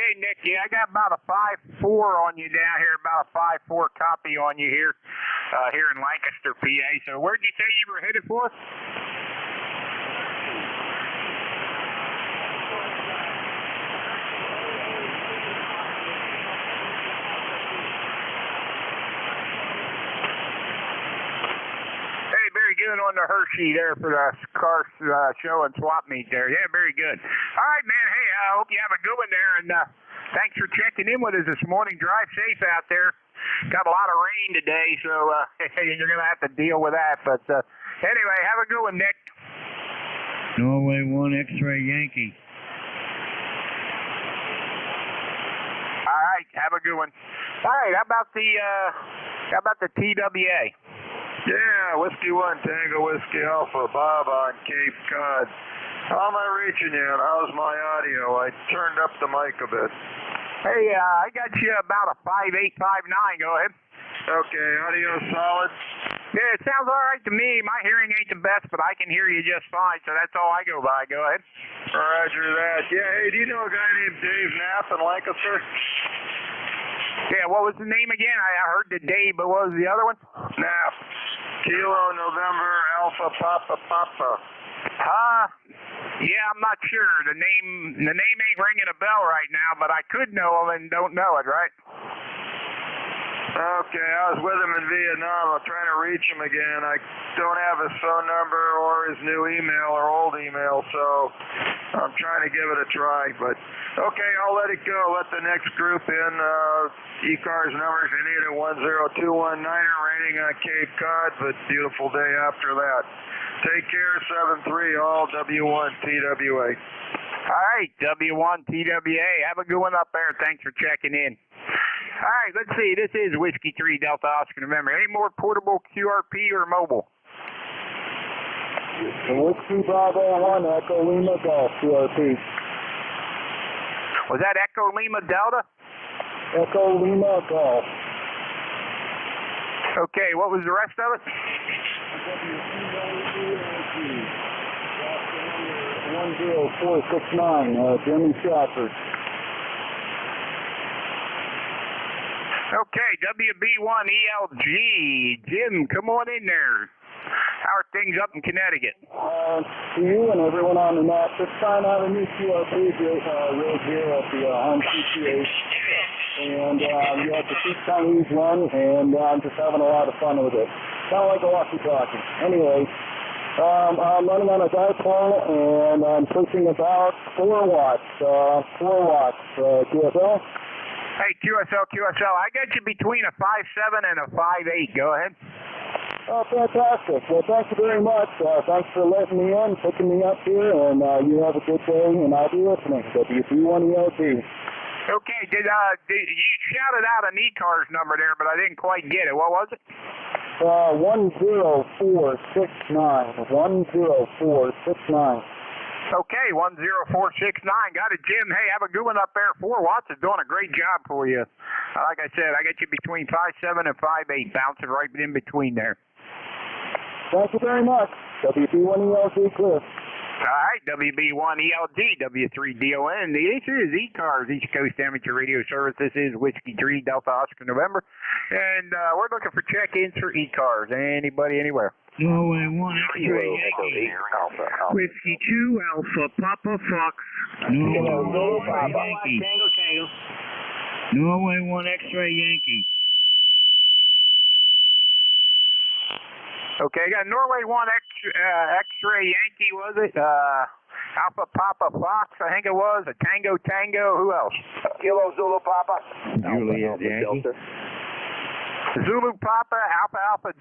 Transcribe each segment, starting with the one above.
Okay, Nick, yeah, I got about a 5-4 on you down here, about a 5-4 copy on you here, here in Lancaster, PA. So where'd you say you were headed for? Very good on the Hershey there for the car show and swap meet there. Yeah, very good. All right, man. Hey, I hope you have a good one there, and thanks for checking in with us this morning. Drive safe out there. Got a lot of rain today, so you're going to have to deal with that. But anyway, have a good one, Nick. Norway 1 X-Ray Yankee. All right, have a good one. All right, how about the TWA? Yeah, Whiskey 1 Tango Whiskey Alpha, Bob on Cape Cod. How am I reaching you, and how's my audio? I turned up the mic a bit. Hey, I got you about a 5.8, 5.9. Go ahead. Okay, audio solid? Yeah, it sounds all right to me. My hearing ain't the best, but I can hear you just fine, so that's all I go by. Go ahead. Roger that. Yeah, hey, do you know a guy named Dave Knapp in Lancaster? Yeah, what was the name again? I heard the Dave, but what was the other one? Knapp. Kilo November Alpha Papa Papa. Yeah, I'm not sure. The name ain't ringing a bell right now, but I could know him and don't know it, right? Okay, I was with him in Vietnam. I'm trying to reach him again. I don't have his phone number or his new email or old email, so I'm trying to give it a try. But okay, I'll let it go. Let the next group in. ECARS numbers, you need a 10219er rating on Cape Cod, but beautiful day after that. Take care, 7-3, all W1 TWA. All right, W1 TWA. Have a good one up there. Thanks for checking in. All right, let's see. This is Whiskey 3 Delta Oscar November. Any more portable QRP or mobile? Whiskey Bravo 1 Echo Lima Golf QRP. Was that Echo Lima Delta? Echo Lima Golf. Okay, what was the rest of it? 10469, German Shepherd. Okay, WB1 ELG. Jim, come on in there. How are things up in Connecticut? To you and everyone on the net, just trying out a new QRP rig here at the home CCH. And you have the 6 Chinese one, and I'm just having a lot of fun with it. Kind of like a walkie-talkie. Anyway, I'm running on a dipole, and I'm pushing about 4 watts. 4 watts, QSL. Hey, QSL. I got you between a 5.7 and a 5.8. Go ahead. Oh, fantastic. Well, thank you very much. Thanks for letting me in, picking me up here, and you have a good day, and I'll be listening. WB1ELG. Okay, did you shouted out an ECARS number there, but I didn't quite get it. What was it? 10469. 10469. Okay, 10469. Got it, Jim. Hey, have a good one up there. 4 watts is doing a great job for you. Like I said, I got you between 5.7 and 5.8, bouncing right in between there. Thank you very much. WB1ELG Cliff. All right, WB1ELG, W3DON. This is ECARS, East Coast Amateur Radio Service. This is Whiskey 3 Delta Oscar November. And we're looking for check-ins for ECARS. Anybody, anywhere. Norway 1 X-Ray Yankee. Whiskey 2 Alpha Papa Fox. Norway 1 Yankee. Norway 1 X-Ray Yankee. Okay, got Norway 1 X-Ray Yankee, was it? Alpha Papa Fox, I think it was. A Tango. Who else? Kilo Zulu Papa. Juliet Yankee. Zulu Papa, Alpha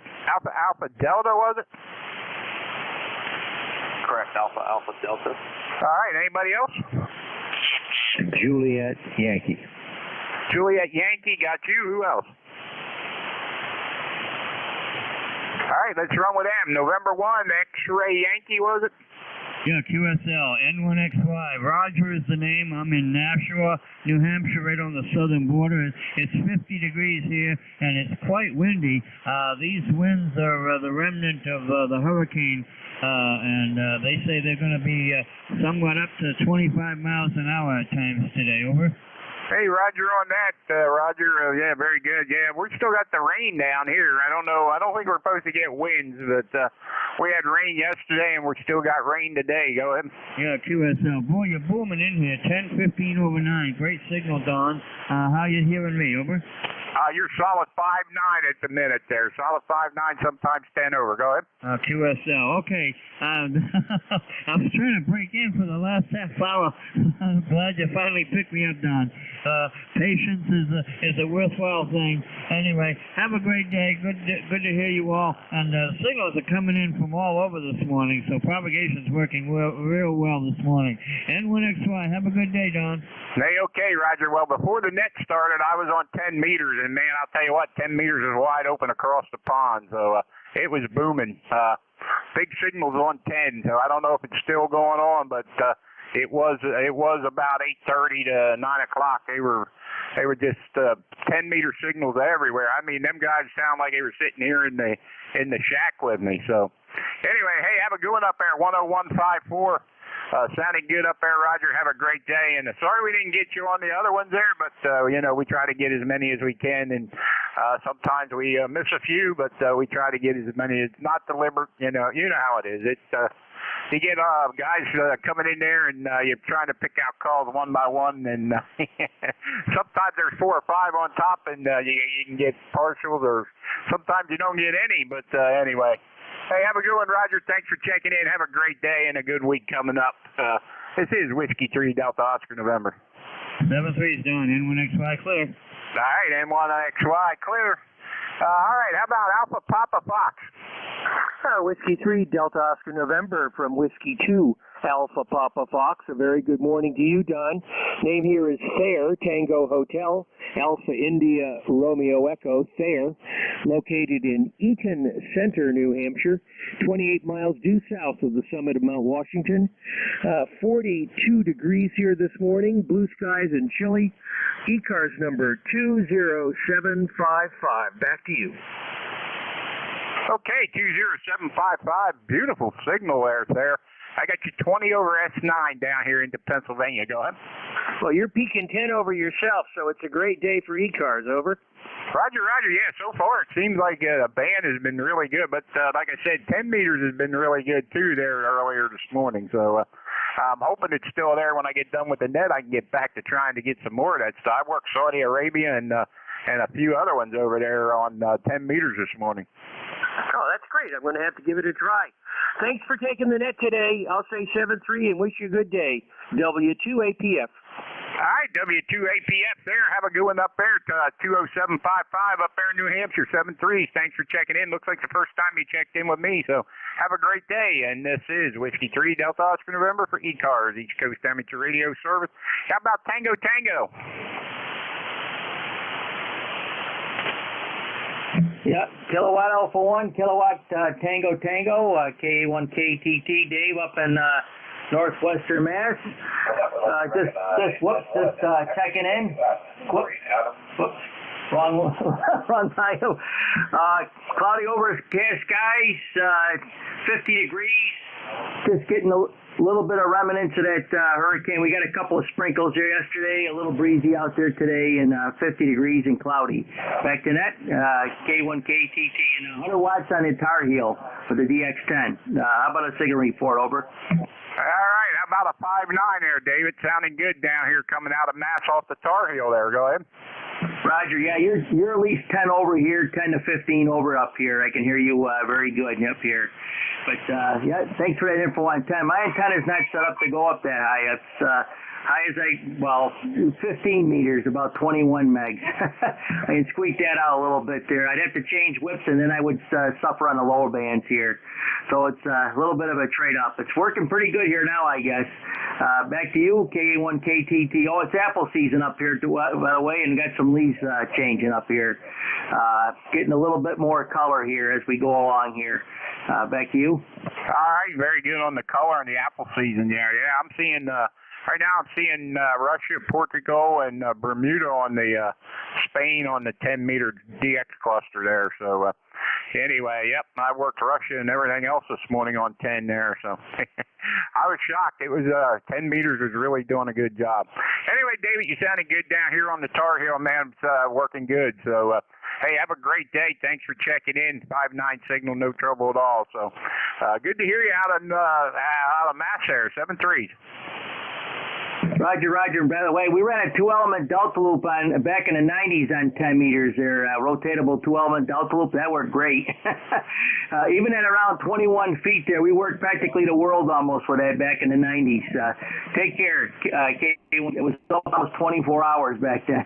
Delta, was it? Correct, Alpha Delta. All right, anybody else? Juliet Yankee. Juliet Yankee, got you. Who else? All right, let's run with them. November 1, X-Ray Yankee, was it? Yeah, QSL, N1XY. Roger is the name. I'm in Nashua, New Hampshire, right on the southern border. It's 50 degrees here, and it's quite windy. These winds are the remnant of the hurricane, and they say they're going to be somewhat up to 25 miles an hour at times today. Over. Hey, Roger, on that, Roger, yeah, very good. Yeah, we still got the rain down here. I don't know. I don't think we're supposed to get winds, but we had rain yesterday, and we still got rain today. Go ahead. Yeah, QSL. Boy, you're booming in here. 10:15 over 9. Great signal, Don. How you hearing me? Over. You're solid 5.9 at the minute there. Solid 5.9, sometimes 10 over. Go ahead. QSL. Okay. I was trying to break in for the last half hour. I'm glad you finally picked me up, Don. Patience is a worthwhile thing. Anyway, have a great day. Good to hear you all. And signals are coming in from all over this morning, so propagation's working real well this morning. N1XY. Have a good day, Don. Hey, okay, Roger. Well, before the net started, I was on 10 meters, and man, I'll tell you what, 10 meters is wide open across the pond, so it was booming. Big signals on 10, so I don't know if it's still going on, but it was about 8:30 to 9 o'clock. They were just 10-meter signals everywhere. I mean, them guys sound like they were sitting here in the shack with me. So anyway, hey, have a good one up there, 101.54. Sounding good up there, Roger. Have a great day. And sorry we didn't get you on the other ones there, but, we try to get as many as we can. And sometimes we miss a few, but we try to get as many. It's not deliberate. You know how it is. You get guys coming in there, and you're trying to pick out calls one by one. And sometimes there's 4 or 5 on top, and you can get partials, or sometimes you don't get any. But anyway. Hey, have a good one, Roger. Thanks for checking in. Have a great day and a good week coming up. This is Whiskey 3 Delta Oscar November. 7-3's done. N1XY clear. All right, N1XY clear. All right, how about Alpha Papa Fox? Whiskey 3 Delta Oscar November from Whiskey 2 Alpha Papa Fox. A very good morning to you, Don. Name here is Thayer, Tango Hotel, Alpha India Romeo Echo, Thayer, located in Eaton Center, New Hampshire, 28 miles due south of the summit of Mount Washington. 42 degrees here this morning, blue skies and chilly. ECARS number 20755. Back to you. Okay, 20755. Beautiful signal there. I got you 20 over S9 down here into Pennsylvania. Go ahead. Well, you're peaking 10 over yourself, so it's a great day for ECARS. Over. Roger. Yeah, so far it seems like the band has been really good, but like I said, 10 meters has been really good too there earlier this morning. So I'm hoping it's still there when I get done with the net. I can get back to trying to get some more of that stuff. I worked Saudi Arabia and a few other ones over there on 10 meters this morning. Oh, that's great. I'm going to have to give it a try. Thanks for taking the net today. I'll say 7-3 and wish you a good day. W2APF. All right, W2APF there. Have a good one up there at 20755 up there in New Hampshire, 7-3. Thanks for checking in. Looks like the first time you checked in with me, so have a great day. And this is Whiskey 3 Delta Oscar November for ECARS, East Coast Amateur Radio Service. How about Tango Tango? Yep, Kilowatt Alpha 1, Kilowatt Tango Tango, KA1KTT, Dave up in northwestern Mass. Just checking in. Whoops. Wrong line. Cloudy overcast skies, 50 degrees. Just getting a little bit of remnants of that hurricane. We got a couple of sprinkles there yesterday, a little breezy out there today, and 50 degrees and cloudy. Back to net, K1KTT, and 100 watts on the Tar Heel for the DX10. How about a signal report, over? All right, how about a 5.9 there, David? Sounding good down here coming out of Mass off the Tar Heel there. Go ahead. Roger, yeah, you're at least 10 over here, 10 to 15 over up here. I can hear you very good up here. But, yeah, thanks for that info on 10. My antenna's not set up to go up that high. It's high as 15 meters, about 21 megs. I can squeak that out a little bit there. I'd have to change whips, and then I would suffer on the lower bands here. So it's a little bit of a trade-off. It's working pretty good here now, I guess. Back to you, KA1KTT. Oh, it's apple season up here, by the way, and got some leaves changing up here. Getting a little bit more color here as we go along here. Back to you. All right, very good on the color and the apple season there. Yeah, I'm seeing... Right now I'm seeing Russia, Portugal, and Bermuda on the Spain on the 10-meter DX cluster there. So, anyway, yep, I worked Russia and everything else this morning on 10 there, so I was shocked. It was 10 meters was really doing a good job. Anyway, David, you sounded good down here on the Tar Heel, man. It's working good. So, hey, have a great day. Thanks for checking in. 5-9 signal, no trouble at all. So, good to hear you out of Mass there, 7-3. Roger, Roger. And by the way, we ran a 2-element delta loop back in the 90s on 10 meters there, rotatable 2-element delta loop. That worked great. Even at around 21 feet there, we worked practically the world almost for that back in the 90s. Take care, it was almost 24 hours back then.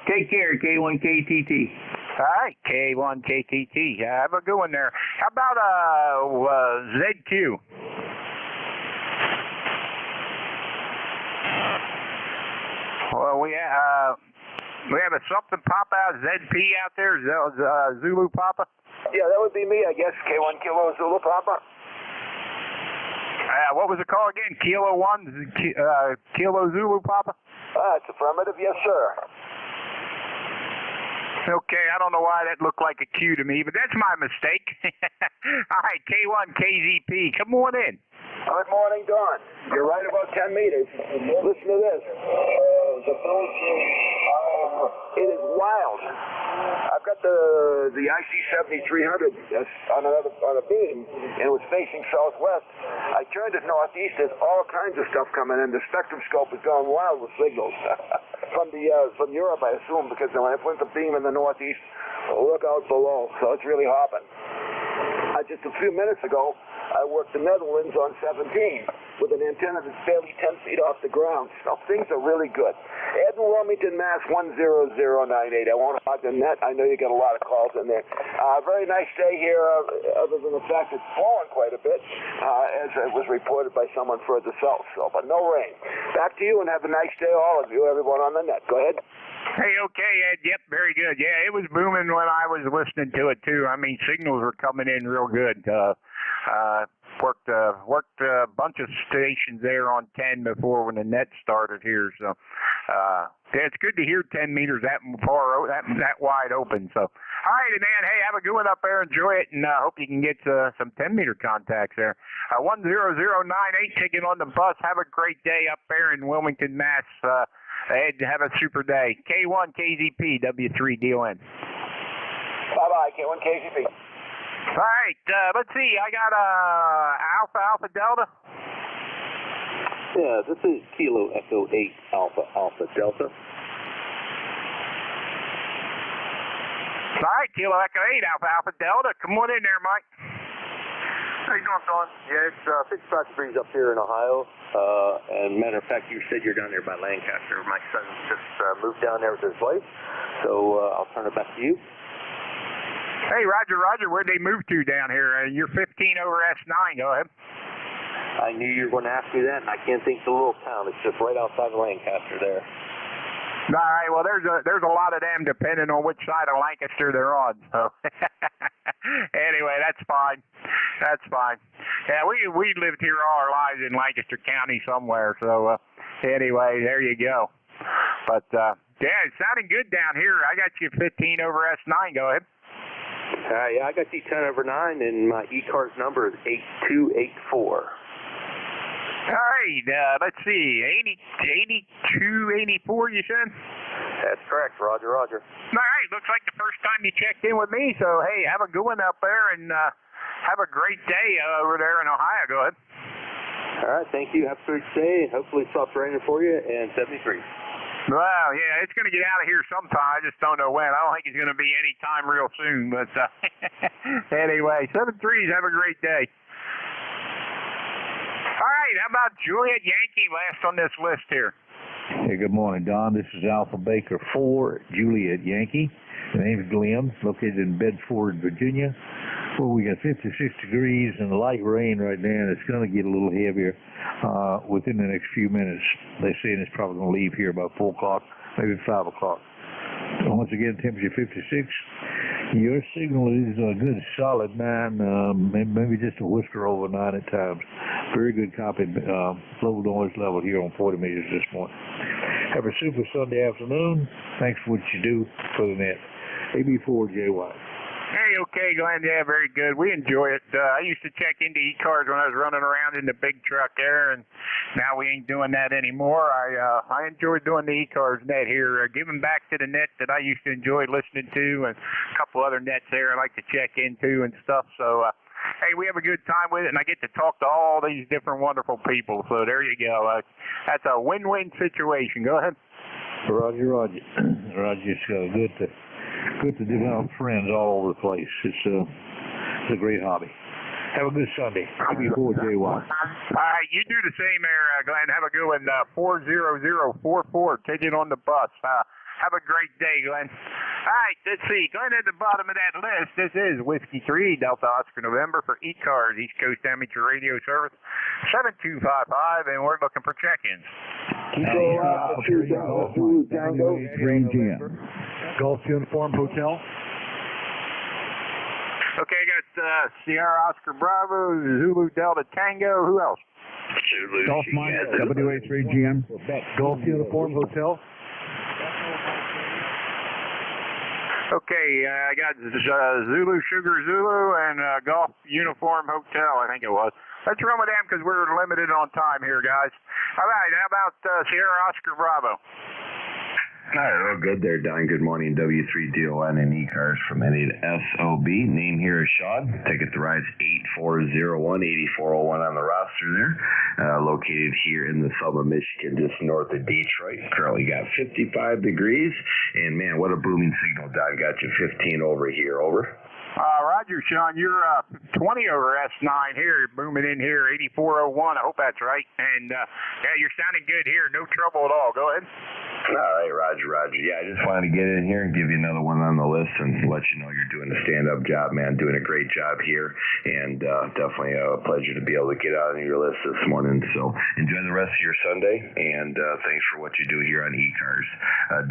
Take care, K1KTT. All right, K1KTT. Have a good one there. How about ZQ? Well, we have a something Papa ZP out there, Zulu Papa. Yeah, that would be me, I guess. K1 Kilo Zulu Papa. What was it called again? Kilo 1, Kilo Zulu Papa? It's affirmative, yes, sir. Okay, I don't know why that looked like a Q to me, but that's my mistake. All right, K1 KZP, come on in. Good morning, Don. You're right about 10 meters. Listen to this. It is wild. I've got the IC 7300 on a beam, and it was facing southwest. I turned it northeast. There's all kinds of stuff coming in. The spectroscope is going wild with signals from Europe, I assume, because when I put the beam in the northeast, look out below. So it's really hopping. Just a few minutes ago, I worked the Netherlands on 17 with an antenna that's barely 10 feet off the ground. So things are really good. Ed in Wilmington, Mass. 10098. I won't hog the net. I know you got a lot of calls in there. Very nice day here, other than the fact it's blowing quite a bit, as it was reported by someone further south. So, but no rain. Back to you, and have a nice day, all of you, everyone on the net. Go ahead. Hey, okay, Ed. Yep, very good. Yeah, it was booming when I was listening to it, too. I mean, signals were coming in real good. Worked a bunch of stations there on 10 before when the net started here. So, yeah, it's good to hear 10 meters that far, that wide open. So, all right, man. Hey, have a good one up there. Enjoy it, and hope you can get some 10-meter contacts there. 10098 taking on the bus. Have a great day up there in Wilmington, Mass. Ed, have a super day. K1 KZP W3DON. Bye-bye, K1 KZP. All right, let's see. I got Alpha Delta. Yeah, this is Kilo Echo 8 Alpha Delta. All right, Kilo Echo 8 Alpha Delta. Come on in there, Mike. How you doing, Don? Yeah, it's 55 degrees up here in Ohio. And matter of fact, you said you're down there by Lancaster. My son just moved down there with his wife, so I'll turn it back to you. Hey, Roger, where'd they move to down here? You're 15 over S9. Go ahead. I knew you were going to ask me that, and I can't think of the little town. It's just right outside of Lancaster there. All right, well, there's a lot of them depending on which side of Lancaster they're on. So anyway, that's fine. That's fine. Yeah, we lived here all our lives in Lancaster County somewhere. So anyway, there you go. But yeah, it's sounding good down here. I got you 15 over S9. Go ahead. Yeah, I got you 10 over 9, and my ECARS number is 8284. All right, let's see, 82, 84, you said? That's correct, Roger. All right, looks like the first time you checked in with me, so hey, have a good one up there, and have a great day over there in Ohio. Go ahead. All right, thank you. Have a great day. Hopefully it stops raining for you, and 73. Well, yeah, it's going to get out of here sometime. I just don't know when. I don't think it's going to be any time real soon, but anyway, 7-3s, have a great day. All right, how about Juliet Yankee last on this list here? Hey, good morning, Don. This is Alpha Baker 4, Juliet Yankee. The name's Glenn, located in Bedford, Virginia. Well, we got 56 degrees and light rain right now, and it's going to get a little heavier within the next few minutes. They're saying it's probably going to leave here about 4 o'clock, maybe 5 o'clock. Once again, temperature 56. Your signal is a good solid 9, maybe just a whisker over 9 at times. Very good copy, low noise level here on 40 meters this morning. Have a super Sunday afternoon. Thanks for what you do for the net. AB4JY. Hey, okay, Glenn. Yeah, very good. We enjoy it. I used to check into ECARS when I was running around in the big truck there, and now we ain't doing that anymore. I enjoy doing the ECARS net here, giving back to the net that I used to enjoy listening to, and a couple other nets there I like to check into and stuff. So, hey, we have a good time with it, and I get to talk to all these different wonderful people. So there you go. That's a win-win situation. Go ahead. Roger. Roger, it's good to develop friends all over the place. It's a great hobby. Have a good Sunday. W4JY. All right, you do the same there, Glenn. Have a good one. 40044. Take it on the bus. Have a great day, Glenn. All right, let's see. Glenn at the bottom of that list. This is Whiskey 3, Delta Oscar November for ECARS, East Coast Amateur Radio Service, 7255, and we're looking for check-ins. Golf Uniform Hotel. Okay, I got Sierra Oscar Bravo, Zulu Delta Tango. Who else? Golf Mike, WA3GM. Golf Uniform Hotel. Okay, I got Zulu Sugar Zulu and Golf Uniform Hotel, I think it was. Let's run with them because we're limited on time here, guys. All right, how about Sierra Oscar Bravo? All right, real good there, Don. Good morning, W3DON and ECARS from NA to SOB. Name here is Sean. Ticket to ride's 8401, on the roster there. Located here in the Selma, Michigan, just north of Detroit. Currently got 55 degrees. And, man, what a booming signal, Don. Got you 15 over here. Over. Roger, Sean, you're 20 over S9 here, booming in here, 8401. I hope that's right. And, yeah, you're sounding good here. No trouble at all. Go ahead. All right, Roger. Yeah, I just wanted to get in here and give you another one on the list and let you know you're doing a stand-up job, man. Doing a great job here, and definitely a pleasure to be able to get out on your list this morning. So enjoy the rest of your Sunday, and thanks for what you do here on ECARS.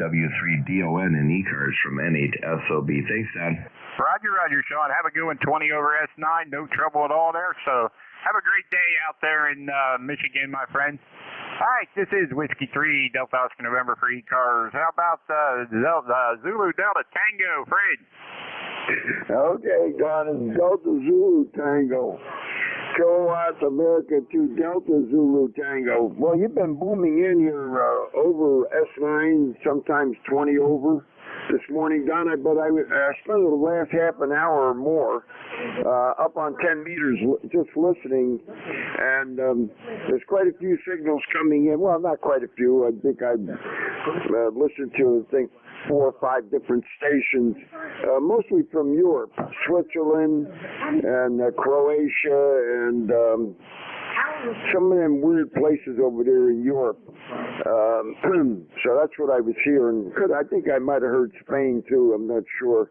W3DON and ECARS from NA to SOB. Thanks, Don. Roger, Sean. Have a good one. 20 over S9. No trouble at all there. So have a great day out there in Michigan, my friend. All right, this is Whiskey 3, Delta Oscar November for ECARS. How about Zulu Delta Tango, Fred? Okay, Don, it's Delta Zulu Tango. Kilowatts America 2 Delta Zulu Tango. Well, you've been booming in here over S9, sometimes 20 over. This morning, Don, but I spent the last half an hour or more up on 10 meters just listening, and there's quite a few signals coming in. Well, not quite a few. I think I've listened to, 4 or 5 different stations, mostly from Europe, Switzerland, and Croatia, and some of them weird places over there in Europe. So that's what I was hearing. I think I might have heard Spain too. I'm not sure.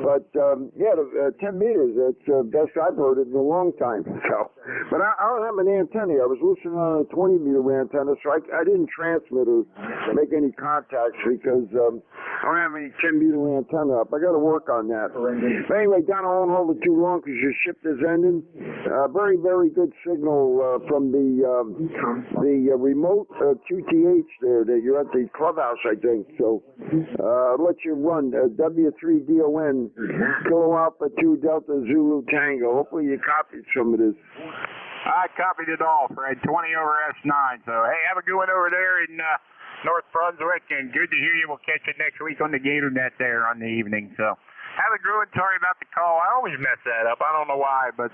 But yeah, 10 meters. That's the best I've heard it in a long time. So, but I don't have an antenna. I was listening on a 20 meter antenna, so I didn't transmit or make any contacts because I don't have any 10 meter antenna up. I got to work on that. But anyway, Don, I won't hold it too long because your shift is ending. Very, very good signal from the remote QTH there. That you're at the clubhouse, I think. So I'll let you run W3DON Kilo Alpha 2 Delta Zulu Tango. Hopefully you copied some of this. I copied it all, Fred. 20 over S9. So hey, have a good one over there in North Brunswick, and good to hear you. We'll catch you next week on the Gator Net there on the evening. So have a good one. Sorry about the call. I always mess that up. I don't know why, but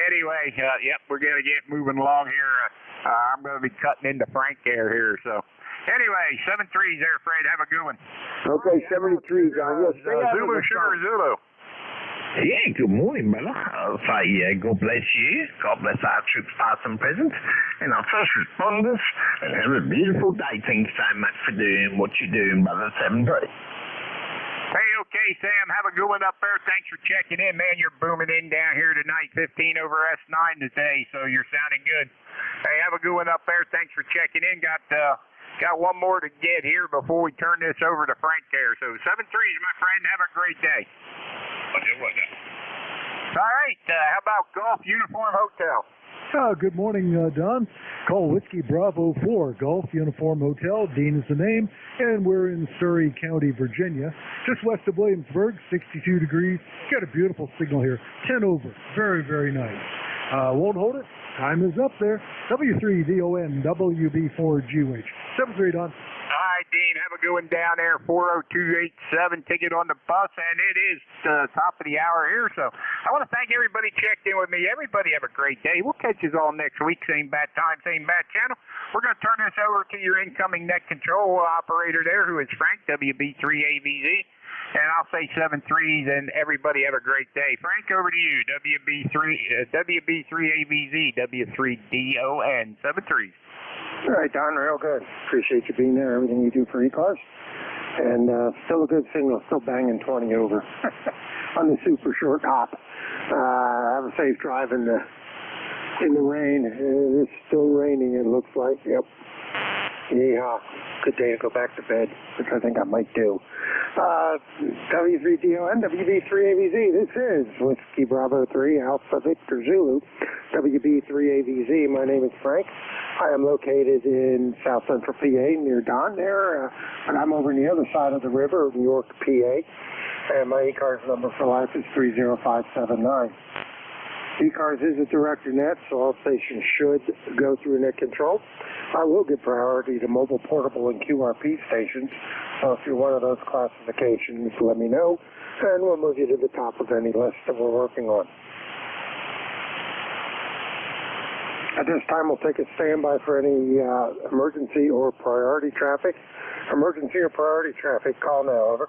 anyway, yep, we're going to get moving along here. I'm going to be cutting into Frank Air here. So anyway, 7-3s there, Fred. Have a good one. Okay, 73, John. Yes, Zulu Sugar Zulu. Yeah, good morning, brother. I'll say, God bless you. God bless our troops, past and present, and our first responders. And have a beautiful day. Thanks so much for doing what you're doing, brother. 7-3. Hey, okay, Sam. Have a good one up there. Thanks for checking in, man. You're booming in down here tonight. 15 over S9 today, so you're sounding good. Hey, have a good one up there. Thanks for checking in. Got one more to get here before we turn this over to Frank there. So 7-3s, my friend. Have a great day. All right. How about Golf Uniform Hotel? Good morning, Don. Call Whiskey Bravo 4 Golf Uniform Hotel. Dean is the name, and we're in Surrey County, Virginia, just west of Williamsburg, 62 degrees. Got a beautiful signal here, 10 over. Very, very nice. Won't hold it. Time is up there. W3DON, WB4GH. 73, Don. All right, Dean, have a good one down there, 40287, ticket on the bus, and it is the top of the hour here, so I want to thank everybody checked in with me. Everybody have a great day. We'll catch you all next week, same bat time, same bat channel. We're going to turn this over to your incoming net control operator there, who is Frank, WB3AVZ, and I'll say 7-3, and everybody have a great day. Frank, over to you, WB3AVZ, W3DON, 7-3. All right, Don, real good. Appreciate you being there, everything you do for ECARS. And still a good signal, still banging 20 over on the super short hop. Have a safe drive in the rain. It's still raining, it looks like. Yep. Yeah, good day to go back to bed, which I think I might do. W3DON, WB3AVZ, this is Whiskey Bravo 3, Alpha Victor Zulu, WB3AVZ. My name is Frank. I am located in South Central PA near Don there, but I'm over on the other side of the river of New York, PA, and my ECARS number for life is 30579. ECARS is a director net, so all stations should go through net control. I will give priority to mobile, portable, and QRP stations, so if you're one of those classifications, let me know, and we'll move you to the top of any list that we're working on. At this time, we'll take a standby for any emergency or priority traffic. Emergency or priority traffic, call now, over.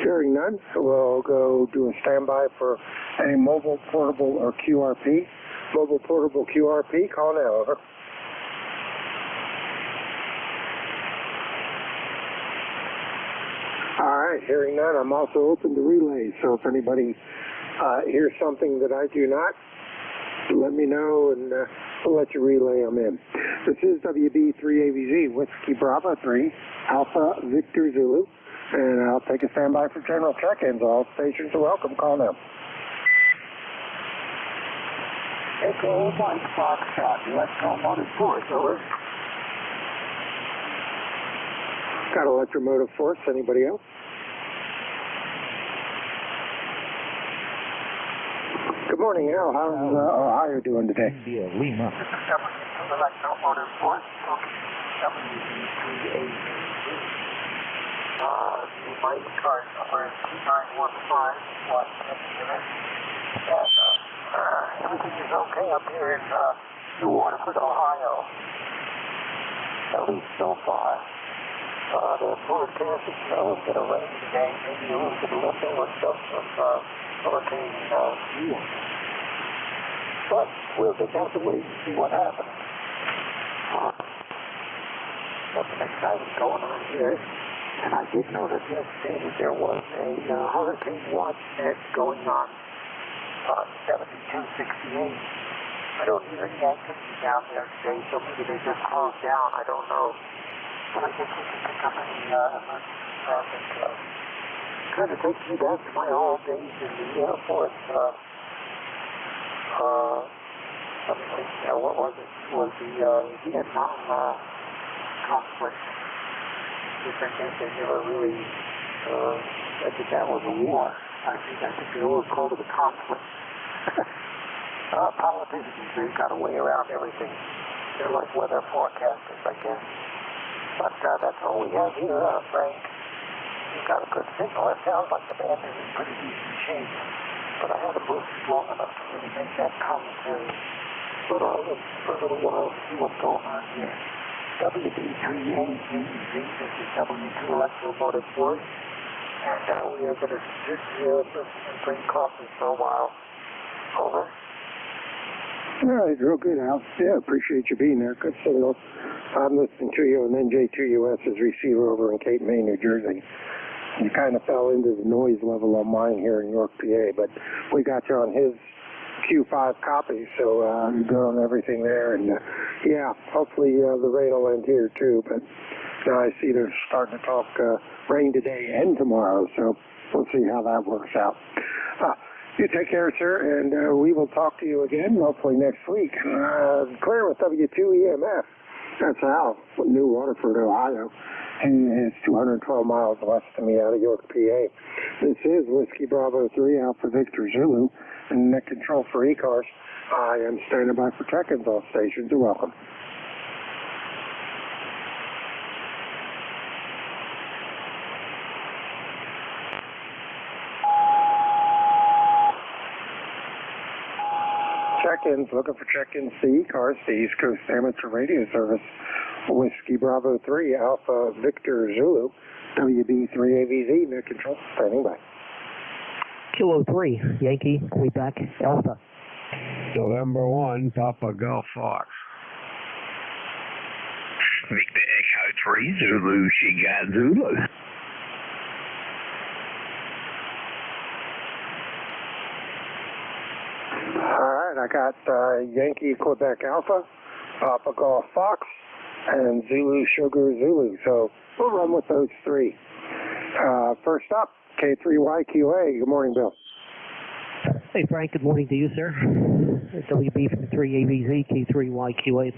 Hearing none, we'll go do a standby for any mobile, portable, or QRP. Mobile, portable, QRP, call now, over. All right, hearing none, I'm also open to relays, so if anybody hears something that I do not, let me know, and we'll let you relay them in. This is WB3AVZ, Whiskey Bravo 3, Alpha Victor Zulu. And I'll take a standby for general check-ins. All stations are welcome. Call now. Echo Mike Foxtrot, Electromotive Force, over. Got Electromotive Force. Anybody else? Good morning, Al. How's Ohio doing today? Yeah, Lima. Electromotive Force. My ECARS number is 2915, and everything is okay up here in New Waterford, Ohio, at least so far. The forecast is a little bit of rain today, maybe a little bit of leftover stuff from Hurricane Ian. But we'll just have to wait and see what happens. Nothing exciting going on here. And I did notice yesterday that there was a hurricane watch net going on 7268. I don't hear any activity down there today, so maybe they just closed down. I don't know. But I guess we can pick up any emergency traffic. Kind of takes me back to my old days in the Air Force. Let me think, what was it? It was the Vietnam conflict. I guess they never really, I think that was a war. I think the war was called the conflict. Politicians, they've got a way around everything. They're like weather forecasters, I guess. But that's all we have here, Frank. You've got a good signal. It sounds like the band is in pretty decent shape. But I haven't listened long enough to really make that commentary. But I'll listen for a little while to see what's going on here. WB3AVZ, this is W2 Electromotive Force, and we are going to sit here and drink coffee for a while. Over. All right, real good, Al. Yeah, appreciate you being there. Good signal. I'm listening to you on NJ2US's receiver over in Cape May, New Jersey. You kind of fell into the noise level on mine here in York, PA, but we got you on his Q5 copy, so you're good on everything there, and yeah, hopefully the rain will end here too, but now I see they're starting to talk rain today and tomorrow, so we'll see how that works out. You take care, sir, and we will talk to you again, hopefully next week. Clear with W2EMF. That's Al, New Waterford, Ohio. And it's 212 miles west of me out of York, PA. This is Whiskey Bravo 3, Alpha Victor Zulu, and net control for ECARS. I am standing by for check-ins. All stations are welcome. Check-ins, looking for check-ins to ECARS, the East Coast Amateur Radio Service. Whiskey Bravo 3, Alpha Victor Zulu, WB3AVZ, net control, standing by. Kilo 3, Yankee, Quebec, Alpha. November 1, Papa Golf Fox. Victor Echo 3, Zulu, Shiga Zulu. All right, I got Yankee, Quebec Alpha, Papa Golf Fox, and Zulu Sugar Zulu. So we'll run with those three. First up, K3YQA. Good morning, Bill. Hey, Frank. Good morning to you, sir. WB3AVZ, K3YQA.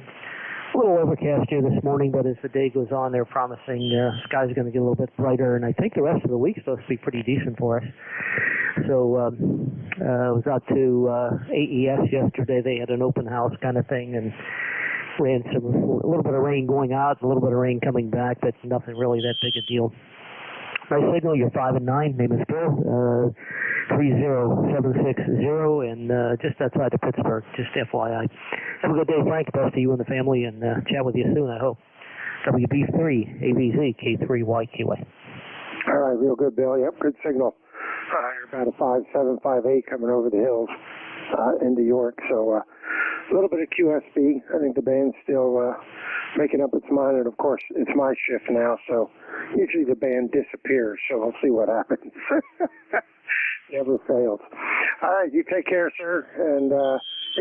A little overcast here this morning, but as the day goes on, they're promising sky's going to get a little bit brighter, and I think the rest of the week's supposed to be pretty decent for us. So I was out to AES yesterday. They had an open house kind of thing, and ran a little bit of rain going out, a little bit of rain coming back, but nothing really that big a deal. My signal, you're 5 and 9. Name is Bill, 30760, and just outside of Pittsburgh, just FYI. Have a good day, Frank. Best to you and the family, and chat with you soon, I hope. WB3AVZ, K3YQA. All right, real good, Bill. Yep, good signal. You're about a 5758 coming over the hills into York, so a little bit of QSB. I think the band's still making up its mind, and of course, it's my shift now, so usually the band disappears, so we'll see what happens. Never fails. All right, you take care, sir, and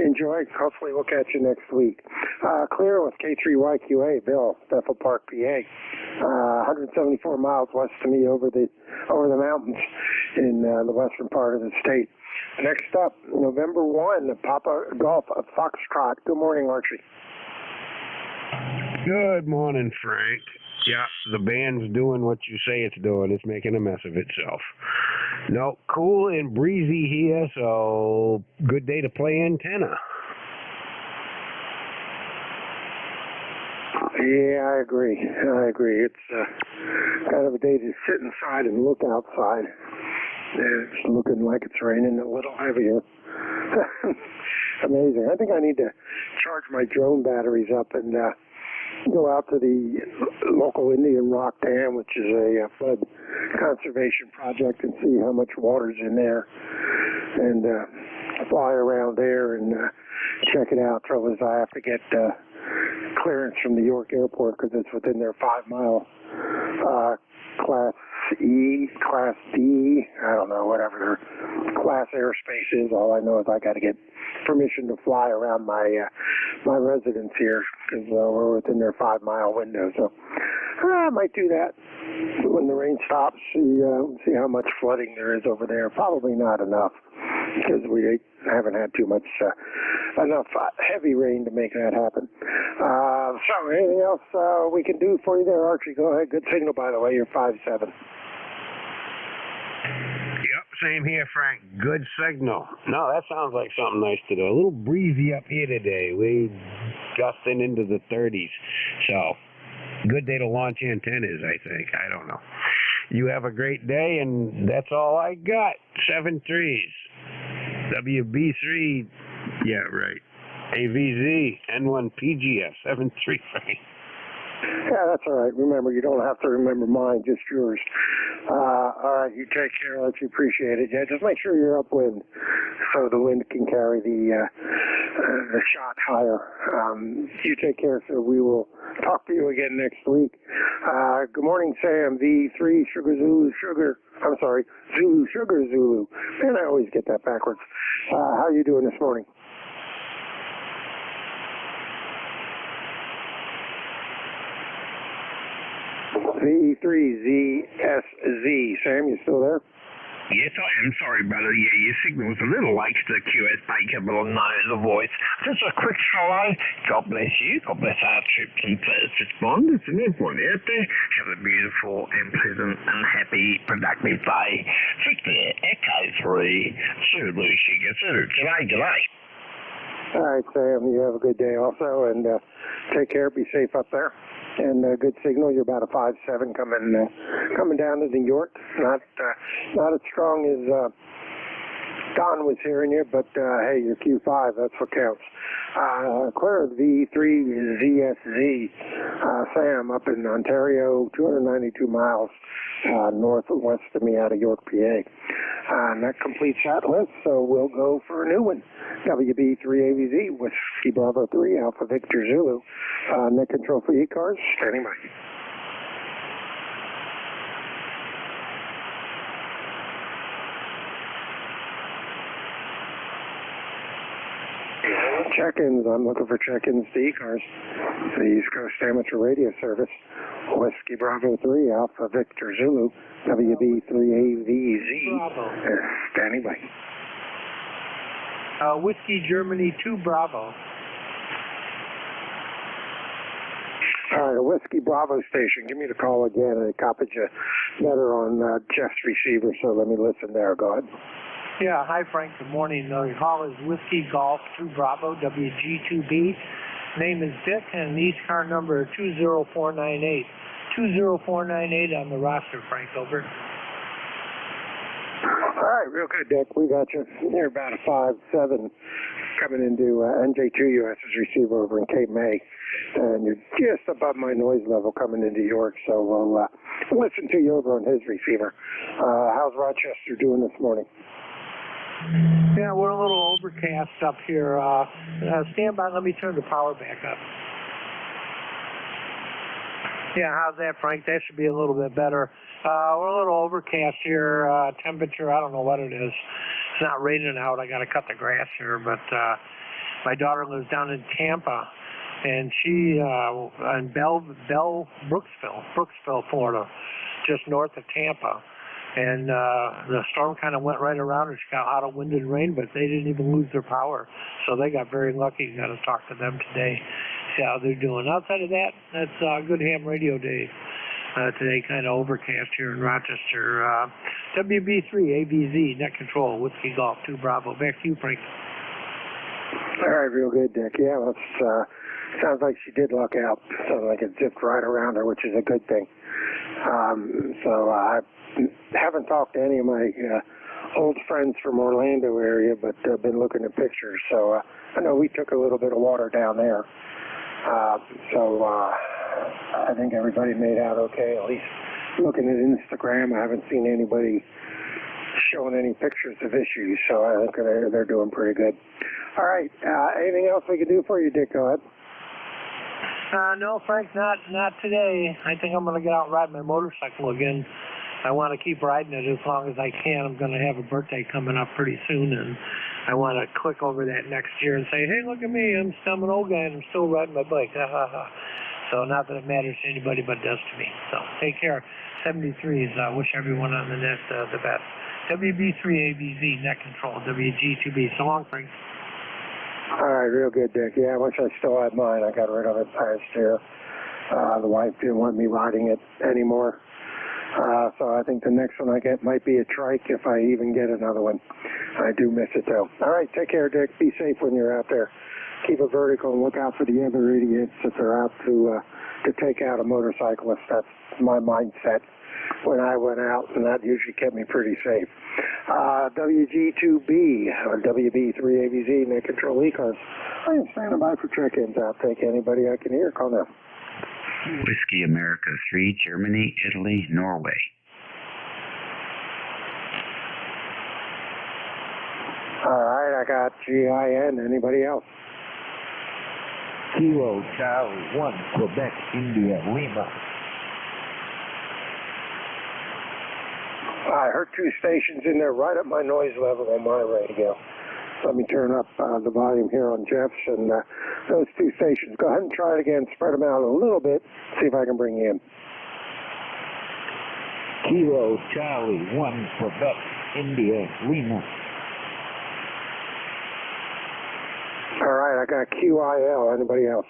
enjoy. Hopefully we'll catch you next week. Clear with K3YQA, Bill, Bethel Park, PA. 174 miles west of me over the mountains in the western part of the state. Next up, November 1, Papa Golf Foxtrot. Good morning, Archie. Good morning, Frank. Yeah, the band's doing what you say it's doing. It's making a mess of itself. No, cool and breezy here, so good day to play antenna. Yeah, I agree. It's kind of a day to sit inside and look outside. It's looking like it's raining a little heavier. Amazing. I think I need to charge my drone batteries up and go out to the local Indian Rock Dam, which is a flood conservation project, and see how much water's in there, and fly around there and check it out. Trouble is, I have to get clearance from the York Airport because it's within their 5-mile Class E, Class D, I don't know, whatever their class airspace is. All I know is I got to get permission to fly around my residence here because we're within their 5-mile window. So I might do that when the rain stops. See how much flooding there is over there. Probably not enough because we haven't had enough heavy rain to make that happen. So anything else we can do for you there, Archie? Go ahead. Good signal, by the way. You're 5-7. Yep, same here, Frank. Good signal. No, that sounds like something nice to do. A little breezy up here today. We gusting into the 30s. So, good day to launch antennas, I think. I don't know. You have a great day, and that's all I got. 7 threes. WB3. Yeah, right. AVZ. N1 PGS. 7-3, Frank. Yeah, that's all right. Remember, you don't have to remember mine, just yours. All right, you take care, Archie. Appreciate it. Yeah, just make sure you're upwind so the wind can carry the shot higher. You take care, so we will talk to you again next week. Good morning, Sam. V3 Zulu Sugar. Man, I always get that backwards. How are you doing this morning? V3ZSZ. Sam, you still there? Yes, I am. Sorry, brother. Yeah, your signal's a little like the QS Baker, but I know the voice. Just a quick hello. God bless you. God bless our troops and first responders and everyone out there. Have a beautiful and pleasant and happy, productive day. Victor, Echo 3, Zulu Sugar Zulu. G'day. All right, Sam, you have a good day also, and take care. Be safe up there. And good signal. You're about a 5.7 coming down to New York. Not as strong as Don was hearing you, but hey, you're Q5. That's what counts. Clear of V3ZSZ, Sam up in Ontario, 292 miles northwest of me out of York, PA. And that completes that list, so we'll go for a new one. WB3AVZ, Whiskey Bravo 3, Alpha Victor Zulu. Net control for ECARS, standing by. Check-ins, I'm looking for check-ins to ECARS, the East Coast Amateur Radio Service. Whiskey Bravo 3, Alpha Victor Zulu, WB3AVZ, standing by. Whiskey Germany 2 Bravo. All right, a Whiskey Bravo station. Give me the call again. I copied you better on Jeff's receiver, so let me listen there. Go ahead. Yeah, hi Frank, good morning. The call is Whiskey Golf 2 Bravo, WG2B. Name is Dick, and the ECAR number 20498. 20498 on the roster, Frank, over. All right, real good, Dick. We got you. You're about a 5.7 coming into NJ2US's receiver over in Cape May. And you're just above my noise level coming into York, so we'll listen to you over on his receiver. How's Rochester doing this morning? Yeah, we're a little overcast up here. Stand by, let me turn the power back up. Yeah, how's that, Frank? That should be a little bit better. We're a little overcast here. Temperature, I don't know what it is. It's not raining out. I got to cut the grass here, but my daughter lives down in Tampa, and she in Brooksville, Florida, just north of Tampa. And the storm kind of went right around her. She got a lot of wind and rain, but they didn't even lose their power. So they got very lucky. Got to talk to them today, see how they're doing. Outside of that, that's a good ham radio day. Today, kind of overcast here in Rochester. WB3AVZ, net control, Whiskey Golf 2 Bravo. Back to you, Frank. All right, real good, Dick. Yeah, that's, sounds like she did luck out. Sounds like it zipped right around her, which is a good thing. So I haven't talked to any of my old friends from Orlando area, but been looking at pictures. So I know we took a little bit of water down there. I think everybody made out okay, at least looking at Instagram. I haven't seen anybody showing any pictures of issues, so I think they're doing pretty good. All right, anything else we can do for you, Dick? Go ahead. No, Frank, not today. I think I'm going to get out and ride my motorcycle again. I want to keep riding it as long as I can. I'm going to have a birthday coming up pretty soon, and I want to click over that next year and say, hey, look at me. I'm still an old guy, and I'm still riding my bike. Ha, ha, ha. So not that it matters to anybody, but it does to me. So take care. 73s. Wish everyone on the net the best. WB3AVZ, net control. WG2B. So long, Frank. All right, real good, Dick. Yeah, I wish I still had mine. I got rid of it last year. The wife didn't want me riding it anymore. So I think the next one I get might be a trike if I even get another one. I do miss it, though. All right, take care, Dick. Be safe when you're out there. Keep it vertical and look out for the other idiots if they're out to take out a motorcyclist. That's my mindset when I went out, and that usually kept me pretty safe. WG2B, or WB3AVZ, net control ECARS. I am standing by for check-ins. I'll take anybody I can hear. Call now. Whiskey America 3, Germany, Italy, Norway. All right, I got GIN. Anybody else? Kilo Charlie 1, Quebec, India, Lima. I heard two stations in there right at my noise level on my radio. Let me turn up the volume here on Jeff's, and those two stations. Go ahead and try it again. Spread them out a little bit. See if I can bring you in. Kilo Charlie 1, Quebec, India, Lima. All right, I got QIL. Anybody else?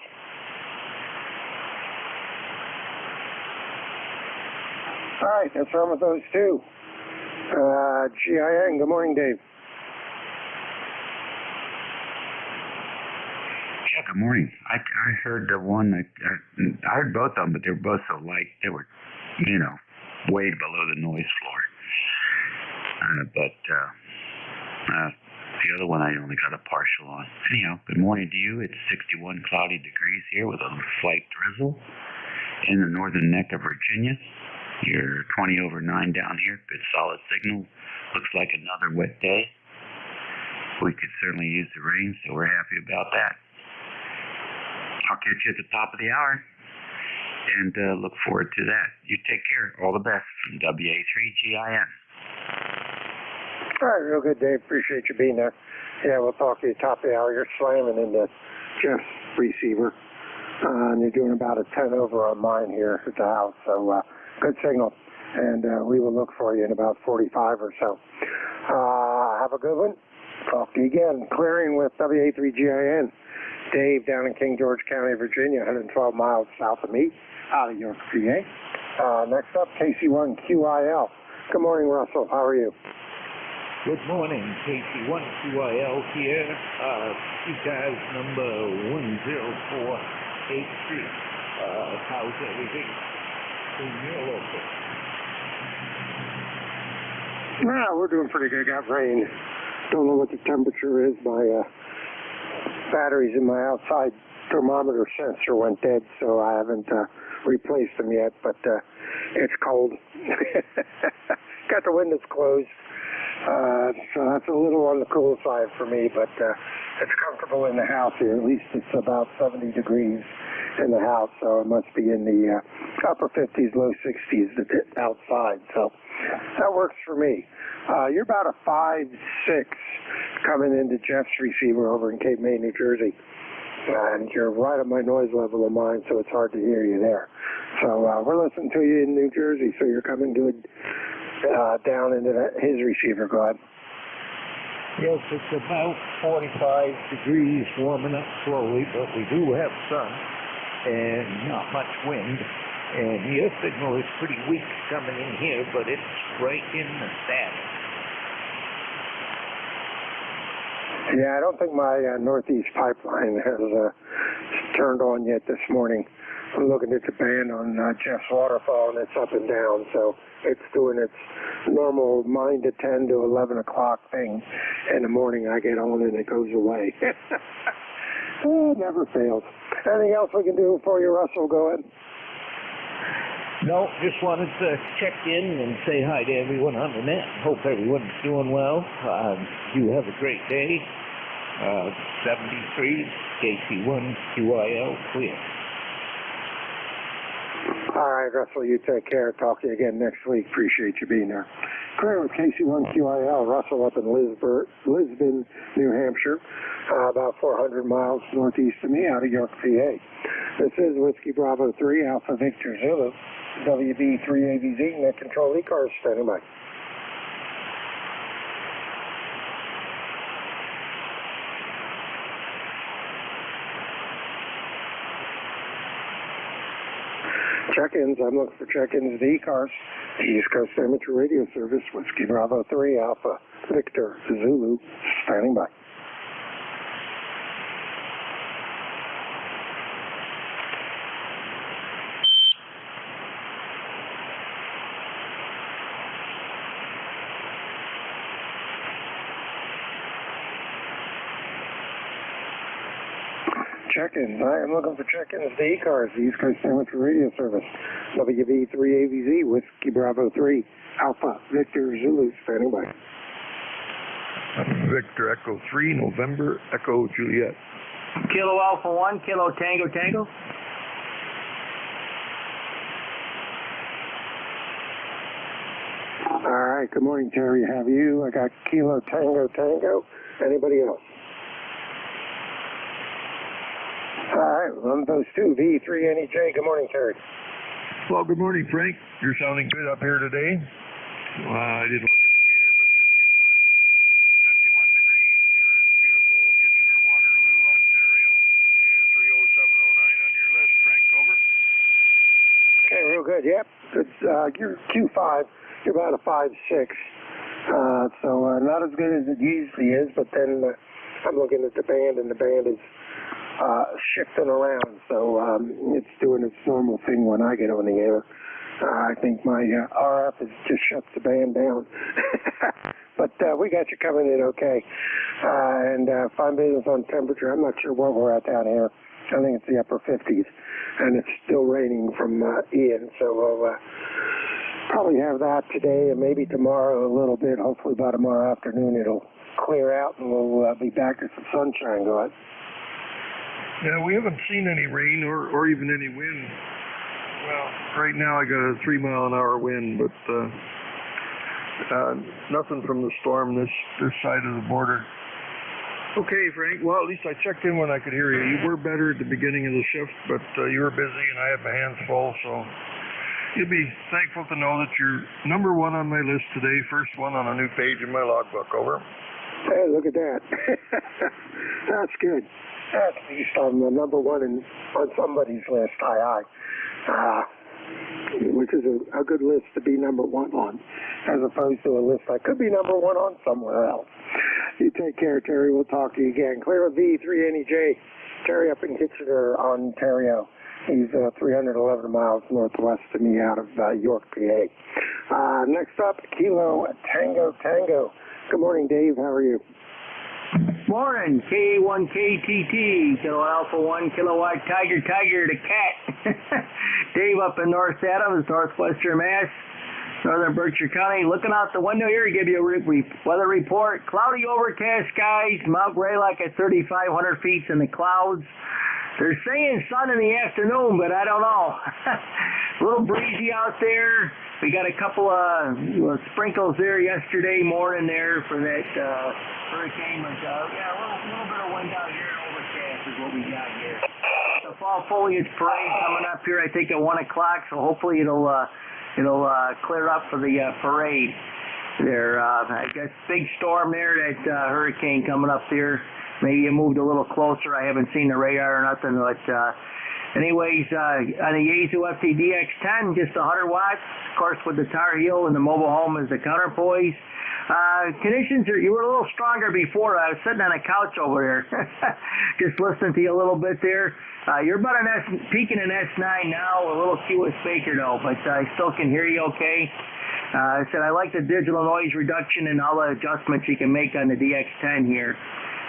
All right, that's wrong with those two. GIN, good morning, Dave. Yeah, good morning. I heard the one, I heard both of them, but they were both so light, they were, way below the noise floor. But the other one I only got a partial on. Anyhow, good morning to you. It's 61 cloudy degrees here with a slight drizzle in the northern neck of Virginia. You're 20 over 9 down here. Good solid signal. Looks like another wet day. We could certainly use the rain, so we're happy about that. I'll catch you at the top of the hour and look forward to that. You take care. All the best from WA3GIN. All right, real good, Dave. Appreciate you being there. Yeah, we'll talk to you top of the hour. You're slamming into Jeff's receiver. And you're doing about a 10 over on mine here at the house. So good signal. And we will look for you in about 45 or so. Have a good one. Talk to you again. Clearing with WA3GIN. Dave down in King George County, Virginia, 112 miles south of me, out of York, PA. Next up, KC1QIL. Good morning, Russell. How are you? Good morning, KC1QIL here. ECARS number 10483. How's everything in your local? Nah, we're doing pretty good. Got rain. Don't know what the temperature is. My batteries in my outside thermometer sensor went dead, so I haven't replaced them yet, but it's cold. Got the windows closed. So that's a little on the cool side for me, but it's comfortable in the house here. At least it's about 70 degrees in the house, so it must be in the upper 50s, low 60s outside. So that works for me. You're about a 5'6" coming into Jeff's receiver over in Cape May, New Jersey. And you're right at my noise level of mine, so it's hard to hear you there. So we're listening to you in New Jersey, so you're coming good down into his receiver. Go ahead. Yes, it's about 45 degrees, warming up slowly, but we do have sun and not much wind. And your signal is pretty weak coming in here, but it's right in the saddle. Yeah, I don't think my Northeast pipeline has turned on yet this morning. I'm looking at the band on Jeff's waterfall, and it's up and down, so it's doing its normal 9 to 10 to 11 o'clock thing. In the morning, I get on and it goes away. Oh, it never fails. Anything else we can do for you, Russell? Go ahead. No, just wanted to check in and say hi to everyone on the net. Hope everyone's doing well. You have a great day. 73, KC1QIL, clear. All right, Russell, you take care. Talk to you again next week. Appreciate you being there. Clear with KC1QIL. Russell up in Lisbon, New Hampshire, about 400 miles northeast of me out of York, PA. This is Whiskey Bravo 3, Alpha Victor Zulu, WB3AVZ, net control ECARS, standing by. Check-ins, I'm looking for check-ins to ECARS, East Coast Amateur Radio Service, Whiskey Bravo 3, Alpha Victor Zulu, standing by. Check-ins. I am looking for check-ins to ECARS, the East Coast Amateur Radio Service, WB3AVZ, Whiskey Bravo 3, Alpha Victor Zulu, standing by. Victor Echo 3, November Echo Juliet. Kilo Alpha 1, Kilo Tango Tango. All right, good morning, Terry. Have you? I got Kilo Tango Tango. Anybody else? All right, one of those two, V3NEJ. Good morning, Terry. Well, good morning, Frank. You're sounding good up here today. I didn't look at the meter, but you're Yep, it's you're Q5. You're about a 5.6. So not as good as it usually is, but then I'm looking at the band, and the band is shifting around, so it's doing its normal thing when I get on the air. I think my RF just shuts the band down. But we got you coming in okay. And 5 minutes on temperature. I'm not sure what we're at down here. I think it's the upper 50s, and it's still raining from Ian, so we'll probably have that today and maybe tomorrow a little bit. Hopefully by tomorrow afternoon it'll clear out and we'll be back to some sunshine going. Yeah, we haven't seen any rain or even any wind. Well, right now I got a 3-mile-an-hour wind, but nothing from the storm this side of the border. Okay, Frank. Well, at least I checked in when I could hear you. You were better at the beginning of the shift, but you were busy and I had my hands full, so you'll be thankful to know that you're number one on my list today, first one on a new page in my logbook. Over. Hey, look at that. That's good. At least I'm the number one on somebody's list. Aye. Which is a good list to be number one on, as opposed to a list I could be number one on somewhere else. You take care, Terry. We'll talk to you again. Clear of V3NEJ. Terry up in Kitchener, Ontario. He's 311 miles northwest of me out of York, PA. Next up, Kilo Tango. Good morning, Dave. How are you? Morning, K1KTT, Kilo Alpha 1, Kilowatt Tiger the cat. Dave up in North Adams, northwestern Mass, northern Berkshire County. Looking out the window here to give you a weather report. Cloudy, overcast skies, Mount Greylock at 3,500 feet in the clouds. They're saying sun in the afternoon, but I don't know. A little breezy out there. We got a couple of sprinkles there yesterday morning there for that hurricane. But yeah, a little bit of wind out here and overcast is what we got here. The fall foliage parade coming up here, I think at 1 o'clock. So hopefully it'll clear up for the parade. There, I guess big storm there, that hurricane coming up there. Maybe it moved a little closer. I haven't seen the radar or nothing, but anyways, on the Yaesu FTDX10, just 100 watts, of course, with the Tar Heel and the mobile home as the counterpoise. Conditions you were a little stronger before. I was sitting on a couch over there, just listening to you a little bit there. You're about peaking an S9 now, a little QS Baker though, but I still can hear you okay. I said I like the digital noise reduction and all the adjustments you can make on the DX10 here.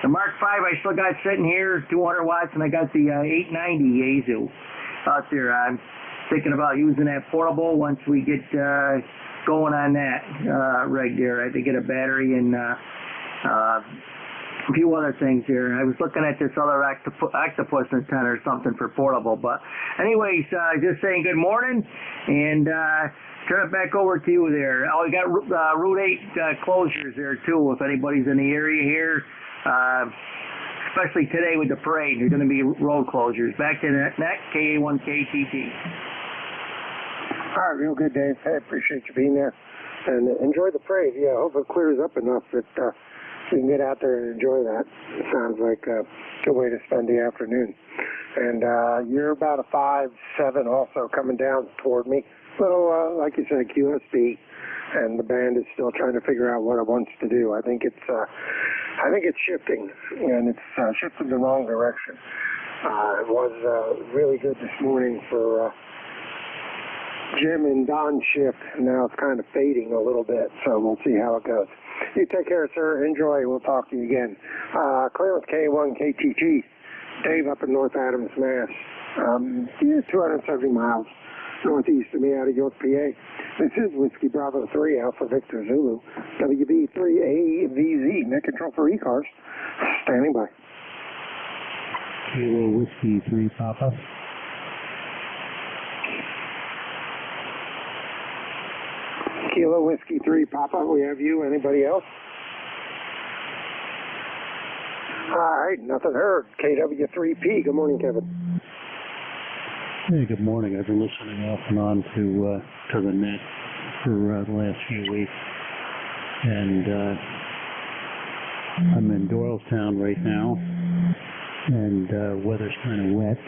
The Mark V I still got sitting here, 200 watts, and I got the 890 Yaesu out there. I'm thinking about using that portable once we get going on that rig there. I had to get a battery and a few other things here. I was looking at this other octopus antenna or something for portable. But anyways, just saying good morning and turn it back over to you there. Oh, we got Route 8 closures there too if anybody's in the area here. Especially today with the parade, there's going to be road closures. Back to the net, KA1KTT. All right, real good, Dave. I appreciate you being there. And enjoy the parade. Yeah, I hope it clears up enough that you can get out there and enjoy that. It sounds like a good way to spend the afternoon. And you're about a 5.7 also coming down toward me. Little, like you said, QSB. And the band is still trying to figure out what it wants to do. I think it's shifting, and it's shifting the wrong direction. It was really good this morning for Jim and Don's shift, and now it's kind of fading a little bit, so we'll see how it goes. You take care, sir. Enjoy. We'll talk to you again. Clear with K1KTT. Dave up in North Adams, Mass. 270 miles northeast of me out of York, PA. This is Whiskey Bravo 3, Alpha Victor Zulu, WB3AVZ, net control for ECARS. Standing by. Kilo Whiskey 3, Papa. Kilo Whiskey 3, Papa. We have you. Anybody else? All right, nothing heard. KW3P. Good morning, Kevin. Hey, good morning. I've been listening off and on to the net for the last few weeks, and I'm in Doylestown right now, and weather's kind of wet.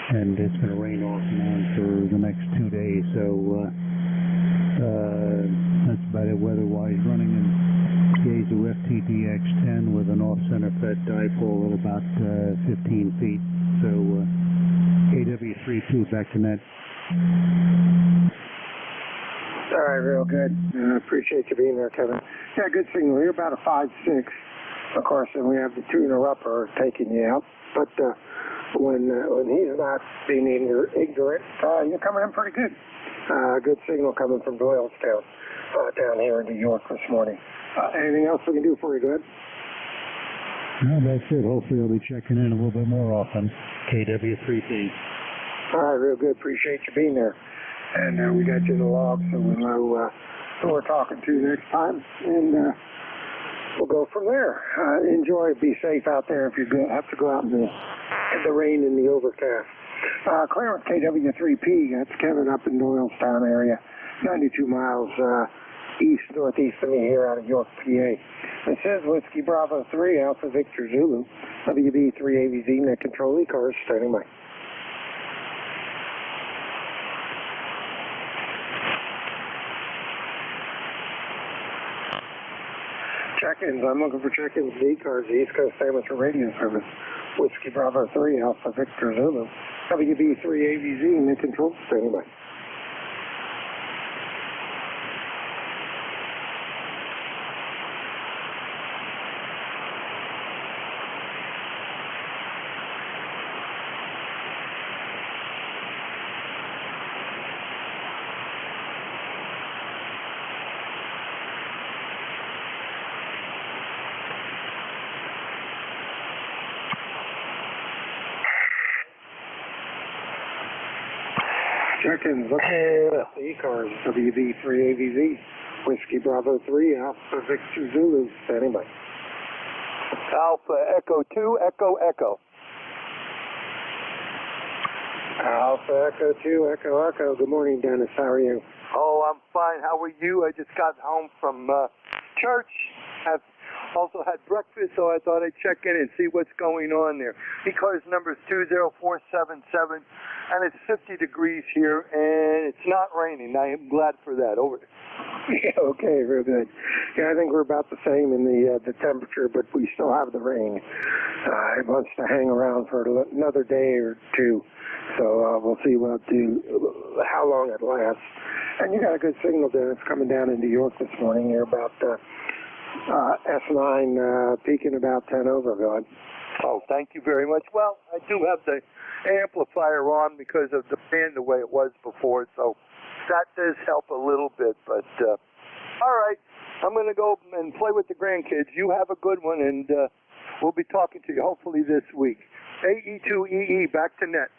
and it's going to rain off and on for the next 2 days. So that's about it weather-wise. Running in Yaesu FTDX10 with an off-center fed dipole at about 15 feet. So KW32 back to net. All right, real good. Appreciate you being there, Kevin. Yeah, good signal. You're about a 5.6. Of course, and we have the tuner-upper taking you out. But when he's not being ignorant, you're coming in pretty good. Good signal coming from Doylestown down here in New York this morning. Anything else we can do for you, good? No, that's it. Hopefully I'll be checking in a little bit more often. KW3P. All right, real good. Appreciate you being there. And we got you in the log, so we'll know who we're talking to next time. And we'll go from there. Enjoy. Be safe out there if you have to go out in the rain and the overcast. Clearance KW3P. That's Kevin up in Doylestown area. 92 miles northeast of me here out of York, PA. This is Whiskey Bravo 3, Alpha Victor Zulu, WB3AVZ, net control ECARS, standing by. Check-ins. I'm looking for check-ins with ECARS, the East Coast Amateur Radio Service. Whiskey Bravo 3, Alpha Victor Zulu, WB3AVZ, net control, standing by. Check-ins, look at the ECARS, WB3AVZ, Whiskey Bravo 3, Alpha Victor Zulu, standing by. Alpha Echo 2, Echo Echo. Alpha Echo 2, Echo Echo. Good morning, Dennis. How are you? Oh, I'm fine. How are you? I just got home from church. I've also had breakfast, so I thought I'd check in and see what's going on there. ECARS number is 20477, and it's 50 degrees here, and it's not raining. I am glad for that. Over. Yeah, okay, real good. Yeah, I think we're about the same in the temperature, but we still have the rain. It wants to hang around for another day or two, so we'll see how long it lasts. And you got a good signal, Dennis, coming down into York this morning. You're about S9 peaking about 10 over, God. Oh, thank you very much. Well, I do have the amplifier on because of the band the way it was before, so that does help a little bit. But all right, I'm going to go and play with the grandkids. You have a good one, and we'll be talking to you hopefully this week. AE2EE, back to net.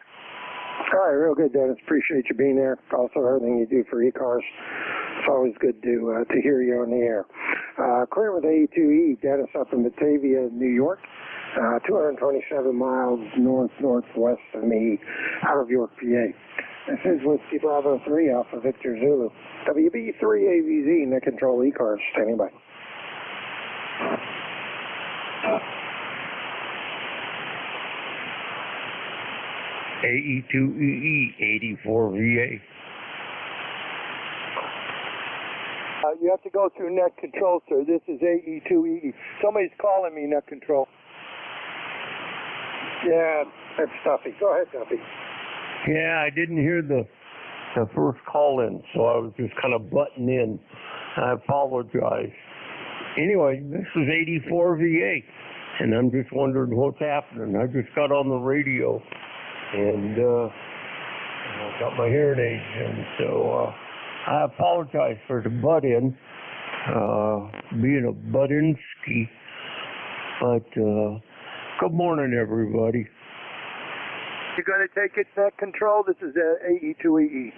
All right, real good, Dennis. Appreciate you being there. Also, everything you do for ECARS. It's always good to hear you on the air. Clear with AE2E, Dennis up in Batavia, New York. 227 miles northwest of me, out of York, PA. This is Whiskey Bravo 3, Alpha Victor Zulu. WB3AVZ, net control ECARS, standing by. AE2EE, 84VA. You have to go through net control, sir. This is AE2EE. Somebody's calling me, net control. Yeah, that's Duffy. Go ahead, Duffy. Yeah, I didn't hear the first call in, so I was just kind of butting in. I apologize. Anyway, this is 84VA, and I'm just wondering what's happening. I just got on the radio, and I got my hearing aids in, so I apologize for the butt in, being a butt-in ski, but good morning, everybody. You going to take it net control? This is AE2EE.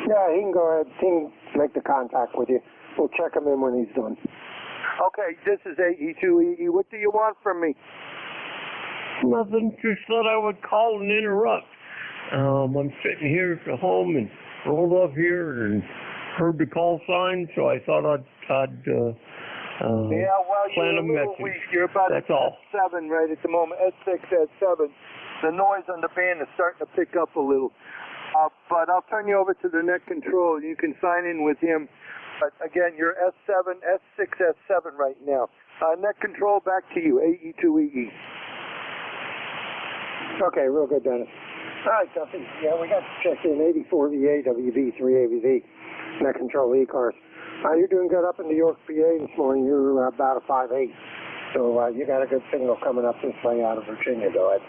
Yeah, he can go ahead. He can make the contact with you. We'll check him in when he's done. Okay, this is AE2EE. What do you want from me? Nothing. Just thought I would call and interrupt. I'm sitting here at home and rolled up here and heard the call sign, so I thought I'd Yeah, well, you're a little weak. You're about That's all. S7 right at the moment. S6, S7. The noise on the band is starting to pick up a little. But I'll turn you over to the net control. You can sign in with him. But again, you're S7, S6, S7 right now. Net control, back to you, AE2EE. Okay, real good, Dennis. All right, Duffy. Yeah, we got to check in 84 VA, WV3 AVZ, net control ECARS. You're doing good up in New York, PA this morning. You're about a 5.8. So you got a good signal coming up this way out of Virginia, go ahead.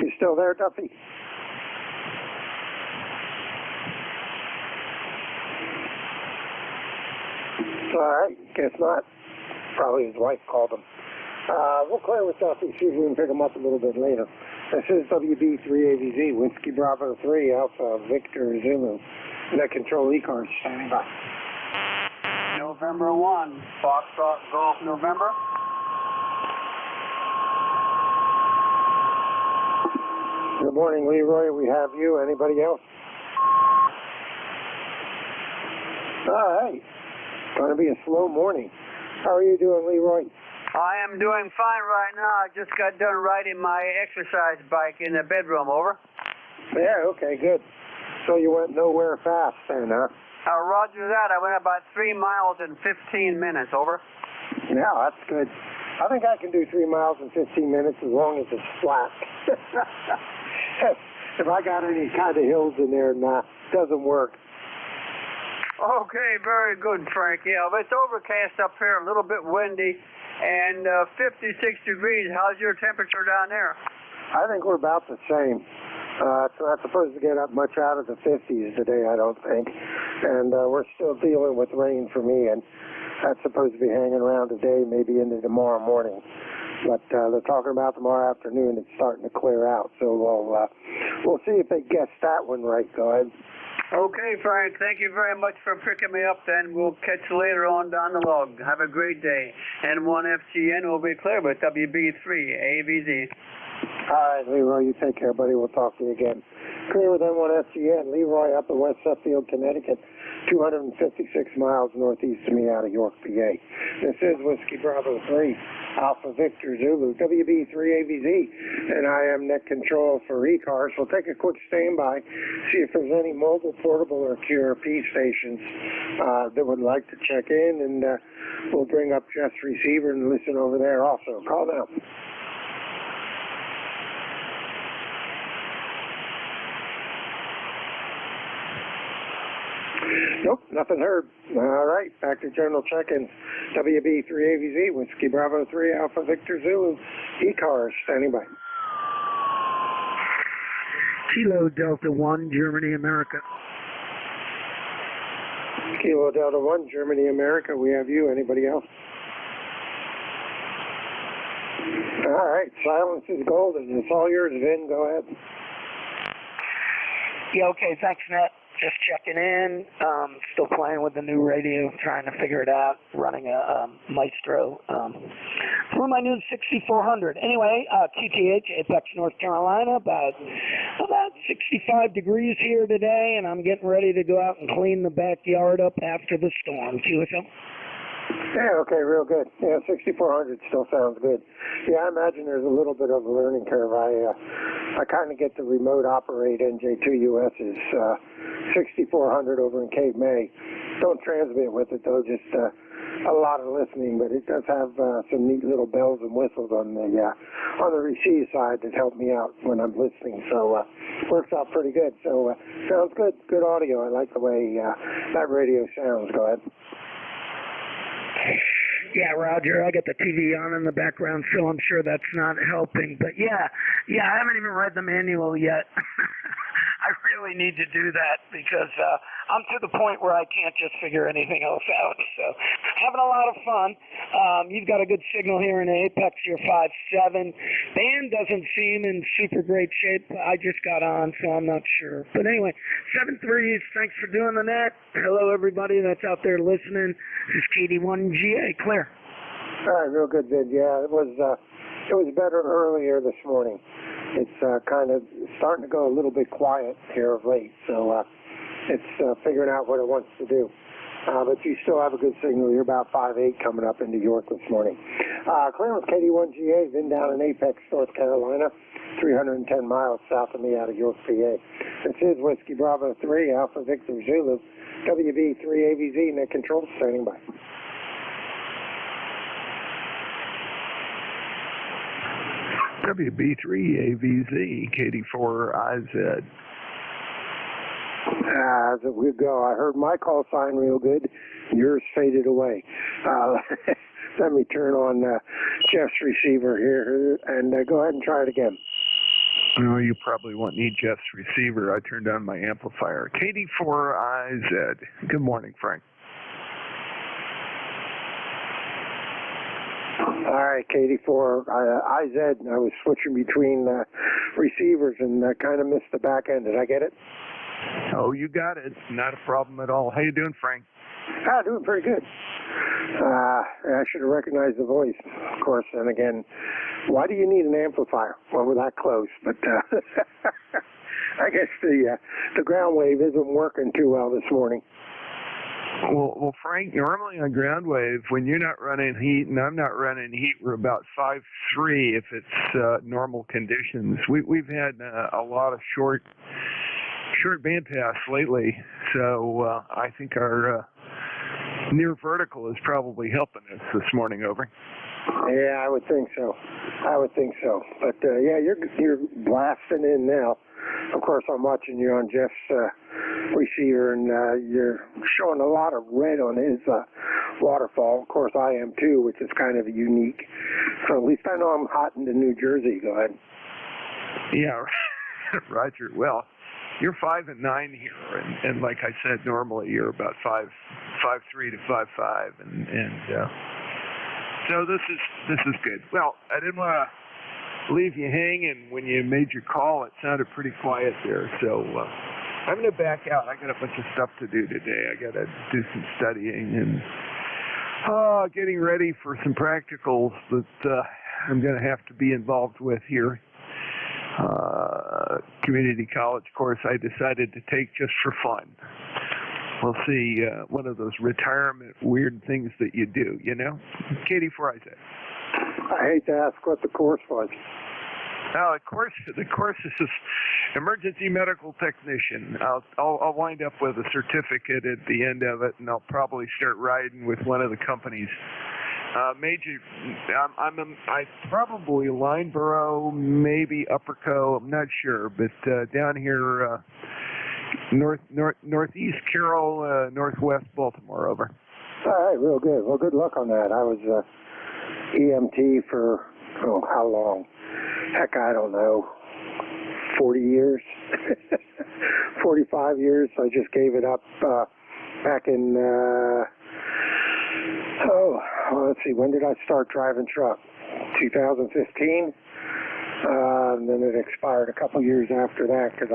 You still there, Duffy? All right, guess not. Probably his wife called him. We'll clear with Duffy, see if we can pick him up a little bit later. This is WB3AVZ, Whiskey Bravo 3, Alpha Victor Zulu. Net control ECARS, standing by. November 1, Foxtrot Golf November. Good morning, Leroy. We have you. Anybody else? All right. Going to be a slow morning. How are you doing, Leroy? I am doing fine right now. I just got done riding my exercise bike in the bedroom, over. Yeah, okay, good. So you went nowhere fast then, huh? Roger that. I went about 3 miles in 15 minutes, over. Yeah, that's good. I think I can do 3 miles in 15 minutes as long as it's flat. If I got any kind of hills in there, nah, doesn't work. Okay, very good, Frank. Yeah, but it's overcast up here, a little bit windy, and 56 degrees. How's your temperature down there? I think we're about the same. It's not supposed to get up much out of the 50s today, I don't think. And we're still dealing with rain for me, and that's supposed to be hanging around today, maybe into tomorrow morning. But they're talking about tomorrow afternoon. It's starting to clear out. So we'll see if they guessed that one right. Go ahead. Okay, Frank. Thank you very much for picking me up. Then we'll catch you later on down the log. Have a great day. N1FGN will be clear with WB3 AVZ. All right, Leroy. You take care, buddy. We'll talk to you again. Clear with N1FGN. Leroy up in West Suffield, Connecticut. 256 miles northeast of me out of York, PA. This is Whiskey Bravo 3, Alpha Victor Zulu, WB3AVZ, and I am net control for ECARS. We'll take a quick standby, see if there's any mobile, portable, or QRP stations that would like to check in, and we'll bring up Jeff's receiver and listen over there also. Call now. Nope, nothing heard. All right, back to general check-ins. WB3AVZ, Whiskey Bravo 3, Alpha Victor Zulu, ECARS, standing by. Kilo Delta 1, Germany, America. Kilo Delta 1, Germany, America. We have you. Anybody else? All right, silence is golden. It's all yours, Vin. Go ahead. Yeah, okay, thanks, Nat. Just checking in, still playing with the new radio, trying to figure it out, running a Maestro through my new 6400. Anyway, QTH, Apex, North Carolina, about 65 degrees here today, and I'm getting ready to go out and clean the backyard up after the storm. QSL? Yeah, okay, real good. Yeah, 6400 still sounds good. Yeah, I imagine there's a little bit of a learning curve. I kind of get the remote operate NJ2US's 6400 over in Cape May. Don't transmit with it though, just a lot of listening, but it does have some neat little bells and whistles on the receive side that help me out when I'm listening. So works out pretty good. So sounds good. Good audio. I like the way that radio sounds. Go ahead. Yeah, Roger, I got the TV on in the background, so I'm sure that's not helping. But yeah, I haven't even read the manual yet. I really need to do that because I'm to the point where I can't just figure anything else out. So having a lot of fun. You've got a good signal here in Apex. You're 5.7. Band doesn't seem in super great shape. I just got on, so I'm not sure. But anyway, 7.3, thanks for doing the net. Hello, everybody that's out there listening. This is KD1GA, clear. All right, real good, Vid. Yeah, it was better earlier this morning. it's kind of starting to go a little bit quiet here of late. So it's figuring out what it wants to do. But you still have a good signal. You're about 5'8" coming up into York this morning. Clear with KD1GA, been down in Apex, North Carolina, 310 miles south of me out of York, PA. This is Whiskey Bravo 3, Alpha Victor Zulu, WB3AVZ, net control, standing by. WB3AVZ, KD4IZ. As we go, I heard my call sign real good. Yours faded away. Let me turn on Jeff's receiver here and go ahead and try it again. No, you probably won't need Jeff's receiver. I turned on my amplifier. KD4IZ. Good morning, Frank. All right, KD4IZ. I was switching between receivers and kind of missed the back end. Did I get it? Oh, you got it. Not a problem at all. How you doing, Frank? Doing pretty good. I should have recognized the voice, of course. And again, why do you need an amplifier? Well, we're that close, but I guess the ground wave isn't working too well this morning. Well, Frank, normally on ground wave, when you're not running heat and I'm not running heat, we're about 5'3" if it's normal conditions. We've had a lot of short bandpass lately, so I think our near vertical is probably helping us this morning. Over. Yeah, I would think so. But yeah, you're blasting in now. Of course, I'm watching you on Jeff's receiver, and you're showing a lot of red on his waterfall. Of course, I am too, which is kind of unique. So at least I know I'm hot into New Jersey. Go ahead. Yeah, Roger. Well, you're 5'9" here, and like I said, normally you're about 5'3" to 5'5", and so this is good. Well, I didn't want to leave you hanging when you made your call. It sounded pretty quiet there, so I'm going to back out. I got a bunch of stuff to do today. I got to do some studying and getting ready for some practicals that I'm going to have to be involved with here. Community college course I decided to take just for fun. We'll see, one of those retirement weird things that you do, you know? KD4IZ. I hate to ask what the course was. Oh, the course is emergency medical technician. I'll wind up with a certificate at the end of it, and I'll probably start riding with one of the companies. I probably Lineborough, maybe Upperco, I'm not sure, but down here, northeast Carroll, northwest Baltimore, over. All right, real good. Well, good luck on that. I was EMT for, how long? Heck, I don't know, 40 years, 45 years. I just gave it up back in, let's see, when did I start driving truck? 2015. And then it expired a couple years after that because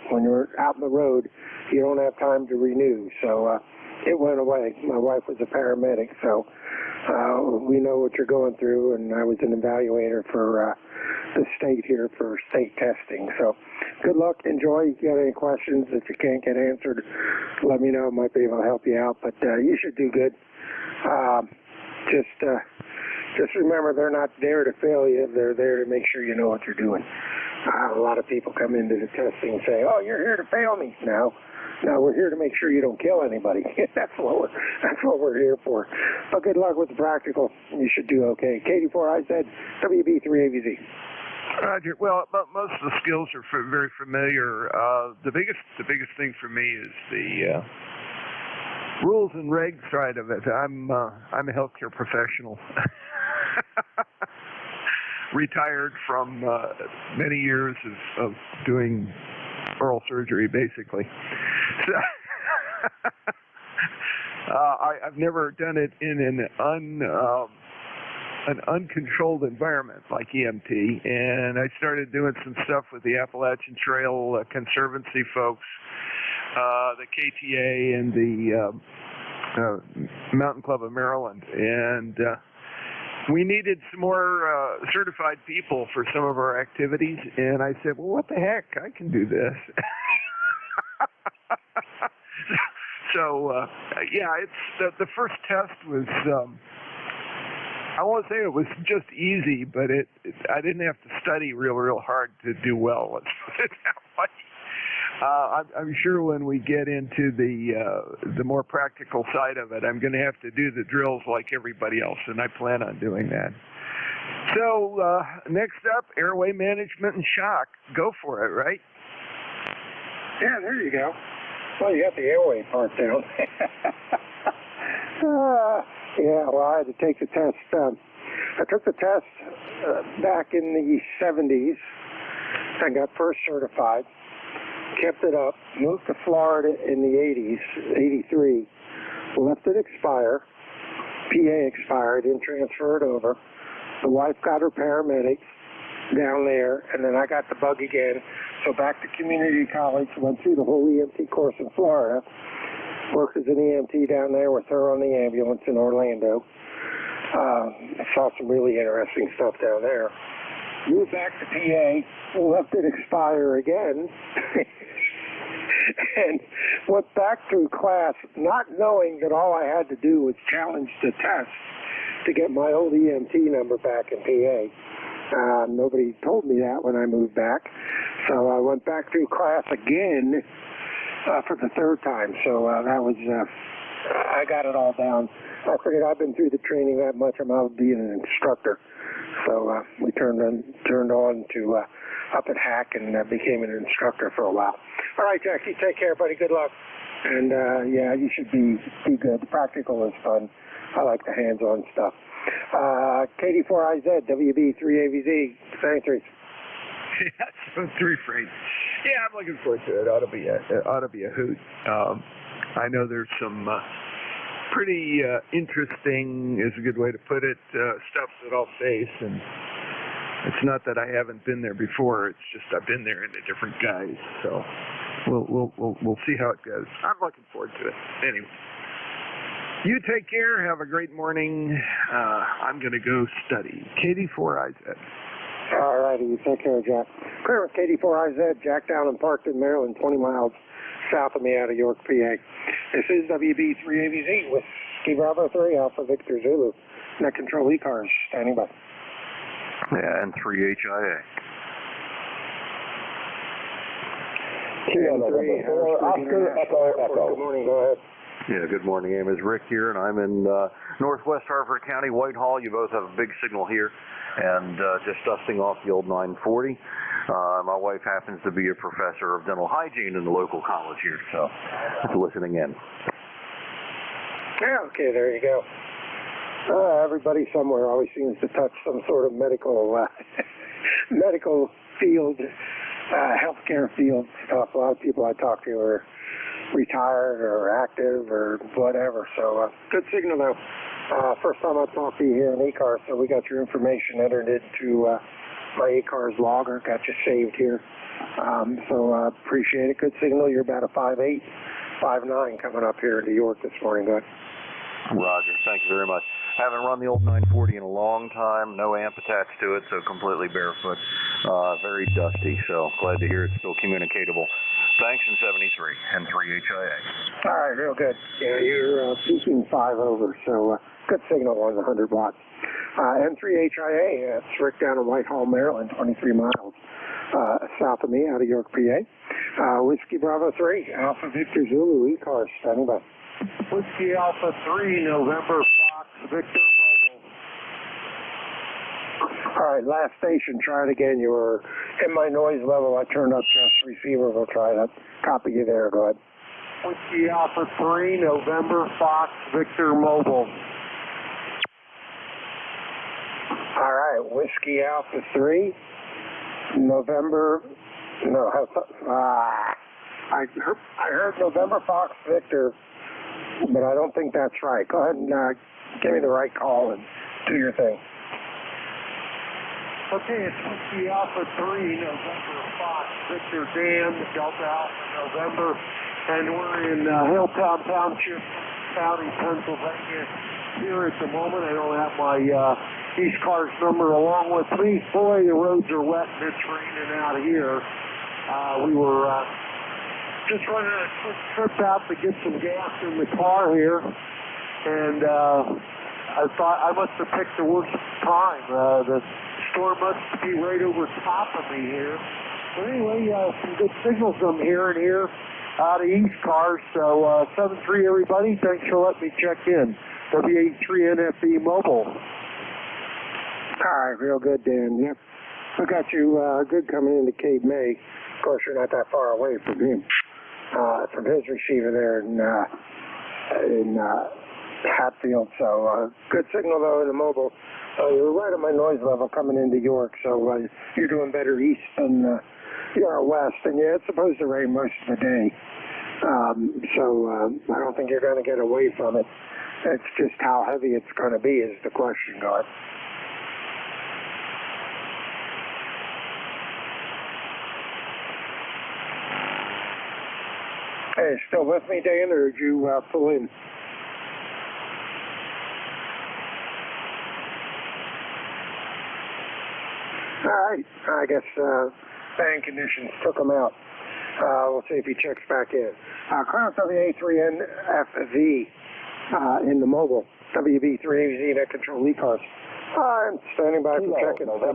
when you're out on the road, you don't have time to renew. So it went away. My wife was a paramedic, so we know what you're going through, and I was an evaluator for the state here for state testing. So good luck, enjoy. If you got any questions that you can't get answered, let me know. I might be able to help you out, but you should do good. Just remember, they're not there to fail you. They're there to make sure you know what you're doing. A lot of people come into the testing and say, "Oh, you're here to fail me." No, we're here to make sure you don't kill anybody. That's what we're here for. But good luck with the practical. You should do okay. KD4IZ, WB3AVZ. Roger. Well, most of the skills are very familiar. The biggest thing for me is the rules and regs side of it. I'm a healthcare professional. Retired from many years of doing oral surgery, basically. So I've never done it in an uncontrolled environment like EMT, and I started doing some stuff with the Appalachian Trail Conservancy folks, the KTA, and the Mountain Club of Maryland, and we needed some more certified people for some of our activities, and I said, well, what the heck? I can do this. So, yeah, it's the first test was, I won't say it was just easy, but I didn't have to study real hard to do well. Let's put it that way. I'm sure when we get into the more practical side of it, I'm going to have to do the drills like everybody else, and I plan on doing that. So, next up, airway management and shock. Go for it, right? Yeah, there you go. Well, you got the airway part down. Yeah, well, I had to take the test. I took the test back in the 70s and got first certified, kept it up, moved to Florida in the 80s, 83, left it expire, PA expired, didn't transfer it over. The wife got her paramedics down there, and then I got the bug again. So back to community college, went through the whole EMT course in Florida, worked as an EMT down there with her on the ambulance in Orlando. Saw some really interesting stuff down there. Moved back to PA, left it expire again, and went back through class not knowing that all I had to do was challenge the test to get my old EMT number back in PA. Nobody told me that when I moved back. So I went back through class again for the third time. So that was, I got it all down. I figured I've been through the training that much, I'm out being an instructor. So we turned on to up at Hack and became an instructor for a while. All right, Jack, you take care, buddy. Good luck. And yeah, you should be good. The practical is fun. I like the hands-on stuff. KD4IZ, WB3AVZ, Sanctuaries. Yeah, so 3 freight. Yeah, I'm looking forward to it. It ought to be a hoot. I know there's some pretty interesting, is a good way to put it, stuff that I'll face, and it's not that I haven't been there before. It's just I've been there in a different guise. So we'll see how it goes. I'm looking forward to it. Anyway. You take care. Have a great morning. I'm going to go study. KD4IZ. All righty. You take care, Jack. Clear with KD4IZ. Jack down in Parkton, Maryland, 20 miles south of me out of York, PA. This is WB3AVZ with Ski Bravo 3 Alpha Victor Zulu. Net control ECARS. Standing by. Yeah, and 3HIA. Oscar Echo. Good morning. Go ahead. Yeah, good morning. My name is Rick here, and I'm in northwest Hartford County, Whitehall. You both have a big signal here, and just dusting off the old 940. My wife happens to be a professor of dental hygiene in the local college here, so just listening in. Yeah, okay, there you go. Everybody somewhere always seems to touch some sort of medical medical field, healthcare field stuff. A lot of people I talk to are retired or active or whatever. So good signal though. First time I talked to you here in ECARS, so we got your information entered into my ECARS logger, got you saved here. So appreciate it. Good signal. You're about a 5'8", 5'9" coming up here into York this morning. Good. Roger. Thank you very much. Haven't run the old 940 in a long time. No amp attached to it, so completely barefoot. Very dusty, so glad to hear it's still communicatable. Thanks in 73 and 3HIA. All right, real good. Yeah, you're peaking 5 over, so good signal on the 100 watts. N3HIA, it's Rick down in Whitehall, Maryland, 23 miles south of me out of York, PA. Whiskey Bravo 3, Alpha Victor Zulu, ECARS, standing by. Whiskey Alpha 3, November Fox, Victor Mobile. All right, last station, try it again. You were in my noise level. I turned up just receiver. We'll try that. Copy you there. Go ahead. Whiskey Alpha 3, November Fox, Victor Mobile. All right, Whiskey Alpha 3, November. No, I heard November Fox Victor, but I don't think that's right. Go ahead and give me the right call and do your thing. Okay, it's Whiskey Alpha 3, November Fox, Victor Dan, Delta Alpha November, and we're in Hilltown Township, County, Pennsylvania. Here at the moment, I don't have my ECARS number along with me. Boy, the roads are wet and it's raining out here. We were just running a quick trip out to get some gas in the car here, and I thought I must have picked the worst time. The storm must be right over top of me here. But anyway, some good signals I'm hearing here out of ECARS. So 7-3 everybody, thanks for letting me check in. W83NFE Mobile. All right, real good, Dan. Yep. We got you good coming into Cape May. Of course, you're not that far away from him, from his receiver there in Hatfield. So good signal, though, in the mobile. You're right on my noise level coming into York, so you're doing better east than you are west. And yeah, it's supposed to rain most of the day. So I don't think you're going to get away from it. It's just how heavy it's going to be is the question, guard. Hey, still with me, Dan, or did you pull in? All right, I guess band conditions took him out. We'll see if he checks back in. Crown WA3NFV in the mobile. WB3AZ net control ECARS. I'm standing by for checking. W2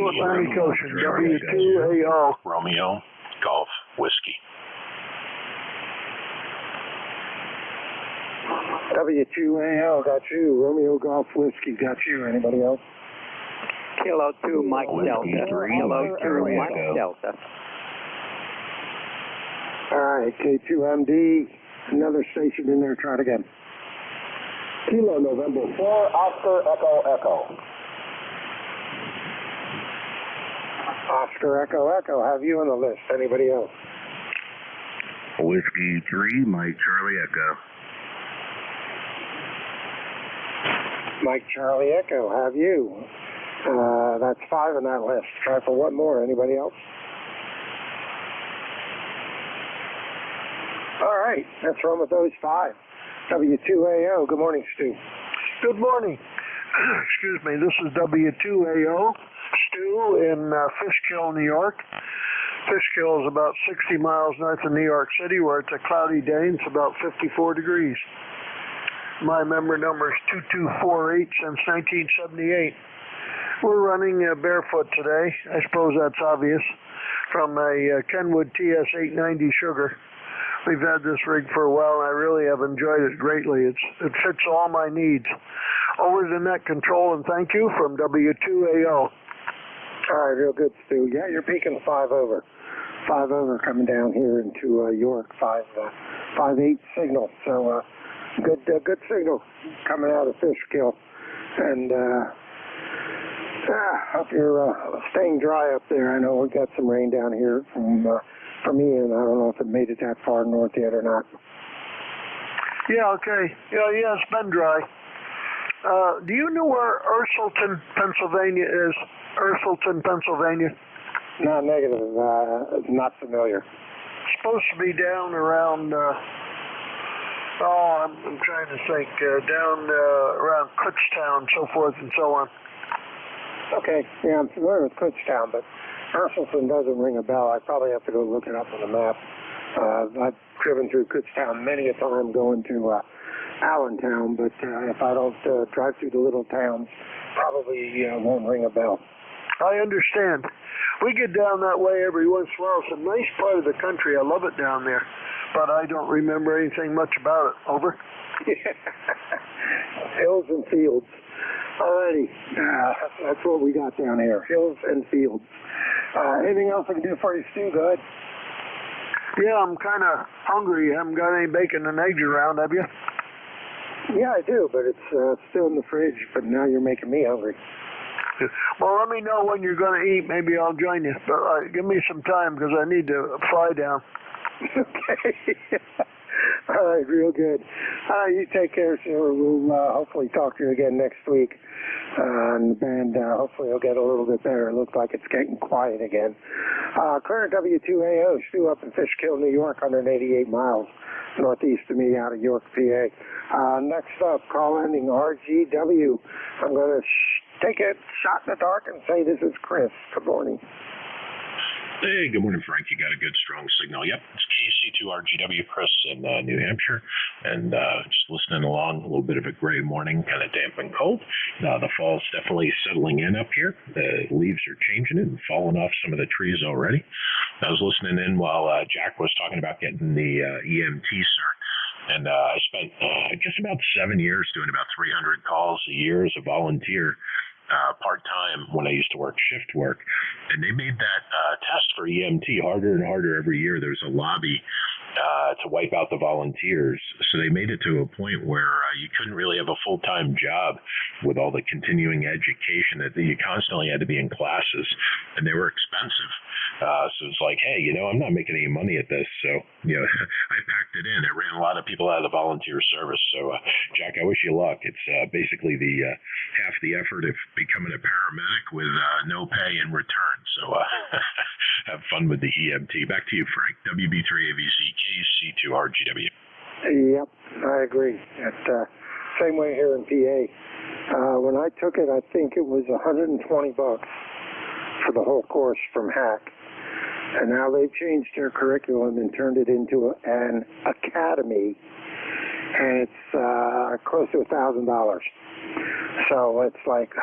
Atlantic Ocean, W2AO. Romeo, Golf, Whiskey. W2AO, got you. Romeo Golf Whiskey, got you. Anybody else? Kilo 2 Mike Delta. Kilo 2 Mike Delta. All right, K2MD, another station in there. Try it again. Kilo November 4, Oscar Echo Echo. Oscar Echo Echo, have you on the list? Anybody else? Whiskey 3, Mike Charlie Echo. Mike Charlie Echo, have you? That's 5 on that list. Try for one more. Anybody else? All right, let's run with those 5. W2AO, good morning, Stu. Good morning. Excuse me, this is W2AO, Stu in Fishkill, New York. Fishkill is about 60 miles north of New York City, where it's a cloudy day and it's about 54 degrees. My member number is 2248 since 1978. We're running barefoot today. I suppose that's obvious. From a Kenwood TS890 Sugar. We've had this rig for a while, and I really have enjoyed it greatly. It fits all my needs. Over to net control, and thank you from W2AO. All right, real good, Stu. Yeah, you're peaking 5 over. 5 over coming down here into York, 5-8 signal. So good signal coming out of Fishkill. And hope you're staying dry up there. I know we got some rain down here from Ian. I don't know if it made it that far north yet or not. Yeah, okay. Yeah, it's been dry. Do you know where Ursulton, Pennsylvania is? Ursulton, Pennsylvania? No, negative. Not familiar. It's supposed to be down around, I'm trying to think, down around Kutztown, so forth and so on. Okay, yeah, I'm familiar with Kutztown, but Ursulton doesn't ring a bell. I probably have to go look it up on the map. I've driven through Kutztown many a time going to Allentown, but if I don't drive through the little towns, probably won't ring a bell. I understand. We get down that way every once in a while. It's a nice part of the country. I love it down there, but I don't remember anything much about it. Over. Hills and fields. Alrighty, that's what we got down here, hills and fields. Anything else I can do for you, Stu? Go ahead. Yeah, I'm kind of hungry. You haven't got any bacon and eggs around, have you? Yeah, I do, but it's still in the fridge, but now you're making me hungry. Well, let me know when you're going to eat. Maybe I'll join you. But give me some time because I need to fly down. Okay. All right, real good. You take care, sir. We'll hopefully talk to you again next week. And the band, hopefully it'll get a little bit better. It looks like it's getting quiet again. Clear W2AO, Stu up in Fishkill, New York, 188 miles northeast of me out of York, PA. Next up, call ending RGW. I'm going to take a shot in the dark and say this is Chris. Good morning. Hey, good morning, Frank. You got a good, strong signal. Yep, it's KC2RGW, Chris in New Hampshire, and just listening along. A little bit of a gray morning, kind of damp and cold. The fall's definitely settling in up here. The leaves are changing and falling off some of the trees already. I was listening in while Jack was talking about getting the EMT cert. And I spent just about 7 years doing about 300 calls a year as a volunteer. Part-time when I used to work shift work, and they made that test for EMT harder and harder every year. There was a lobby to wipe out the volunteers, so they made it to a point where you couldn't really have a full-time job with all the continuing education that you constantly had to be in classes, and they were expensive. So it's like, hey, I'm not making any money at this, so I packed it in. It ran a lot of people out of the volunteer service. So Jack, I wish you luck. It's basically the half the effort of becoming a paramedic with no pay in return. So have fun with the EMT. Back to you, Frank. WB3ABC KC2RGW. Yep, I agree. Same way here in PA. When I took it, I think it was $120 for the whole course from Hack. And now they've changed their curriculum and turned it into an academy, and it's close to $1,000. So it's like,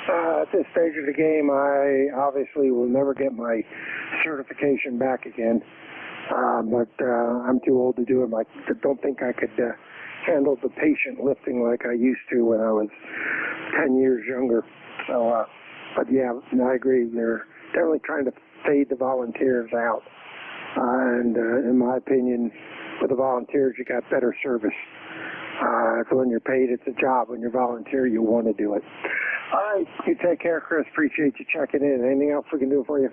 at this stage of the game, I obviously will never get my certification back again. But I'm too old to do it. I don't think I could handle the patient lifting like I used to when I was 10 years younger. So, but yeah, I agree. They're definitely trying to fade the volunteers out. And in my opinion, with the volunteers, you got better service. So when you're paid, it's a job. When you're volunteer, you want to do it. All right, you take care, Chris. Appreciate you checking in. Anything else we can do for you?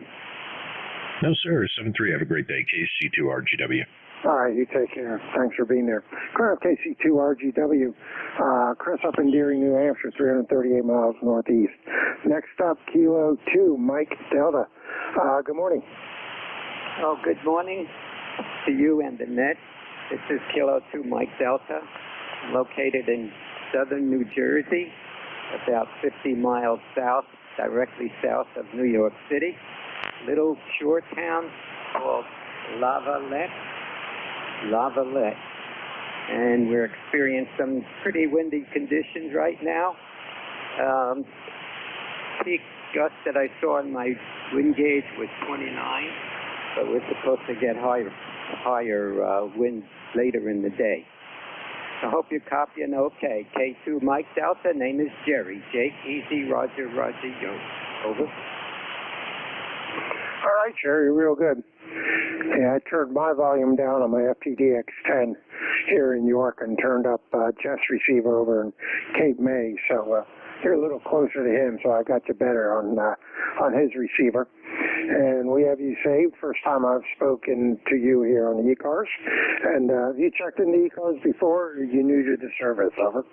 No, sir. 7-3. Have a great day. KC2RGW. All right, you take care. Thanks for being there. Current KC2RGW. Chris up in Deering, New Hampshire, 338 miles northeast. Next up, Kilo 2, Mike Delta. Good morning. Oh, good morning to you and the net. This is Kilo 2, Mike Delta, located in southern New Jersey, about 50 miles south, directly south of New York City. Little shore town called Lavallette. And we're experiencing some pretty windy conditions right now. Peak gust that I on my wind gauge was 29, but we're supposed to get higher winds later in the day. I hope you're copying okay. K2 Mike Delta, name is Jerry. Jake, Easy, Roger, Yo. Over. All right, Jerry, real good. Yeah, I turned my volume down on my FTDX10 here in York and turned up Jeff's receiver over in Cape May. So you're a little closer to him, so I got you better on his receiver. And we have you saved. First time I've spoken to you here on the ECARS. And you checked in the ECARS before, or you new to the service? Over.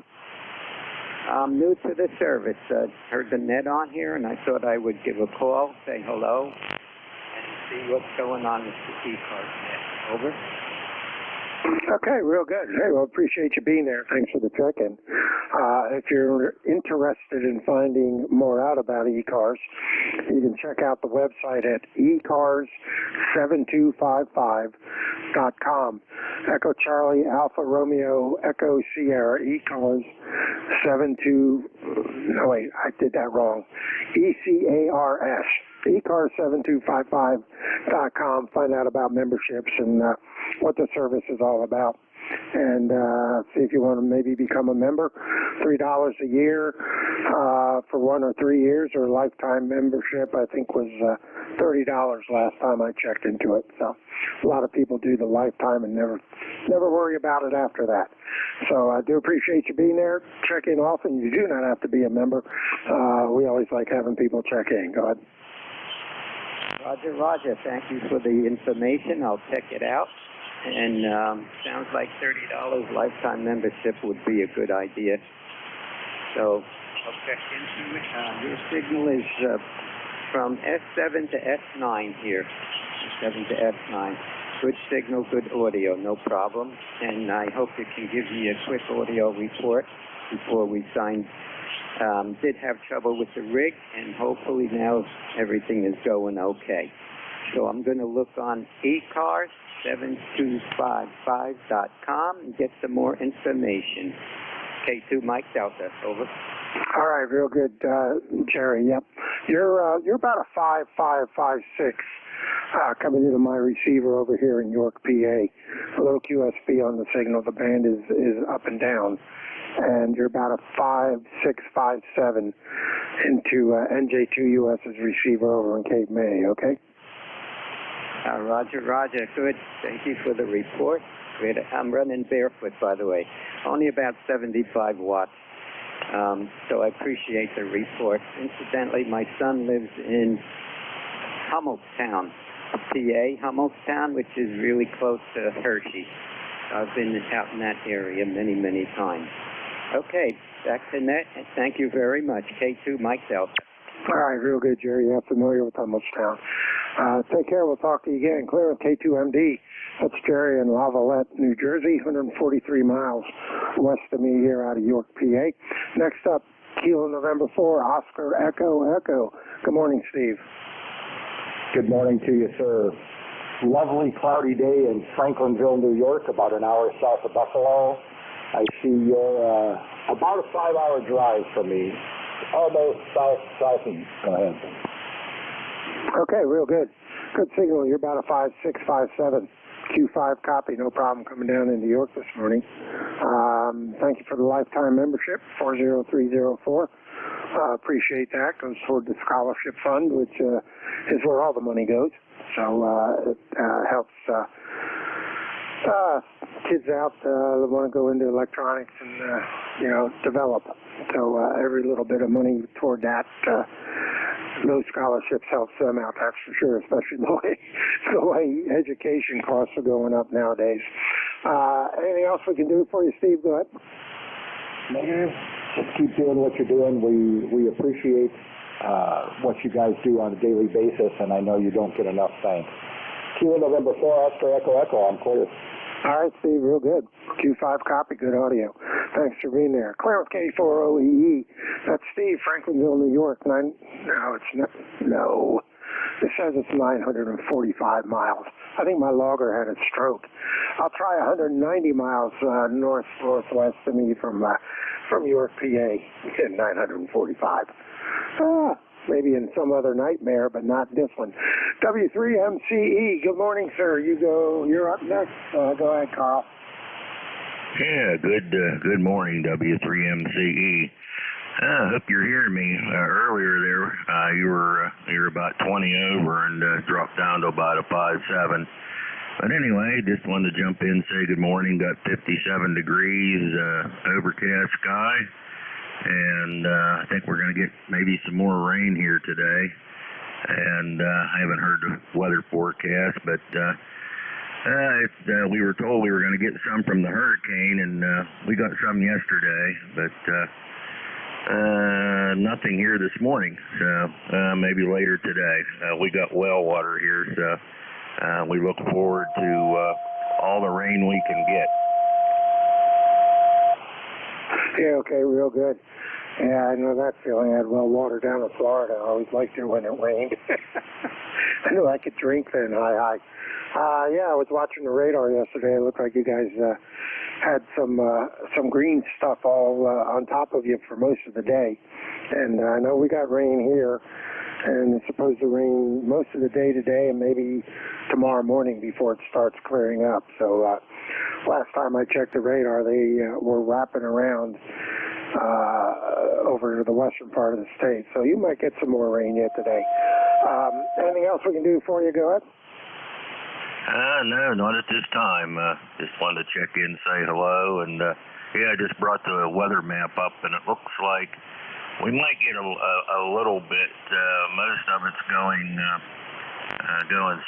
I'm new to the service. Heard the net on here, and I thought I would give a call, say hello, and see what's going on with the ECARS net. Over. Okay, real good. Hey, well, appreciate you being there. Thanks for the check-in. If you're interested in finding more out about ECARS, you can check out the website at ECARS7255.com. Echo Charlie, Alpha Romeo, Echo Sierra, ECARS ECARS7255.com. Find out about memberships and what the service is all about. And see if you want to maybe become a member. $3 a year for 1 or 3 years, or lifetime membership, I think was $30 last time I checked into it. So a lot of people do the lifetime and never worry about it after that. So I do appreciate you being there. Check in often. You do not have to be a member. We always like having people check in. Go ahead. Roger. Thank you for the information. I'll check it out. and sounds like $30 lifetime membership would be a good idea. So I'll check into it. Your signal is from S7 to S9 here. S7 to S9. Good signal, good audio, no problem. And I hope you can give me a quick audio report before we sign. Did have trouble with the rig, and hopefully now everything is going okay. So I'm going to look on ECARS7255.com and get some more information. K2 Mike Delta, over. All right, real good, Jerry. Yep, you're about a 5556 coming into my receiver over here in York, PA. A little QSB on the signal. The band is up and down, and you're about a 5657 into NJ2US's receiver over in Cape May. Okay. Roger, Roger. Good. Thank you for the report. Great. I'm running barefoot, by the way. Only about 75 watts. So I appreciate the report. Incidentally, my son lives in Hummelstown, PA, Hummelstown, which is really close to Hershey. I've been out in that area many, many times. Okay, back to net, and thank you very much. K2 Mike Delta. All right, real good, Jerry. You're familiar with Hummelstown. Take care. We'll talk to you again. Clear with K2MD. That's Jerry in Lavalette, New Jersey, 143 miles west of me here out of York, PA. Next up, Kilo November 4, Oscar Echo Echo. Good morning, Steve. Good morning to you, sir. Lovely cloudy day in Franklinville, New York, about an hour south of Buffalo. I see you're about a 5-hour drive from me, almost southeast. Go ahead. Okay, real good. Good signal. You're about a 5657. Q5 copy, no problem coming down into York this morning. Thank you for the lifetime membership, 40304. Appreciate that. Goes toward the scholarship fund, which is where all the money goes. So it helps kids out that want to go into electronics and develop. So every little bit of money toward that. Those scholarships helps them out, that's for sure, especially the way education costs are going up nowadays. Anything else we can do for you, Steve? Go ahead. Negative. Just keep doing what you're doing. We appreciate what you guys do on a daily basis, and I know you don't get enough thanks. Kilo November 4, Oscar Echo Echo, I'm clear. All right, Steve, real good. Q5 copy, good audio. Thanks for being there. Clear with K4OEE. That's Steve, Franklinville, New York. No, it's not. No. It says it's 945 miles. I think my logger had a stroke. I'll try 190 miles northwest of me from York, PA, at 945. Maybe in some other nightmare, but not this one. W3MCE, good morning, sir. You're up next. Go ahead, Carl. Yeah, good morning, W3MCE. I hope you're hearing me. Earlier there, you were about 20 over and dropped down to about a 5.7. But anyway, just wanted to jump in and say good morning. Got 57 degrees, overcast sky. And I think we're going to get maybe some more rain here today. And I haven't heard the weather forecast, but we were told we were going to get some from the hurricane, and we got some yesterday, but nothing here this morning. So maybe later today. We got well water here, so we look forward to all the rain we can get. Yeah, okay, real good. Yeah, I know that feeling. I had well water down in Florida. I always liked it when it rained. I knew I could drink then. Hi. Yeah, I was watching the radar yesterday. It looked like you guys had some green stuff all on top of you for most of the day. And I know we got rain here, and it's supposed to rain most of the day today and maybe tomorrow morning before it starts clearing up. So last time I checked the radar, they were wrapping around over to the western part of the state. So you might get some more rain yet today. Anything else we can do for you? Go ahead. No, not at this time. Just wanted to check in, say hello, and yeah, I just brought the weather map up, and it looks like we might get a little bit. Most of it's going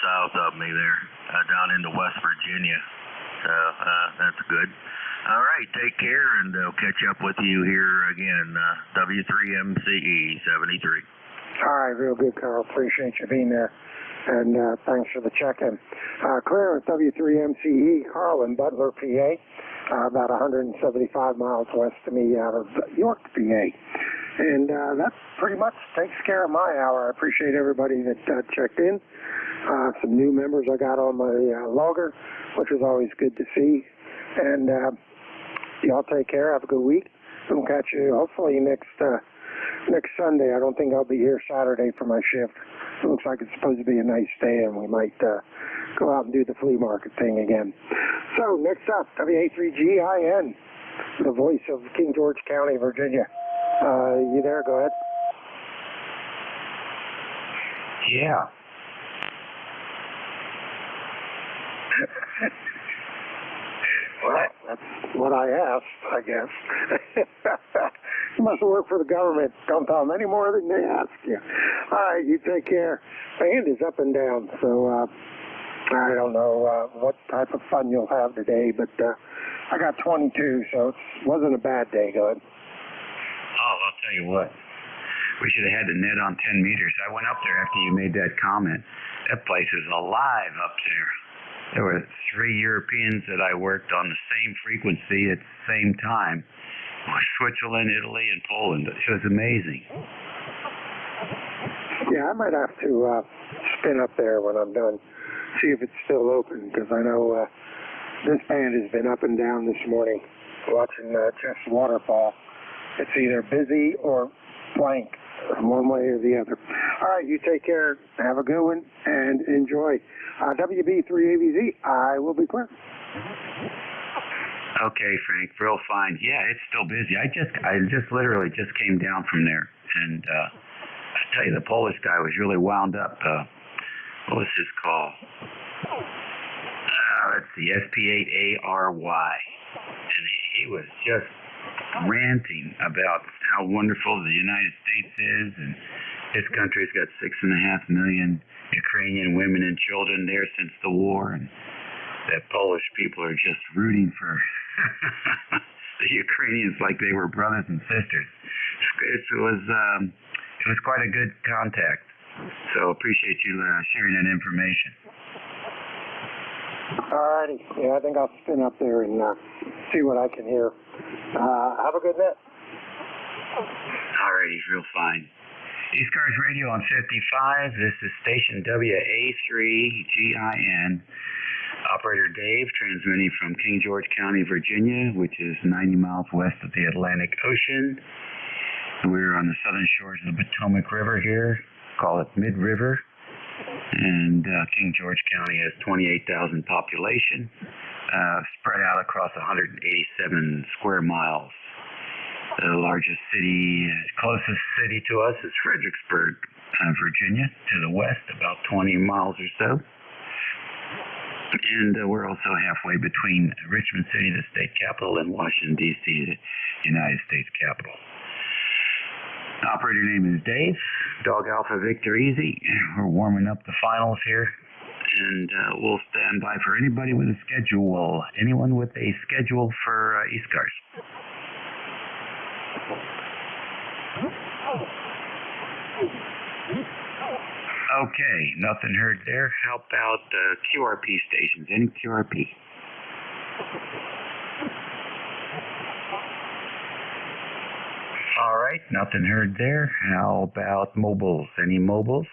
south of me there, down into West Virginia. So that's good. All right, take care, and I'll catch up with you here again. W3MCE 73. All right, real good, Carl. Appreciate you being there. And thanks for the check-in. Clear with W3MCE, Carl in Butler, PA, about 175 miles west of me out of York, PA. And that pretty much takes care of my hour. I appreciate everybody that checked in. Some new members I got on my logger, which was always good to see. And y'all take care. Have a good week. We'll catch you hopefully next Sunday. I don't think I'll be here Saturday for my shift. It looks like it's supposed to be a nice day, and we might go out and do the flea market thing again. So next up, WA3GIN, the voice of King George County, Virginia. You there? Go ahead. Yeah. Well, that's what I asked, I guess. You must work for the government. Don't tell them any more than they ask you. All right, you take care. Band is up and down, so I don't know what type of fun you'll have today, but I got 22, so it wasn't a bad day. Go ahead. Oh, I'll tell you what. We should have had the net on 10 meters. I went up there after you made that comment. That place is alive up there. There were 3 Europeans that I worked on the same frequency at the same time. Switzerland, Italy, and Poland. It was amazing. Yeah, I might have to spin up there when I'm done, see if it's still open, because I know this band has been up and down this morning watching Jeff's waterfall. It's either busy or blank, one way or the other. All right, you take care. Have a good one and enjoy. WB3ABZ, I will be clear. Okay, Frank, real fine. Yeah, it's still busy. I just literally just came down from there, and I tell you, the Polish guy was really wound up. What was his call? Let's see, SP8ARY, and he was just ranting about how wonderful the United States is, and his country's got 6.5 million Ukrainian women and children there since the war, and that Polish people are just rooting for the Ukrainians like they were brothers and sisters. It was quite a good contact. So appreciate you sharing that information. All righty. Yeah, I think I'll spin up there and see what I can hear. Have a good night. All righty, real fine. ECARS Radio on 55. This is station WA3GIN. Operator Dave transmitting from King George County, Virginia, which is 90 miles west of the Atlantic Ocean. We're on the southern shores of the Potomac River here. Call it Mid-River. And King George County has 28,000 population, spread out across 187 square miles. The largest city, closest city to us is Fredericksburg, Virginia, to the west, about 20 miles or so. And we're also halfway between Richmond City, the state capital, and Washington, D.C., the United States capital. Operator name is Dave, Dog Alpha Victor Easy. We're warming up the finals here, and we'll stand by for anybody with a schedule. Anyone with a schedule for ECARS? Okay, nothing heard there. How about QRP stations? Any QRP? All right, nothing heard there. How about mobiles? Any mobiles?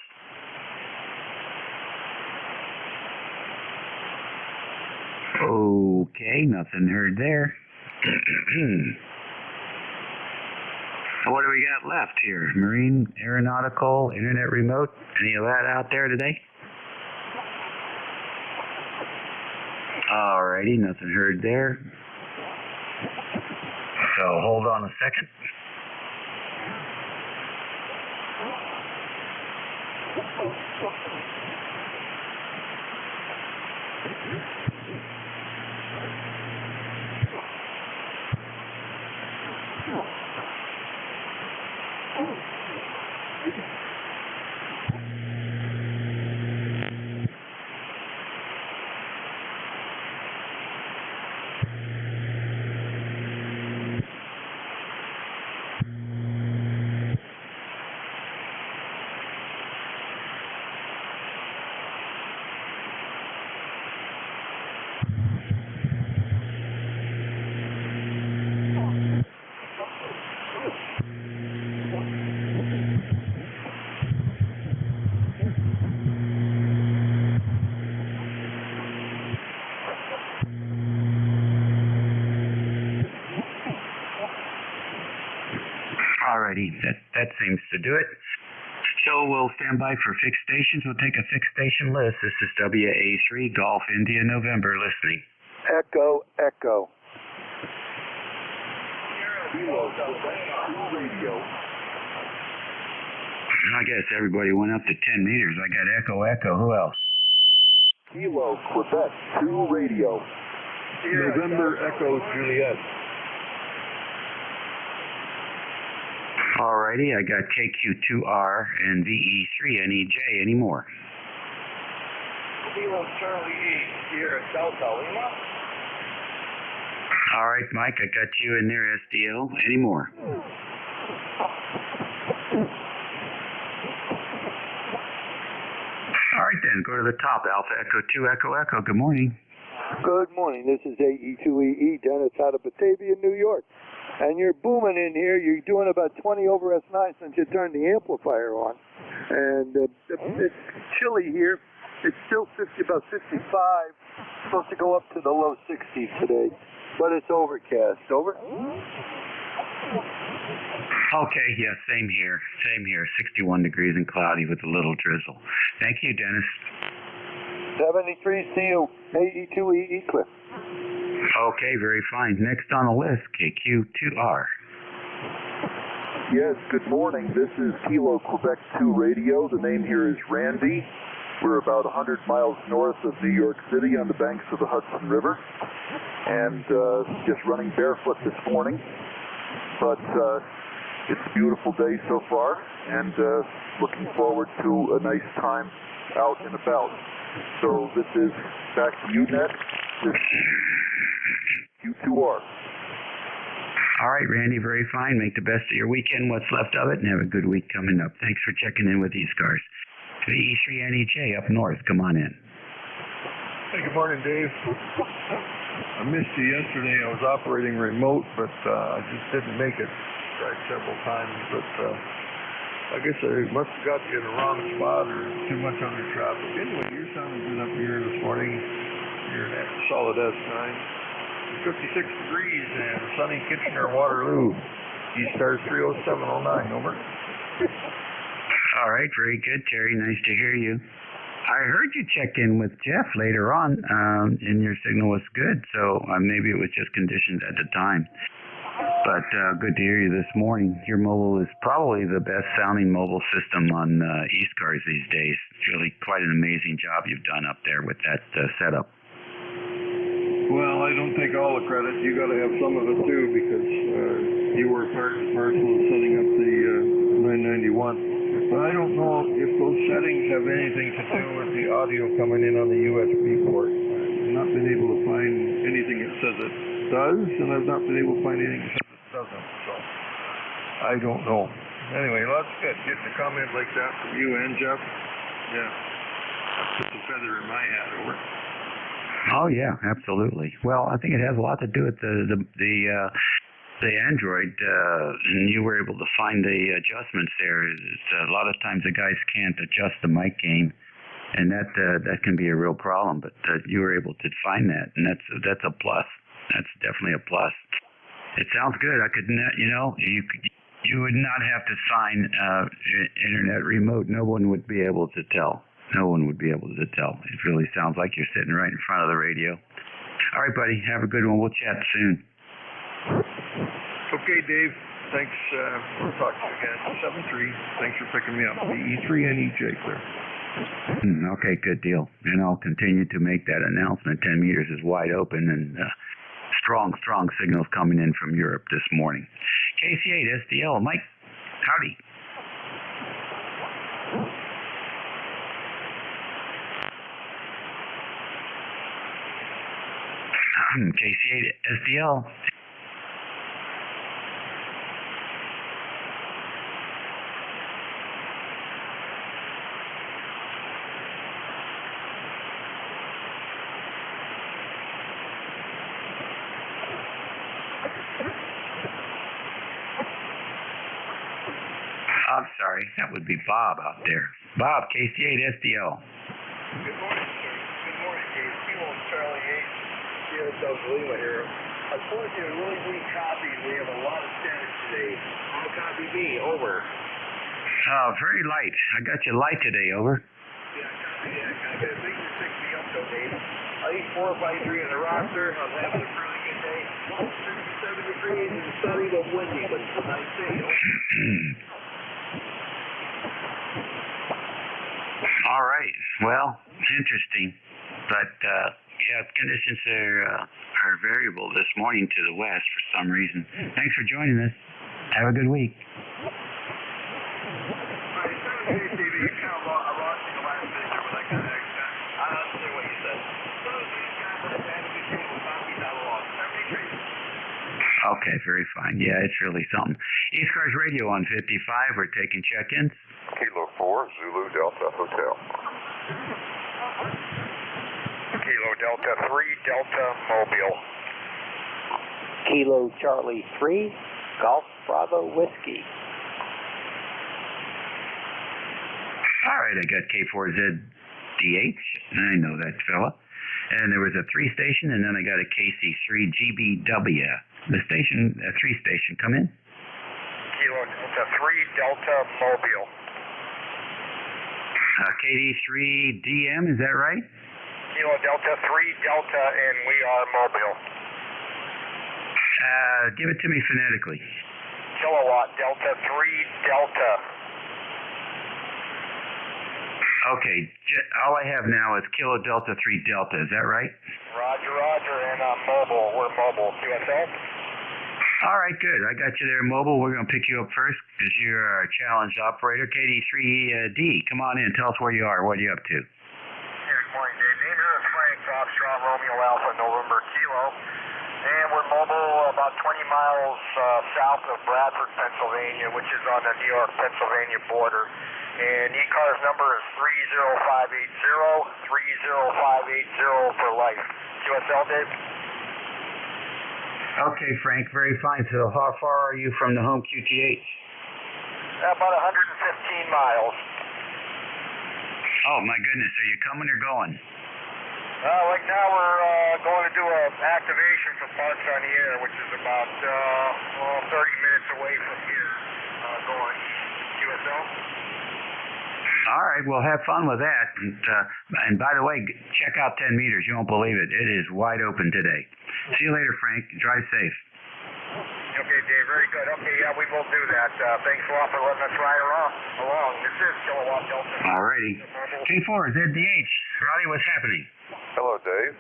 Okay, nothing heard there. What do we got left here? Marine, aeronautical, internet remote? Any of that out there today? Alrighty, nothing heard there. So hold on a second. righty. That seems to do it. So we'll stand by for fixed stations. We'll take a fixed station list. This is WA3 Golf India November listening. Echo, echo. I guess everybody went up to 10 meters. I got echo, echo. Who else? Kilo, Quebec 2 radio. November Echo Juliet. Alrighty, I got KQ2R and VE3NEJ. Any more? Kilo Charlie 8 here at Delta Lima. All right, Mike, I got you in there, SDL. Any more? All right, then, go to the top. Alpha Echo 2 Echo Echo. Good morning. Good morning. This is AE2EE, Dennis out of Batavia, New York. And you're booming in here. You're doing about 20 over S9 since you turned the amplifier on. And it's chilly here. It's still about 55. Supposed to go up to the low 60s today. But it's overcast. Over? Okay, yeah, same here. Same here. 61 degrees and cloudy with a little drizzle. Thank you, Dennis. 73, see you. AE2EE Cliff. Okay, very fine. Next on the list, KQ2R. Yes, good morning. This is Kilo Quebec 2 radio. The name here is Randy. We're about 100 miles north of New York City on the banks of the Hudson River. And just running barefoot this morning. But it's a beautiful day so far. And looking forward to a nice time out and about. So this is back to you, Ned. This is Q2R. All right, Randy, very fine. Make the best of your weekend, what's left of it, and have a good week coming up. Thanks for checking in with ECARS. VE3NEJ up north. Come on in. Hey, good morning, Dave. I missed you yesterday. I was operating remote, but I just didn't make it. Tried several times, but I guess I must have got you in the wrong spot or too much under traffic. Anyway, you're sounding good up here this morning. You're in a solid S9. 56 degrees and sunny Kitchener, Waterloo. ECARS 30709, over. All right, very good, Terry. Nice to hear you. I heard you check in with Jeff later on, and your signal was good, so maybe it was just conditions at the time. But good to hear you this morning. Your mobile is probably the best sounding mobile system on ECARS these days. It's really quite an amazing job you've done up there with that setup. Well, I don't take all the credit. You got to have some of it too, because you were part and parcel of setting up the 991. But I don't know if those settings have anything to do with the audio coming in on the USB port. I've not been able to find anything that says it does, and I've not been able to find anything that says it doesn't. So I don't know. Anyway, well, that's good. Getting a comment like that from you and Jeff. Yeah, that puts a feather in my hat, over. Oh yeah, absolutely. Well, I think it has a lot to do with the Android, and you were able to find the adjustments there. It's, a lot of times the guys can't adjust the mic gain, and that can be a real problem. But you were able to find that, and that's a plus. That's definitely a plus. It sounds good. I could, you would not have to sign internet remote. No one would be able to tell. No one would be able to tell. It really sounds like you're sitting right in front of the radio. All right, buddy. Have a good one. We'll chat soon. Okay, Dave. Thanks. We'll talk to you again. 7-3. Thanks for picking me up. VE3NEJ, clear. Okay, good deal. And I'll continue to make that announcement. 10 meters is wide open, and strong signals coming in from Europe this morning. KC8 SDL. Mike, howdy. KC8 SDL. I'm sorry, that would be Bob out there. Bob, KC8 SDL. Good morning, sir. Good morning, Dave. Kilo Charlie 8. Here at Delta Lima here. Unfortunately, we only need copies. We have a lot of status today. I'll copy me. Over. Oh, very light. I got you light today, over. Yeah, copy. Thanks for picking me up, though, Dave. I think 453 in the roster. I was having a really good day. 57 degrees and sunny but windy, but it's a nice day. All right. Well, interesting, but yeah, conditions are variable this morning to the west for some reason. Thanks for joining us. Have a good week. Okay, very fine. Yeah, it's really something. ECARS Radio on 55. We're taking check-ins. Kilo 4, Zulu Delta Hotel. Kilo Delta 3, Delta Mobile. Kilo Charlie 3, Golf Bravo Whiskey. All right, I got K4ZDH. I know that fella. And there was a 3-station, and then I got a KC3GBW. The station, 3-station, come in. Kilo Delta 3, Delta Mobile. KD3DM, is that right? Kilo Delta 3, Delta, and we are mobile. Give it to me phonetically. Kilowatt Delta 3, Delta. Okay, all I have now is Kilo Delta 3 Delta, is that right? Roger, roger, and mobile. We're mobile. QSL? All right, good. I got you there, mobile. We're going to pick you up first because you're a challenged operator. KD3D, come on in. Tell us where you are. What are you up to? Yeah, good morning, Dave. Name here is Frank Foxtrot, Romeo Alpha, November Kilo. And we're mobile about 20 miles south of Bradford, Pennsylvania, which is on the New York-Pennsylvania border. And ECARS number is 30580, 30580 for life. QSL, Dave? Okay, Frank, very fine. So how far are you from the home QTH? About 115 miles. Oh, my goodness. Are you coming or going? Right now we're going to do an activation for parts on the air, which is about 30 minutes away from here, going QSL. All right, well, have fun with that. And by the way, check out 10 meters. You won't believe it. It is wide open today. See you later, Frank. Drive safe. Okay, Dave, very good. Okay, yeah, we will do that. Thanks a lot for letting us ride along. This is Kilowatt Delta. All righty. K4ZDH. Roddy, what's happening? Hello, Dave.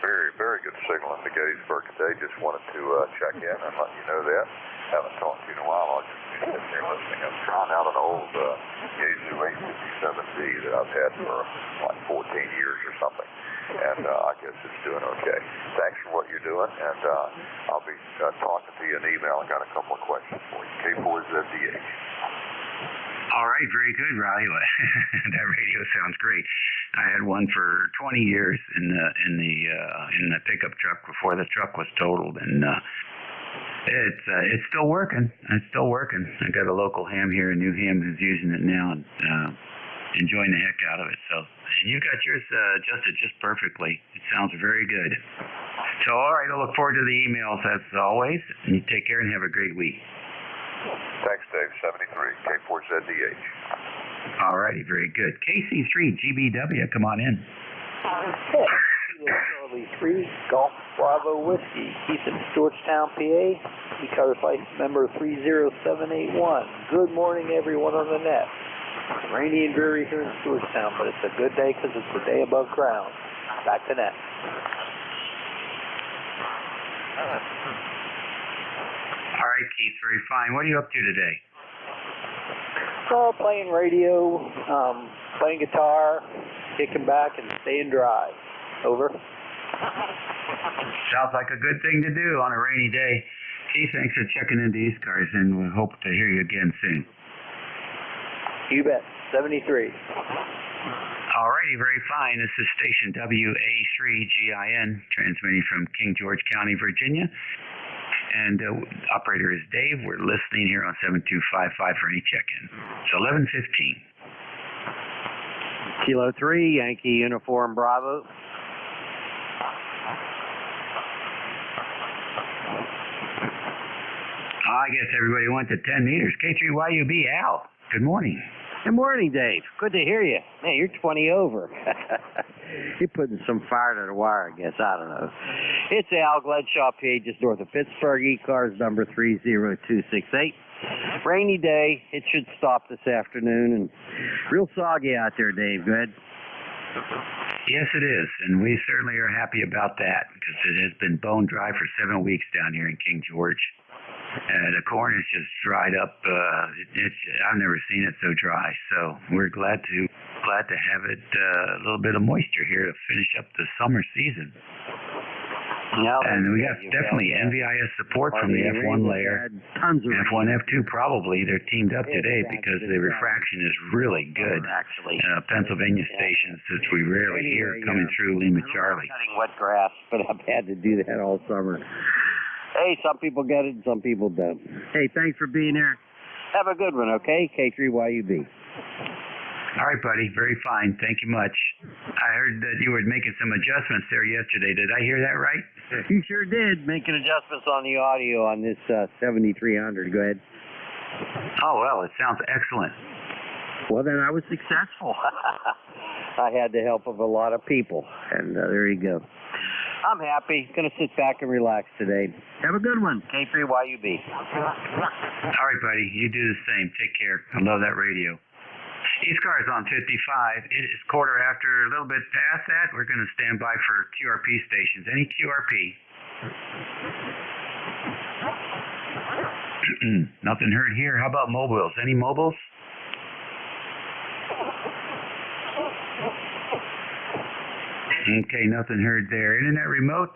Very, very good signal in the Gettysburg today. Just wanted to check in and let you know that. Haven't talked to you in a while. I'll just be sitting here listening. I'm trying out an old Yaesu 857D that I've had for like 14 years or something. And I guess it's doing okay. Thanks for what you're doing, and I'll be talking to you in email. I got a couple of questions for you. K4ZDH. All right, very good, Riley. That radio sounds great. I had one for 20 years in the pickup truck before the truck was totaled, and it's still working. It's still working. I got a local ham here in New Ham who's using it now and enjoying the heck out of it. So, and you got yours adjusted just perfectly. It sounds very good. So, all right, I look forward to the emails as always. And you take care and have a great week. Thanks, Dave. 73, K4ZDH. All righty, very good. KC3GBW, come on in. Charlie 3, Golf Bravo Whiskey, Ethan, Georgetown, PA. ECARS license number 30781. Good morning, everyone on the net. Rainy and dreary here in Georgetown, but it's a good day because it's a day above ground. Back to net. All right, Keith, very fine. What are you up to today? Playing radio, playing guitar, kicking back, and staying dry. Over. Sounds like a good thing to do on a rainy day. Keith, thanks for checking into ECARS, and we hope to hear you again soon. You bet. 73. All righty, very fine. This is station WA3GIN, transmitting from King George County, Virginia. And operator is Dave. We're listening here on 7255 for any check-in. It's 11:15. Kilo 3, Yankee Uniform Bravo. I guess everybody went to 10 meters. K3YUB, Al. Good morning. Good morning, Dave. Good to hear you. Man, you're 20 over. You're putting some fire to the wire, I guess. I don't know. It's Al Gledshaw, PA, just north of Pittsburgh. ECARS number 30268. Rainy day. It should stop this afternoon. And real soggy out there, Dave. Go ahead. Yes, it is. And we certainly are happy about that because it has been bone dry for 7 weeks down here in King George. The corn is just dried up. I've never seen it so dry. So we're glad to have it a little bit of moisture here to finish up the summer season. And we got definitely NVIS support from the F1 layer. F1, F2 probably. They're teamed up today because the refraction is really good. Pennsylvania stations, which we rarely hear coming through Lima Charlie. Cutting wet grass, but I've had to do that all summer. Hey, some people get it and some people don't. Hey, thanks for being here. Have a good one, okay? K3YUB. All right, buddy. Very fine. Thank you much. I heard that you were making some adjustments there yesterday. Did I hear that right? You sure did. Making adjustments on the audio on this 7300. Go ahead. Oh, well, it sounds excellent. Well, then I was successful. I had the help of a lot of people, and there you go. I'm happy. Going to sit back and relax today. Have a good one. K3YUB. All right, buddy. You do the same. Take care. I love that radio. ECARS on 55. It is quarter after, a little bit past that. We're going to stand by for QRP stations. Any QRP? Nothing heard here. How about mobiles? Any mobiles? Okay, nothing heard there. Internet remote?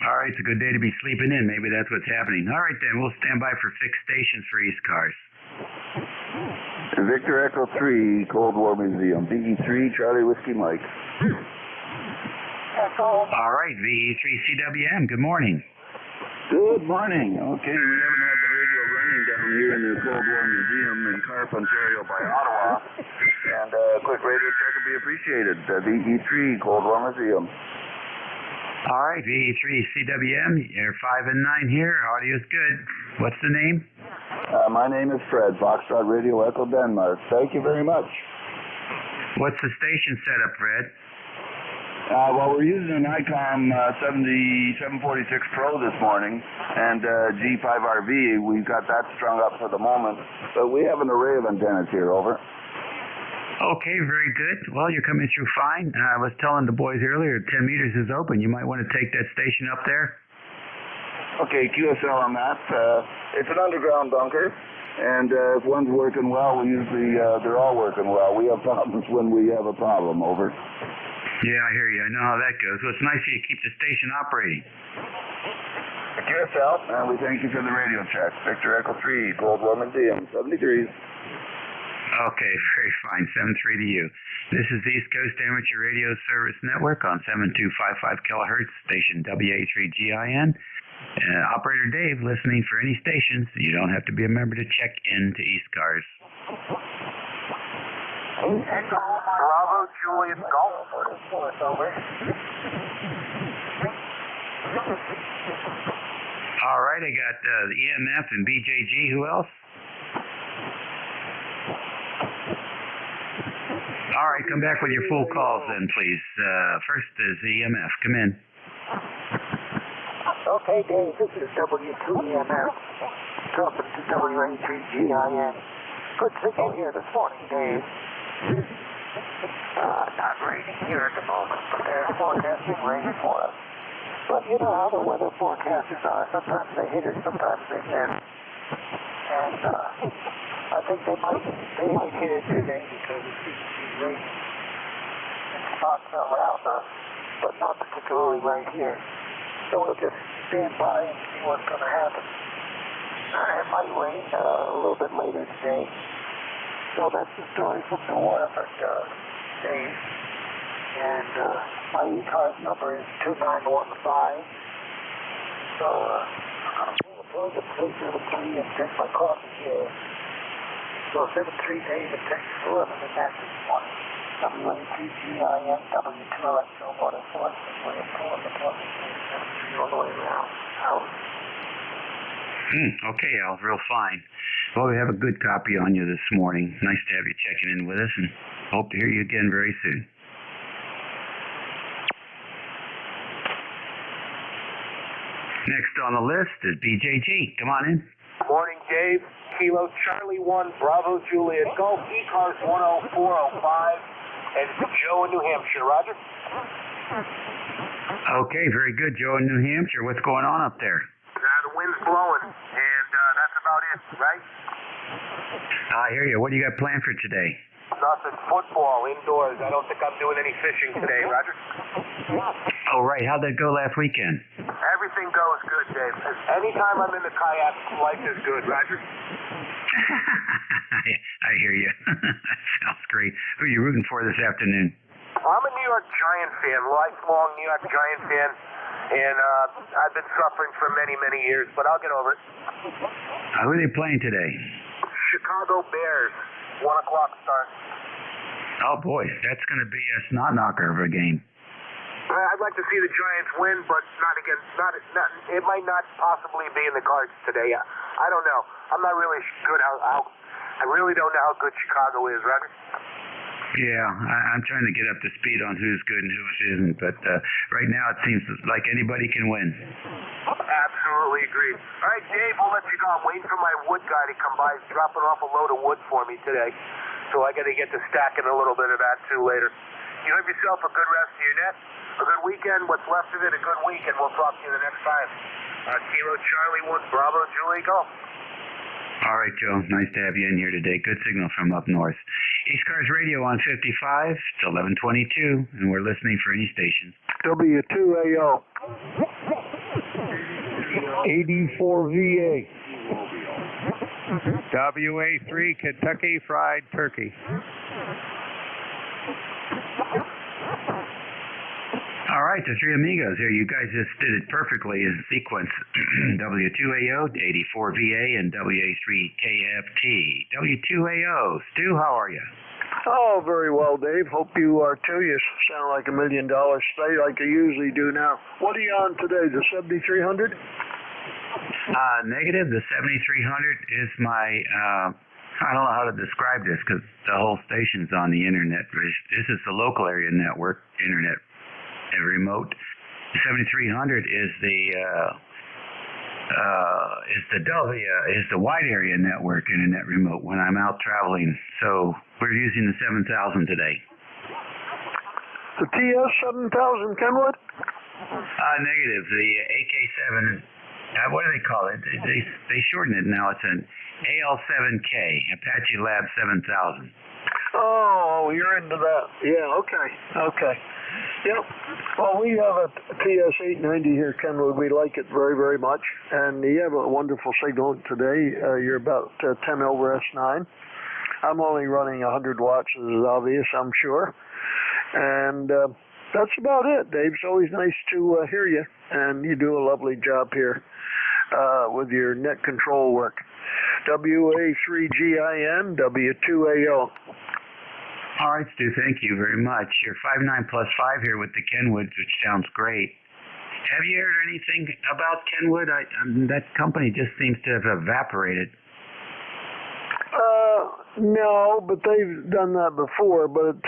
All right, it's a good day to be sleeping in. Maybe that's what's happening. All right, then. We'll stand by for fixed stations for ECARS. Victor Echo 3, Cold War Museum. VE3, Charlie Whiskey Mike. All right, VE3CWM, good morning. Good morning. Okay, we haven't had the radio running down here in the Cold War Museum in Carp, Ontario by Ottawa. And a quick radio check would be appreciated. VE3, Cold War Museum. All right, VE3CWM, you're 5 and 9 here. Audio's good. What's the name? My name is Fred, Foxtrot Radio Echo Denmark. Thank you very much. What's the station setup, Fred? Well, we're using an ICOM 746 Pro this morning, and G5RV. We've got that strung up for the moment, but we have an array of antennas here. Over. Okay, very good. Well, you're coming through fine. I was telling the boys earlier, 10 meters is open. You might want to take that station up there. Okay, QSL on that. It's an underground bunker, and if one's working well, we usually they're all working well. We have problems when we have a problem. Over. Yeah, I hear you. I know how that goes. Well, it's nice of you to keep the station operating. QSL, and we thank you for the radio check. Victor Echo 3, Gold War Museum, 73s. Okay, very fine. 7-3 to you. This is the East Coast Amateur Radio Service Network on 7255 kilohertz, station WA3GIN. Operator Dave listening for any stations. You don't have to be a member to check in to ECARS. Echo Bravo Juliet Golf. Over. All right, I got the EMF and BJG. Who else? All right, come back with your full calls then, please. First is EMF. Come in. Okay, Dave, this is W2EMF. Talking to WA3GIN. Good signal here this morning, Dave. Not raining here at the moment, but they're forecasting rain for us. But you know how the weather forecasters are. Sometimes they hit it, sometimes they miss. And I think they might hit it today because it seems to be raining in spots around us, but not particularly right here. So we'll just stand by and see what's going to happen. It might rain a little bit later today. So that's the story from New Orleans, Dave. And my ECARS number is 2915. So I'm going to plug the place of the tree and drink my coffee here. Kilo 73 David, Texas 11 in that this morning. W83GIN, W2US, Billboard and Force, William Paul, the all the way around. Out. Okay, Al, real fine. Well, we have a good copy on you this morning. Nice to have you checking in with us, and hope to hear you again very soon. Next on the list is BJG. Come on in. Good morning, Dave. Kilo Charlie 1, Bravo Juliet Golf, ECARS 10405, and Joe in New Hampshire. Roger? Okay, very good. Joe in New Hampshire. What's going on up there? The wind's blowing, and that's about it, right? I hear you. What do you got planned for today? Nothing. Football, indoors. I don't think I'm doing any fishing today, Roger. Oh, right. How'd that go last weekend? Everything goes good, Dave. Anytime I'm in the kayak, life is good, Roger. I hear you. Sounds great. Who are you rooting for this afternoon? I'm a New York Giant fan, lifelong New York Giant fan, and I've been suffering for many, many years, but I'll get over it. Who are they playing today? Chicago Bears, 1 o'clock start. Oh, boy, that's going to be a snot knocker of a game. I'd like to see the Giants win, but not against. It might not possibly be in the cards today. I don't know. I'm not really good how I really don't know how good Chicago is, Roger. Yeah, I'm trying to get up to speed on who's good and who isn't, but right now it seems like anybody can win. Absolutely agreed. All right, Dave, we'll let you go. I'm waiting for my wood guy to come by. He's dropping off a load of wood for me today, so I got to get to stacking a little bit of that too later. You have yourself a good rest of your net, a good weekend, what's left of it, a good week, and we'll talk to you the next time. Kilo Charlie 1, Bravo Julie, go. All right, Joe. Nice to have you in here today. Good signal from up north. ECARS Radio on 55 to 1122, and we're listening for any station. W2AO. 84VA. WA3 Kentucky Fried Turkey. All right, the three amigos here. You guys just did it perfectly in sequence. W2AO, 84VA, and WA3KFT. W2AO. Stu, how are you? Oh, very well, Dave. Hope you are too. You sound like $1 million stay like you usually do now. What are you on today, the 7300? Negative. The 7300 is my, I don't know how to describe this because the whole station's on the internet. This is the local area network, internet and remote. The 7300 is the wide area network internet remote when I'm out traveling. So we're using the 7000 today. The TS 7000 Kenwood? Negative. The AK7. What do they call it? They shorten it now. It's an AL7K, Apache Lab 7000. Oh, you're into that. Yeah, okay. Yep. Well, we have a TS890 here, Kenwood. We like it very, very much. And you have a wonderful signal today. You're about 10 over S9. I'm only running 100 watts, as is obvious, I'm sure. And that's about it, Dave. It's always nice to hear you. And you do a lovely job here with your net control work. WA3GIN, W2AO. All right, Stu, thank you very much. You're 59+5 here with the Kenwoods, which sounds great. Have you heard anything about Kenwood? That company just seems to have evaporated. No, but they've done that before, but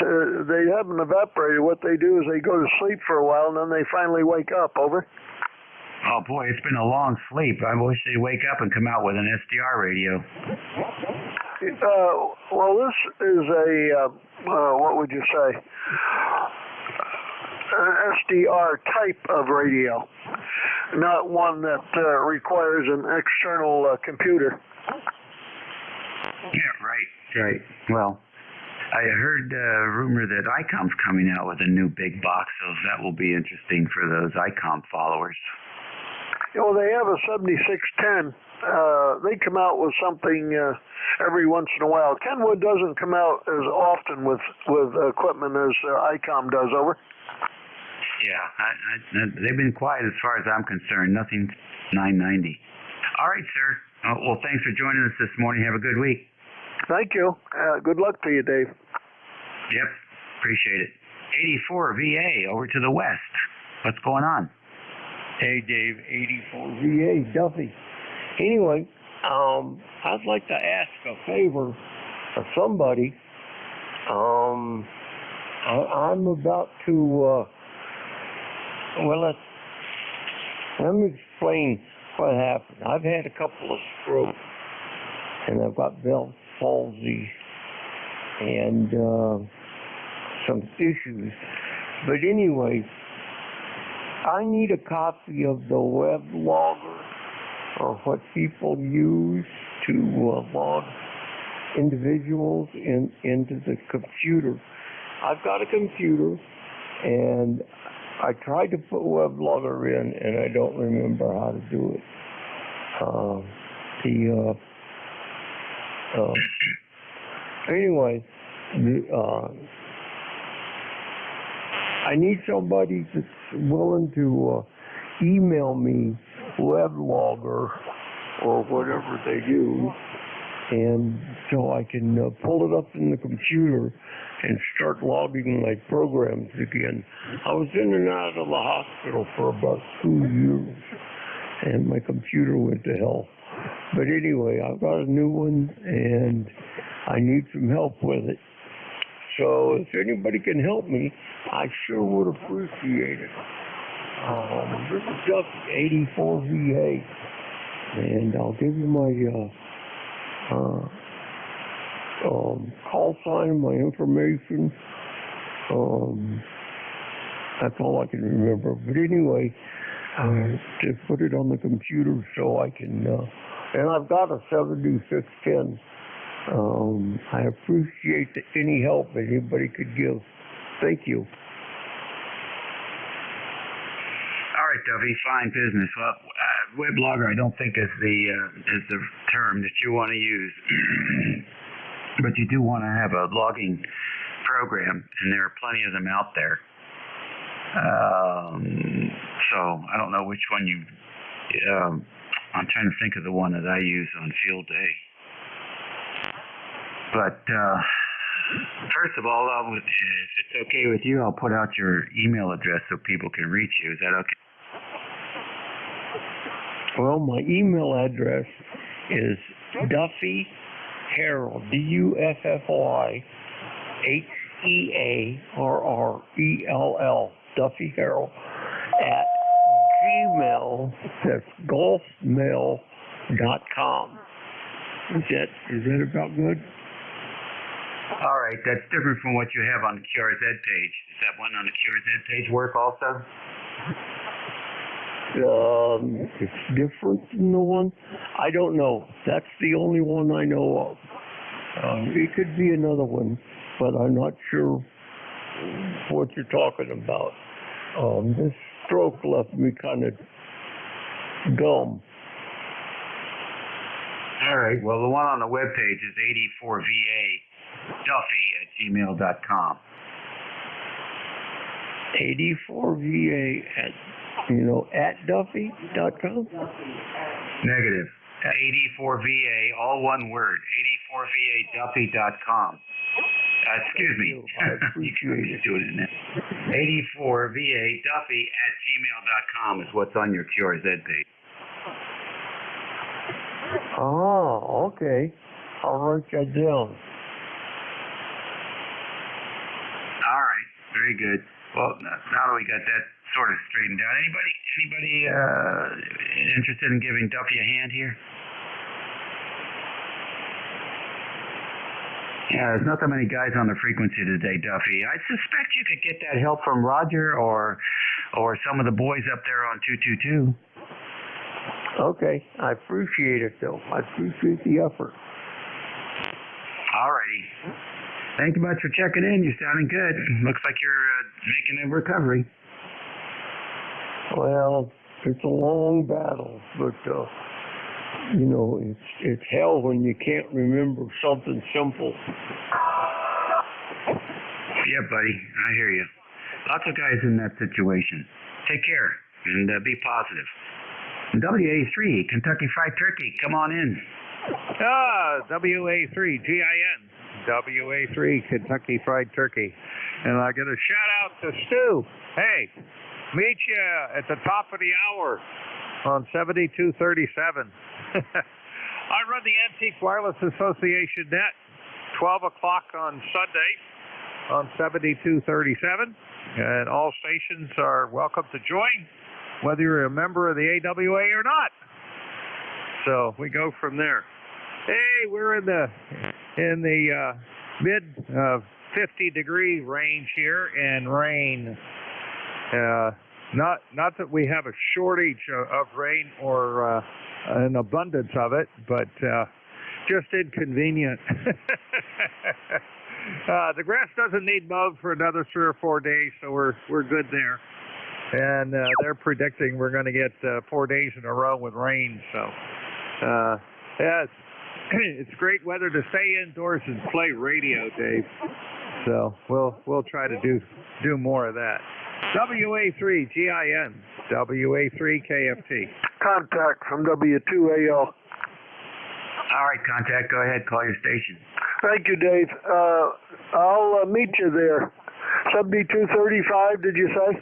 they haven't evaporated. What they do is they go to sleep for a while, and then they finally wake up. Over. Oh, boy, it's been a long sleep. I wish they'd wake up and come out with an SDR radio. Well, this is a, what would you say, an SDR type of radio, not one that requires an external computer. Yeah, right. Well, I heard a rumor that ICOM's coming out with a new big box, so that will be interesting for those ICOM followers. Well, they have a 7610. They come out with something every once in a while. Kenwood doesn't come out as often with equipment as ICOM does. Over. Yeah, they've been quiet as far as I'm concerned. Nothing 990. All right, sir. Well, thanks for joining us this morning. Have a good week. Thank you. Good luck to you, Dave. Yep, appreciate it. 84 VA over to the west. What's going on? Hey, Dave, 84 VA, Duffy. Anyway, I'd like to ask a favor of somebody. I'm about to, let me explain what happened. I've had a couple of strokes, and I've got Bell's palsy and some issues. But anyway, I need a copy of the web logger, or what people use to log individuals into the computer. I've got a computer, and I tried to put web logger in, and I don't remember how to do it. Anyway, I need somebody that's willing to email me weblogger or whatever they do, and so I can pull it up in the computer and start logging my programs again. I was in and out of the hospital for about 2 years, and my computer went to hell. But anyway, I've got a new one, and I need some help with it. So if anybody can help me, I sure would appreciate it. This is just 84 VA, and I'll give you my call sign, my information. That's all I can remember. But anyway, to put it on the computer so I can, and I've got a 7610. I appreciate any help anybody could give. Thank you. All right, Duffy, fine business. Well, weblogger I don't think is the term that you want to use, but you do want to have a logging program, and there are plenty of them out there. So I don't know which one you. I'm trying to think of the one that I use on field day. But first of all, if it's okay with you, I'll put out your email address so people can reach you. Is that okay? Well, my email address is Duffy Harrell, DUFFY HEARRELL, Duffy Harrell, at Gmail, that's golfmail.com. Is that about good? All right, that's different from what you have on the QRZ page. Is that one on the QRZ page work also? It's different than the one. I don't know. That's the only one I know of. It could be another one, but I'm not sure what you're talking about. This stroke left me kind of dumb. All right, well, the one on the webpage is 84VA.Duffy@gmail.com. 84VA at Duffy.com? Negative. 84VA, all one word. 84VA.Duffy.com. Excuse me. I appreciate it. Doing it now. 84VA.Duffy@gmail.com is what's on your QRZ page. Oh, okay. I'll write that down. All right. Very good. Well, now that we got that sort of straightened out, anybody interested in giving Duffy a hand here? Yeah, there's not that many guys on the frequency today, Duffy. I suspect you could get that help from Roger or some of the boys up there on 222. Okay, I appreciate it, though. I appreciate the effort. All righty. Thank you much for checking in. You're sounding good. Looks like you're making a recovery. Well, it's a long battle, but it's hell when you can't remember something simple. Yeah, buddy, I hear you. Lots of guys in that situation. Take care and be positive. WA3, Kentucky Fried Turkey, come on in. WA3 GIN. WA3 Kentucky Fried Turkey. And I get a shout out to Stu. Hey, meet you at the top of the hour on 7237. I run the Antique Wireless Association Net, 12 o'clock on Sunday on 7237. And all stations are welcome to join, whether you're a member of the AWA or not. So we go from there. Hey, we're in the mid 50-degree range here and rain. Not that we have a shortage of rain or an abundance of it, but just inconvenient. The grass doesn't need mowed for another 3 or 4 days, so we're good there. And they're predicting we're going to get 4 days in a row with rain. So yeah, it's great weather to stay indoors and play radio, Dave. So we'll try to do more of that. WA3 GIN, WA3 KFT. Contact from W2AL. All right, contact. Go ahead. Call your station. Thank you, Dave. I'll meet you there. 7235, did you say?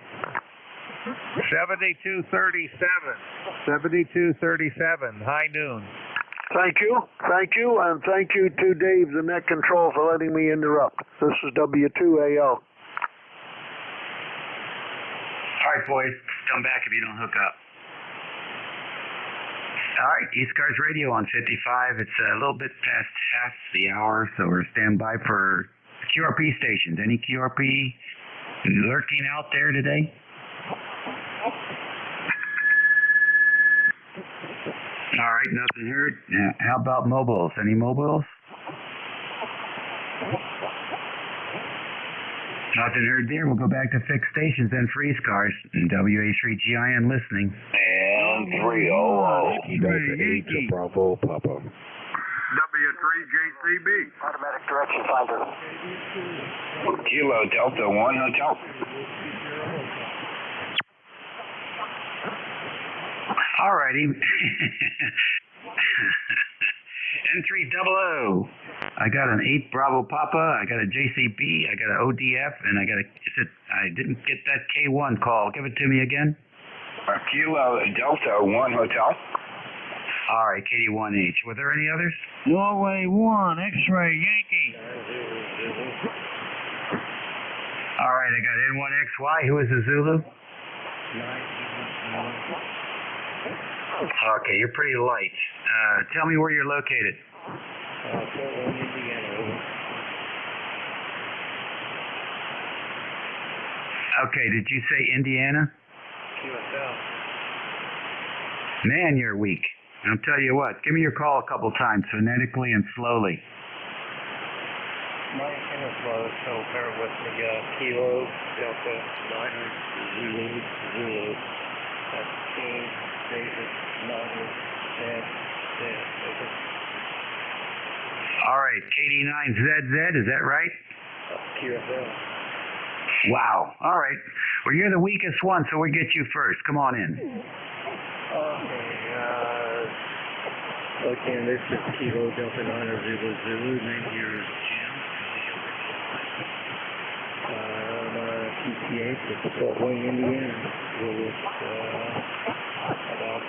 7237. 7237. High noon. Thank you, and thank you to Dave, the net control, for letting me interrupt. This is W2AL. All right, boys, come back if you don't hook up. All right, ECARS Radio on 55. It's a little bit past half the hour, so we're standby for QRP stations. Any QRP lurking out there today? All right, nothing heard. How about mobiles? Any mobiles? Nothing heard there. We'll go back to fixed stations then for ECARS and WA3GIN listening. And 300. Delta 8 Bravo Papa. W3JCB. Automatic direction finder. Kilo Delta 1 Hotel. Alrighty. N300. I got an 8 Bravo Papa, I got a JCB, I got an ODF, and I didn't get that K1 call. Give it to me again. Kilo Delta 1 Hotel. Alright, KD1H. Were there any others? Norway 1, X-ray, Yankee. Alright, I got N1XY. Who is the Zulu? Okay, you're pretty light. Tell me where you're located. Okay, did you say Indiana? Man, you're weak. I'll tell you what, give me your call a couple times, phonetically and slowly. My antenna's low, so bear with me. Kilo, Delta, 9, Zulu. That's King, David, 9, David. All right, KD9ZZ, is that right? QFL. Wow. All right. Well, you're the weakest one, so we'll get you first. Come on in. Okay, this is Kilo Delta 9 Zulu. Name here is Jim. PCH, it's Fort Wayne, Indiana. It's about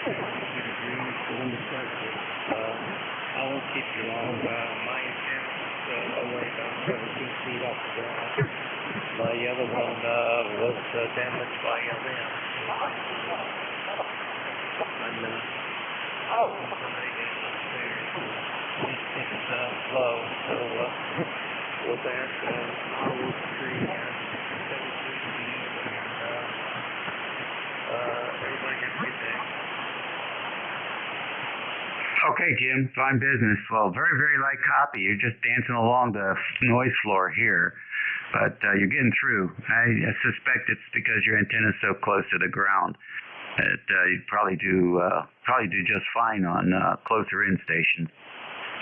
2 degrees, Columbus, Texas. I won't keep you long. My antenna is away about 17 feet off the ground. The other one was damaged by a limb. And somebody gets upstairs. It's low, so with that, Hollywood Tree and 73 and everybody gets good day. Okay, Jim, fine business. Well, very, very light copy. You're just dancing along the noise floor here, but you're getting through. I suspect it's because your antenna is so close to the ground that you'd probably do just fine on closer in stations.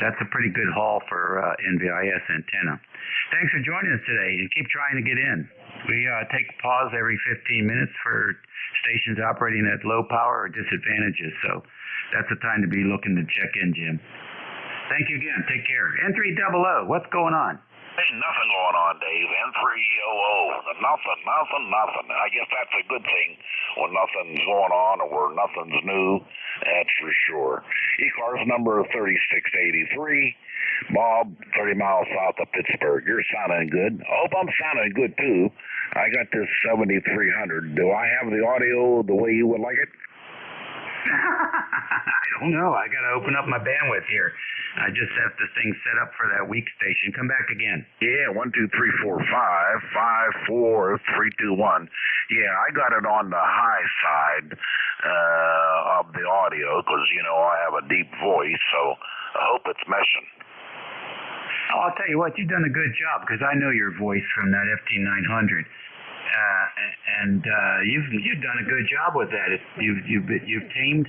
That's a pretty good haul for NVIS antenna. Thanks for joining us today, and keep trying to get in. We take a pause every 15 minutes for stations operating at low power or disadvantages, so that's the time to be looking to check in, Jim. Thank you again. Take care. N300, what's going on? Ain't nothing going on, Dave. N300. Nothing. I guess that's a good thing when nothing's going on or where nothing's new. That's for sure. ECARS number 3683. Bob, 30 miles south of Pittsburgh. You're sounding good. I hope I'm sounding good, too. I got this 7300. Do I have the audio the way you would like it? I don't know. I got to open up my bandwidth here. I just have this thing set up for that weak station. Come back again. Yeah, 1, 2, 3, 4, 5, 5, 4, 3, 2, 1. Yeah, I got it on the high side of the audio because, you know, I have a deep voice, so I hope it's meshing. Oh, I'll tell you what, you've done a good job because I know your voice from that FT900. You've done a good job with that. You've tamed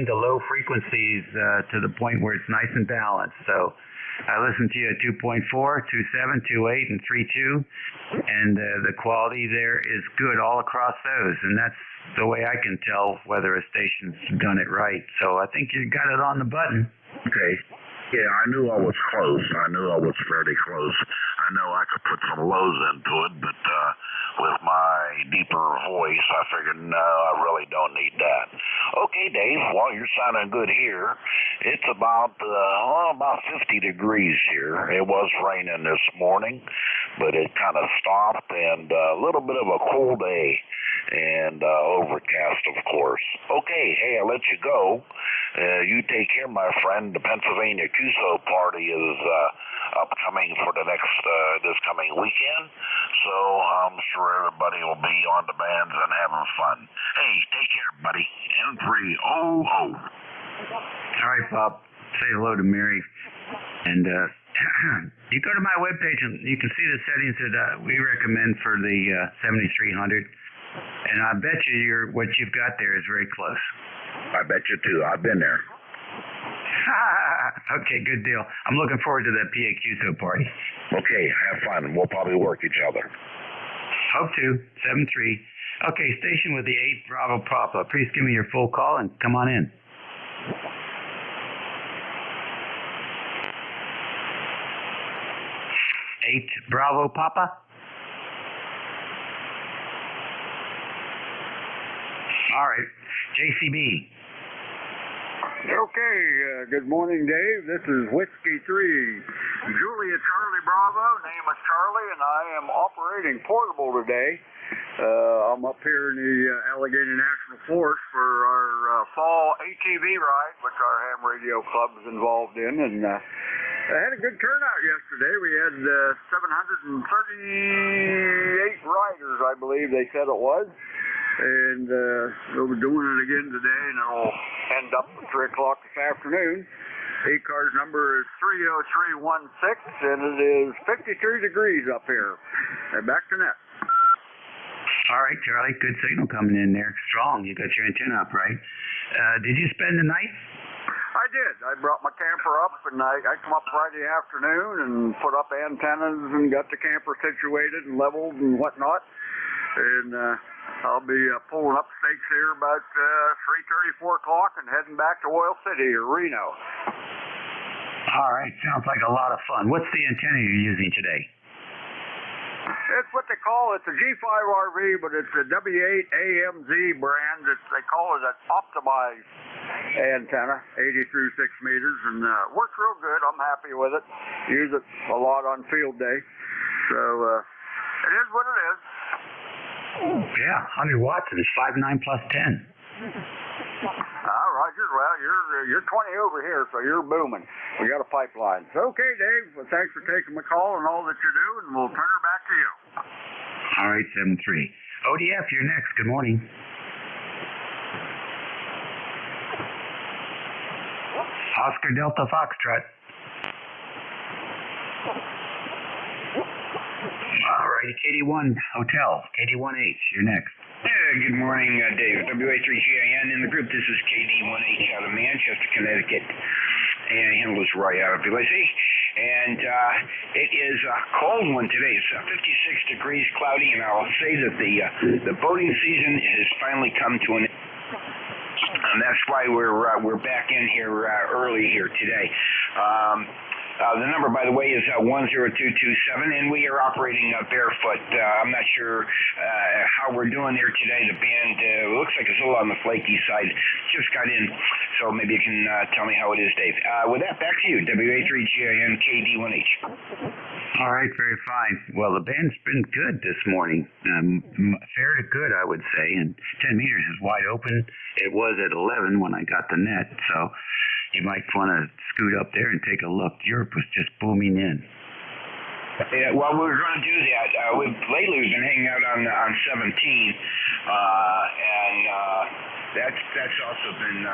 the low frequencies to the point where it's nice and balanced. So I listened to you at 2.4, 2.7, 2.8, and 3.2, and the quality there is good all across those. And that's the way I can tell whether a station's done it right. So I think you got it on the button. Okay. Yeah, I knew I was close. I knew I was fairly close. I know I could put some lows into it, but with my deeper voice, I figured, no, I really don't need that. Okay, Dave, well, you're sounding good here. It's about 50 degrees here. It was raining this morning, but it kind of stopped, and a little bit of a cool day, and overcast, of course. Okay, hey, I'll let you go. You take care, my friend. The Pennsylvania QSO party is upcoming for the next this coming weekend, so I'm sure everybody will be on the bands and having fun. Hey, take care, buddy. N300. All right, Bob. Say hello to Mary. And you go to my webpage and you can see the settings that we recommend for the 7300. And I bet you what you've got there is very close. I bet you too. I've been there. Okay, good deal. I'm looking forward to that PAQSO party. Okay, have fun. We'll probably work each other. Hope to. 7-3. Okay, station with the 8 Bravo Papa. Please give me your full call and come on in. Eight Bravo Papa. All right, JCB. Okay, good morning, Dave. This is Whiskey 3. Julia Charlie Bravo, name is Charlie, and I am operating portable today. I'm up here in the Allegheny National Forest for our fall ATV ride, which our ham radio club is involved in, and I had a good turnout yesterday. We had 738 riders, I believe they said it was. And we'll be doing it again today, and it'll end up at 3 o'clock this afternoon. ECARS number is 30316, and it is 53 degrees up here. And back to net. All right, Charlie, good signal coming in there. Strong. You got your antenna up, right? Did you spend the night? I did. I brought my camper up, and I come up Friday afternoon and put up antennas and got the camper situated and leveled and whatnot. And I'll be pulling up stakes here about 3:30, 4 o'clock and heading back to Oil City or Reno. All right, sounds like a lot of fun. What's the antenna you're using today? It's what they call, it's a G5RV, but it's a W8 AMZ brand. They call it an optimized antenna, 80 through 6 meters, and works real good. I'm happy with it. Use it a lot on field day. So it is what it is. Yeah, 100 watts and it's 5.9 plus 10. Roger. Well, you're 20 over here, so you're booming. We got a pipeline. So, okay, Dave. Well, thanks for taking my call and all that you do, and we'll turn her back to you. All right, 7-3. ODF, you're next. Good morning. Oscar Delta Foxtrot. All right, KD1 Hotel, KD1H, you're next. Good morning, Dave. WA3GIN in the group. This is KD1H out of Manchester, Connecticut. And I handle this right out of Tbilisi. And it is a cold one today. It's 56 degrees, cloudy, and I'll say that the boating season has finally come to an end. That's why we're back in here early here today. The number, by the way, is 10227, and we are operating barefoot. I'm not sure how we're doing here today. The band looks like it's a little on the flaky side. Just got in, so maybe you can tell me how it is, Dave. With that, back to you, WA3GIN KD1H. All right, very fine. Well, the band's been good this morning. Fair to good, I would say, and 10 meters is wide open. It was at 11 when I got the net, so you might want to scoot up there and take a look. Europe was just booming in. Yeah, well, we were going to do that. Lately, we've been hanging out on 17, and that's also been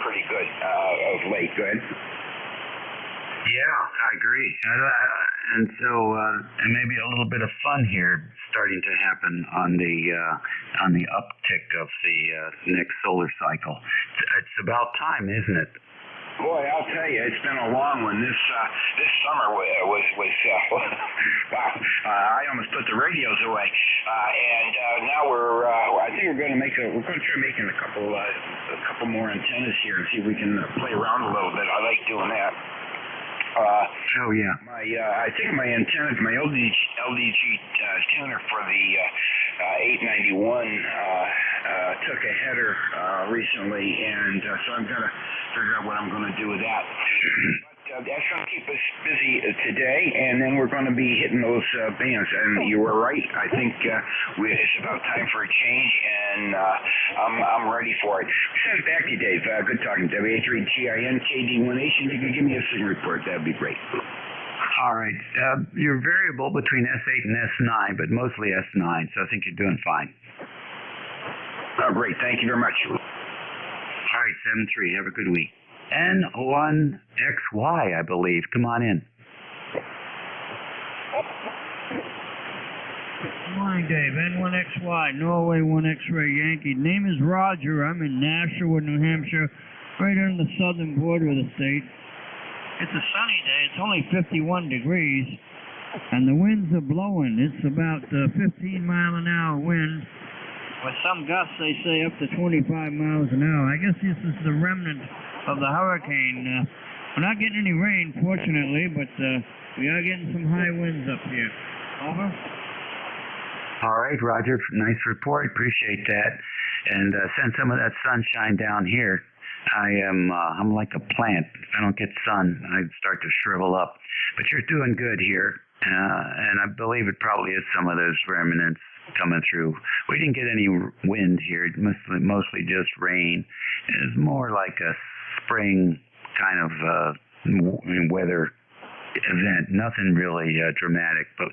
pretty good of late. Good. Yeah, I agree. And so, and maybe a little bit of fun here starting to happen on the uptick of the next solar cycle. It's about time, isn't it? Boy, I'll tell you, it's been a long one. This summer was wow. I almost put the radios away, and now I think we're going to try making a couple more antennas here and see if we can play around a little bit. I like doing that. Oh yeah. I think my antenna, my LDG tuner for the 891 took a header recently, and so I'm gonna figure out what I'm gonna do with that. But that's gonna keep us busy today, and then we're gonna be hitting those bands. And you were right. I think it's about time for a change, and I'm ready for it. Send it back to you, Dave. Good talking. WA3GIN KD1H. If you could give me a signal report, that'd be great. All right. You're variable between S8 and S9, but mostly S9, so I think you're doing fine. Oh, great. Thank you very much. All right, 7-3. Have a good week. N1XY, I believe. Come on in. Good morning, Dave. N1XY, Norway 1 X-ray Yankee. Name is Roger. I'm in Nashua, New Hampshire, right on the southern border of the state. It's a sunny day. It's only 51 degrees, and the winds are blowing. It's about 15-mile-an-hour wind, with some gusts, they say, up to 25 miles an hour. I guess this is the remnant of the hurricane. We're not getting any rain, fortunately, but we are getting some high winds up here. Over. All right, Roger. Nice report. Appreciate that. And send some of that sunshine down here. I'm like a plant. If I don't get sun, I start to shrivel up. But you're doing good here. And I believe it probably is some of those remnants coming through. We didn't get any wind here. Mostly just rain. It's more like a spring kind of weather event. Nothing really dramatic, but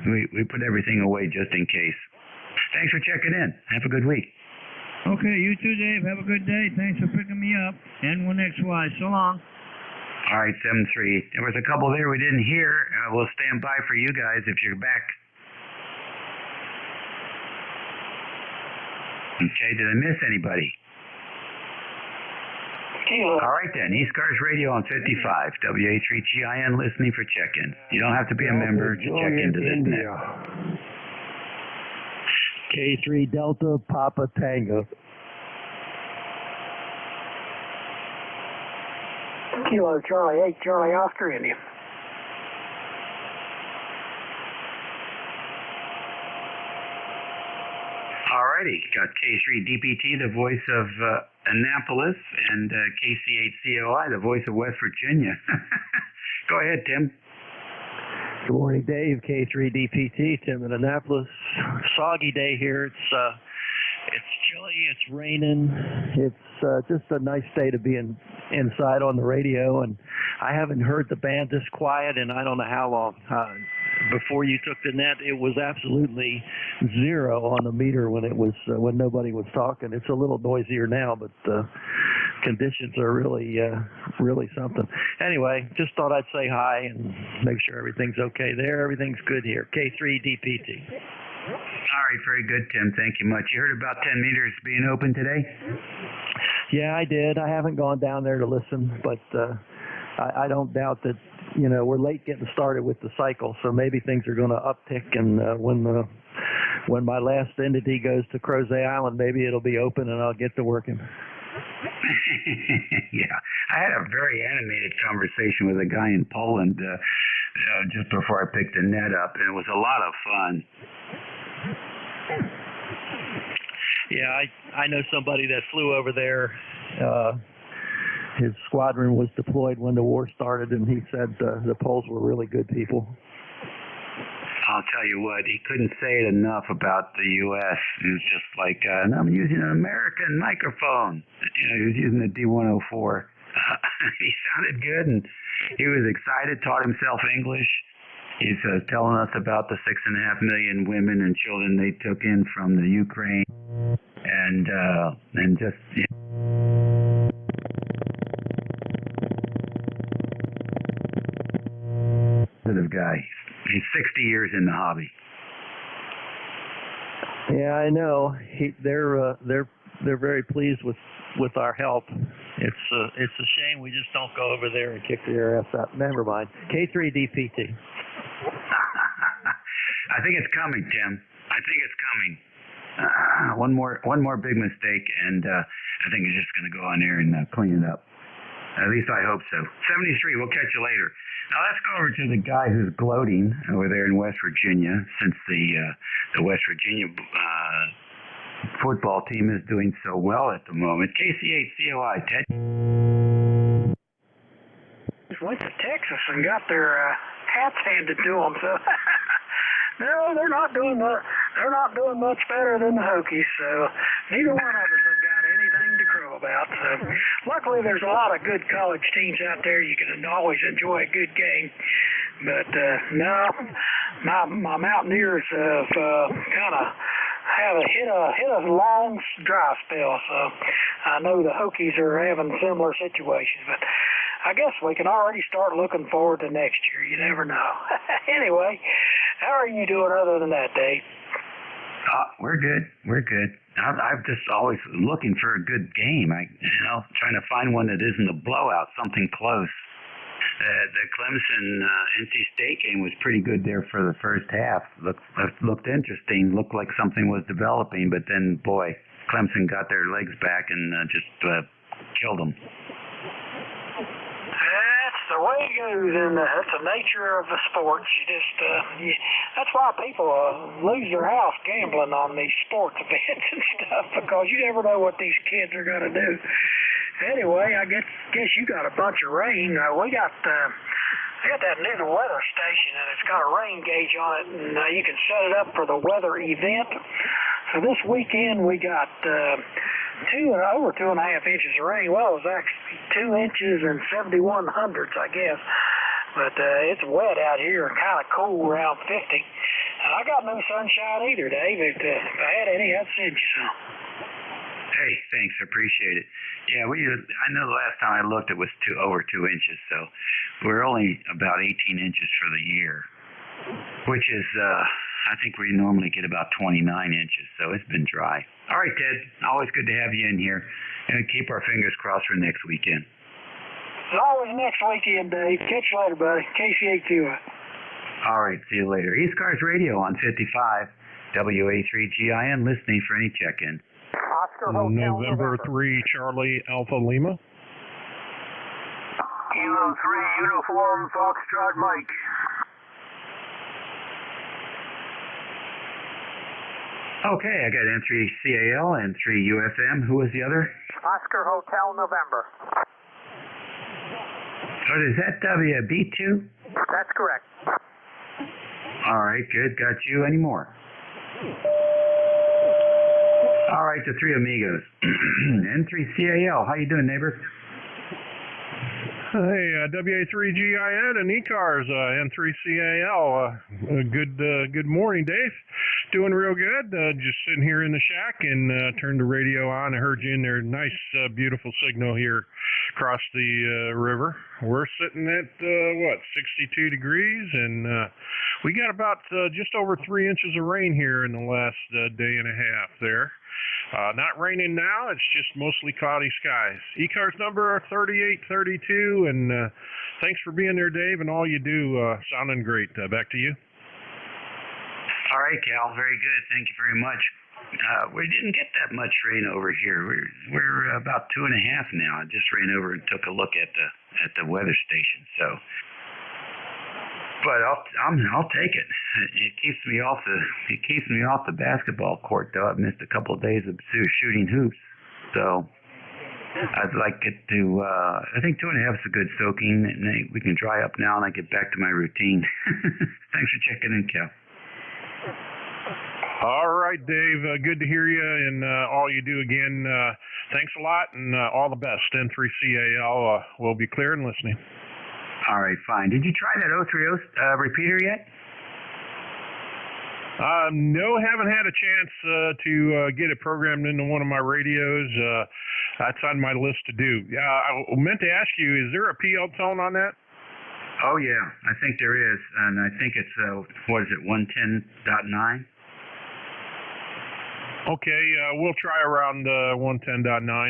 we put everything away just in case. Thanks for checking in. Have a good week. Okay, you too, Dave. Have a good day. Thanks for picking me up. N1XY. So long. All right, 7-3. There was a couple there we didn't hear. We'll stand by for you guys if you're back. Okay, did I miss anybody? All right then, ECARS Radio on 55, WA3GIN listening for check-in. You don't have to be a member to check into this net. K3 Delta Papa Tango. Kilo Charlie 8, Charlie Oscar India. Alrighty, got K3 DPT, the voice of Annapolis, and KC8COI, the voice of West Virginia. Go ahead, Tim. Good morning, Dave. K3 DPT, Tim in Annapolis. Soggy day here. It's chilly. It's raining. It's just a nice day to be inside on the radio, and I haven't heard the band this quiet in I don't know how long. Before you took the net, it was absolutely zero on the meter when nobody was talking. It's a little noisier now, but conditions are really something. Anyway, just thought I'd say hi and make sure everything's okay there. Everything's good here. K3 DPT. All right, very good, Tim. Thank you much. You heard about 10 meters being open today? Yeah, I did. I haven't gone down there to listen, but I don't doubt that, we're late getting started with the cycle, so maybe things are going to uptick, and when when my last entity goes to Crozet Island, maybe it'll be open and I'll get to working. Yeah, I had a very animated conversation with a guy in Poland just before I picked the net up, and it was a lot of fun. Yeah, I know somebody that flew over there. His squadron was deployed when the war started, and he said the Poles were really good people. I'll tell you what, he couldn't say it enough about the U.S. He was just like, and I'm using an American microphone. You know, he was using the D104. He sounded good, and he was excited, taught himself English. He's telling us about the 6.5 million women and children they took in from the Ukraine, and just. You know, guy. He's 60 years in the hobby. Yeah, I know. They're very pleased with our help. It's a shame we just don't go over there and kick their ass out. Never mind. K3DPT. I think it's coming, Tim. I think it's coming. One more big mistake, and I think he's just going to go on there and clean it up. At least I hope so. 73. We'll catch you later. Now let's go over to the guy who's gloating over there in West Virginia, since the West Virginia football team is doing so well at the moment. KC8COI, Ted. Went to Texas and got their hats handed to them. So no, they're not doing much better than the Hokies. So neither one of us have got anything to crow about. So luckily, there's a lot of good college teams out there. You can always enjoy a good game. But no, my Mountaineers have kind of hit a long dry spell. So I know the Hokies are having similar situations, but I guess we can already start looking forward to next year. You never know. Anyway, how are you doing other than that, Dave? We're good. We're good. I'm just always looking for a good game. Trying to find one that isn't a blowout, something close. The Clemson NC State game was pretty good there for the first half. Looked interesting. Looked like something was developing, but then, boy, Clemson got their legs back and just killed them. That's the way it goes, and that's the nature of the sports. That's why people lose their house gambling on these sports events and stuff, because you never know what these kids are going to do. Anyway, I guess you got a bunch of rain. We got that new weather station, and it's got a rain gauge on it, and you can set it up for the weather event. So this weekend we got over 2.5 inches of rain. Well, it was actually 2 inches and 71 hundredths, I guess. But it's wet out here and kind of cool around 50. And I got no sunshine either, Dave. If I had any, I'd send you some. Hey, thanks. I appreciate it. Yeah, I know the last time I looked it was over 2 inches, so we're only about 18 inches for the year, which is, I think we normally get about 29 inches, so it's been dry. All right, Ted, always good to have you in here, and keep our fingers crossed for next weekend. It's always next weekend, Dave. Catch you later, buddy. KC8US. All right, see you later. ECARS Radio on 55, WA3GIN, listening for any check-in. Oscar Hotel November 3, Charlie Alpha Lima. Kilo 3, Uniform Foxtrot Mike. Okay, I got N3CAL and 3UFM. Who was the other? Oscar Hotel November. So is that WB2? That's correct. All right, good. Got you. Any more? All right, the three amigos. N3CAL. How you doing, neighbor? Hey, WA3GIN and ECARS, N3CAL. Good morning, Dave. Doing real good. Just sitting here in the shack and turned the radio on. I heard you in there. Nice, beautiful signal here across the river. We're sitting at, 62 degrees, and we got about just over 3 inches of rain here in the last day and a half there. Not raining now, it's just mostly cloudy skies. ECARS number 3832, and thanks for being there, Dave, and all you do, sounding great. Back to you. All right, Cal. Very good. Thank you very much. We didn't get that much rain over here. We're about 2.5 now. I just ran over and took a look at the weather station. So, but I'll take it. It keeps me off the basketball court though. I've missed a couple of days of shooting hoops. So I'd like it to. I think 2.5 is a good soaking, and we can dry up now, and I get back to my routine. Thanks for checking in, Cal. All right, Dave. Good to hear you and all you do again. Thanks a lot and all the best. N3CAL will be clear and listening. All right, fine. Did you try that 030 repeater yet? No, haven't had a chance to get it programmed into one of my radios. That's on my list to do. I meant to ask you, is there a PL tone on that? Oh, yeah. I think there is. And I think it's, 110.9? Okay, we'll try around 110.9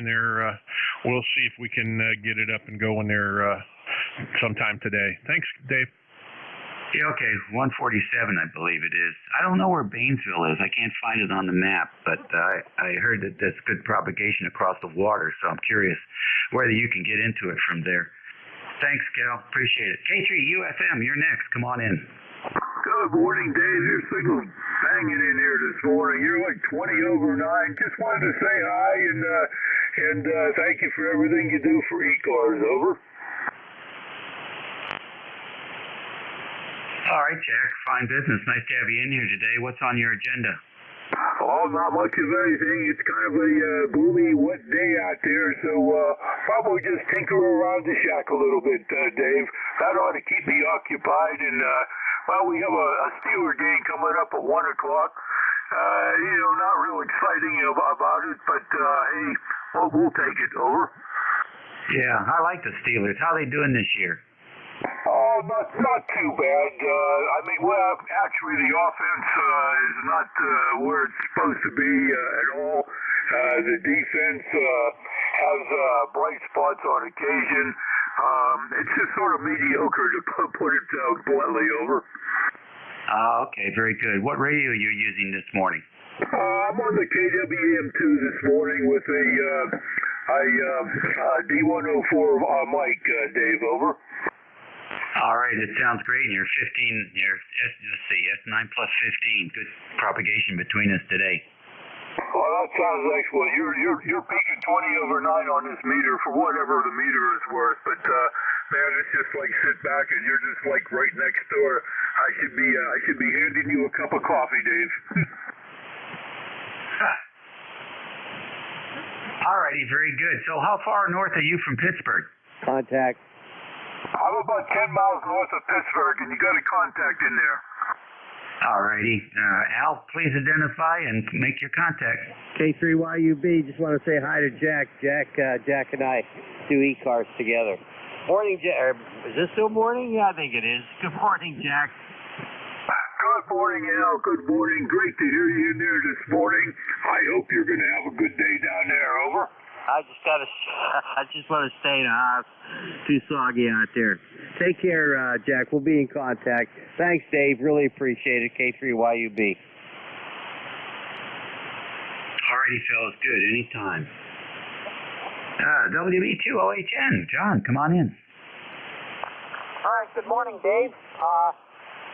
there. We'll see if we can get it up and going there sometime today. Thanks, Dave. Yeah, okay, 147, I believe it is. I don't know where Bainesville is. I can't find it on the map, but I heard that there's good propagation across the water, so I'm curious whether you can get into it from there. Thanks, Cal. Appreciate it. K3UFM, you're next. Come on in. Good morning, Dave. Your signal's banging in here this morning. You're like 20 over 9. Just wanted to say hi and thank you for everything you do for ECARS. Over. All right, Jack. Fine business. Nice to have you in here today. What's on your agenda? Oh, not much of anything. It's kind of a gloomy, wet day out there, so probably just tinker around the shack a little bit, Dave. That ought to keep me occupied. And, well, we have a Steeler game coming up at 1 o'clock. Not real exciting about it, but, hey, we'll take it. Over. Yeah, I like the Steelers. How are they doing this year? Oh, not too bad. Actually, the offense is not where it's supposed to be at all. The defense has bright spots on occasion. It's just sort of mediocre, to put it bluntly. Over. Okay, very good. What radio are you using this morning? I'm on the KWM2 this morning with a D104 mic, Dave. Over. All right, it sounds great. You're 15. Let's see, S9 plus 15. Good propagation between us today. Well, that sounds excellent. You're peaking 20 over 9 on this meter for whatever the meter is worth. But man, it's just like sit back and you're just like right next door. I should be handing you a cup of coffee, Dave. All righty, very good. So how far north are you from Pittsburgh? Contact. I'm about 10 miles north of Pittsburgh, and you got a contact in there. All righty. Al, please identify and make your contact. K3YUB, just want to say hi to Jack. Jack and I do ECARS together. Morning, Jack. Is this still morning? Yeah, I think it is. Good morning, Jack. Good morning, Al. Good morning. Great to hear you in there this morning. I hope you're going to have a good day down there. Over. I just want to stay in the house. Too soggy out there. Take care, Jack. We'll be in contact. Thanks, Dave. Really appreciate it. K3YUB. Alrighty, fellas. Good. Anytime. WB2OHN. John, come on in. All right. Good morning, Dave.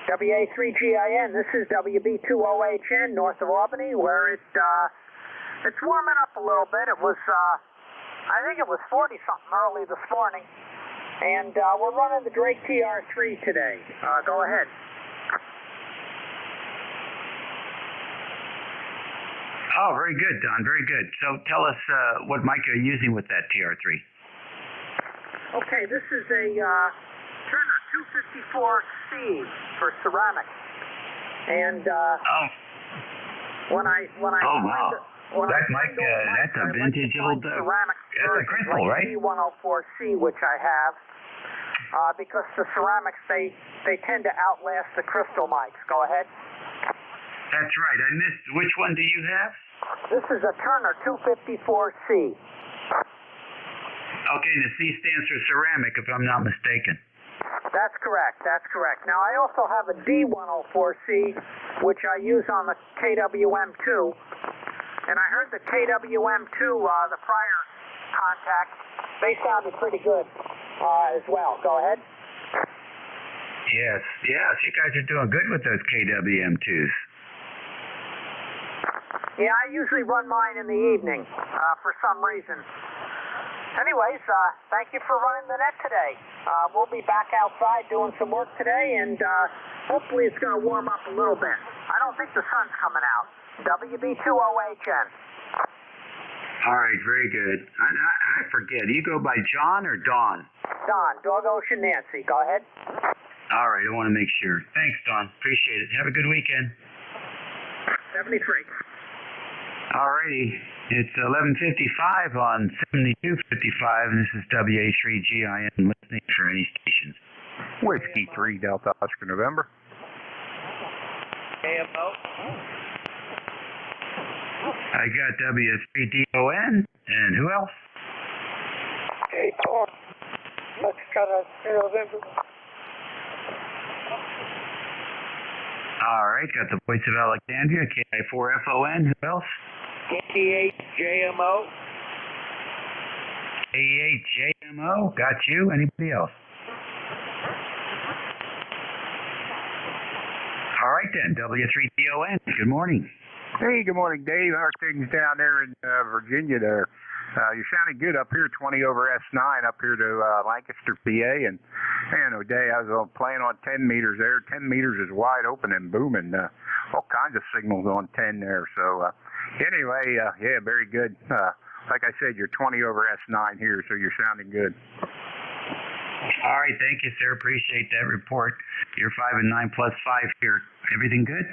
WA3GIN. This is WB2OHN, north of Albany, where it's warming up a little bit. It was, I think it was 40-something early this morning. And we're running the Drake TR3 today. Go ahead. Oh, very good, Don. Very good. So tell us what mic you're using with that TR3. Okay, this is a Turner 254C for ceramic. And when I that's a vintage old ceramic that's a crystal, like right? D104C, which I have, because the ceramics they tend to outlast the crystal mics. Go ahead. That's right. I missed. Which one do you have? This is a Turner 254C. Okay, the C stands for ceramic, if I'm not mistaken. That's correct. Now, I also have a D104C, which I use on the KWM2. And I heard the KWM2, the prior contact, they sounded pretty good as well. Go ahead. Yes, you guys are doing good with those KWM2s. Yeah, I usually run mine in the evening for some reason. Anyways, thank you for running the net today. We'll be back outside doing some work today, and hopefully it's going to warm up a little bit. I don't think the sun's coming out. WB2OHN. All right, very good. I forget. Do you go by John or Dawn? Don, Dog Ocean Nancy. Go ahead. All right, I want to make sure. Thanks, Dawn. Appreciate it. Have a good weekend. 73. All righty. It's 11:55 on 7255, and this is WA3GIN listening for any stations. Whiskey 3 Delta Oscar November. AMO. I got W3DON, and who else? Hey, Paul. Let's got a November. All right, got the voice of Alexandria, KI4FON, who else? 88JMO. 88JMO, got you. Anybody else? All right then, W3DON, good morning. Hey, good morning, Dave. How are things down there in Virginia there? You're sounding good up here, 20 over S9 up here to Lancaster, PA. And, man, O'Day, I was playing on 10 meters there. 10 meters is wide open and booming. All kinds of signals on 10 there. So, anyway, yeah, very good. Like I said, you're 20 over S9 here, so you're sounding good. All right, thank you, sir. Appreciate that report. You're 5 and 9 plus 5 here. Everything good?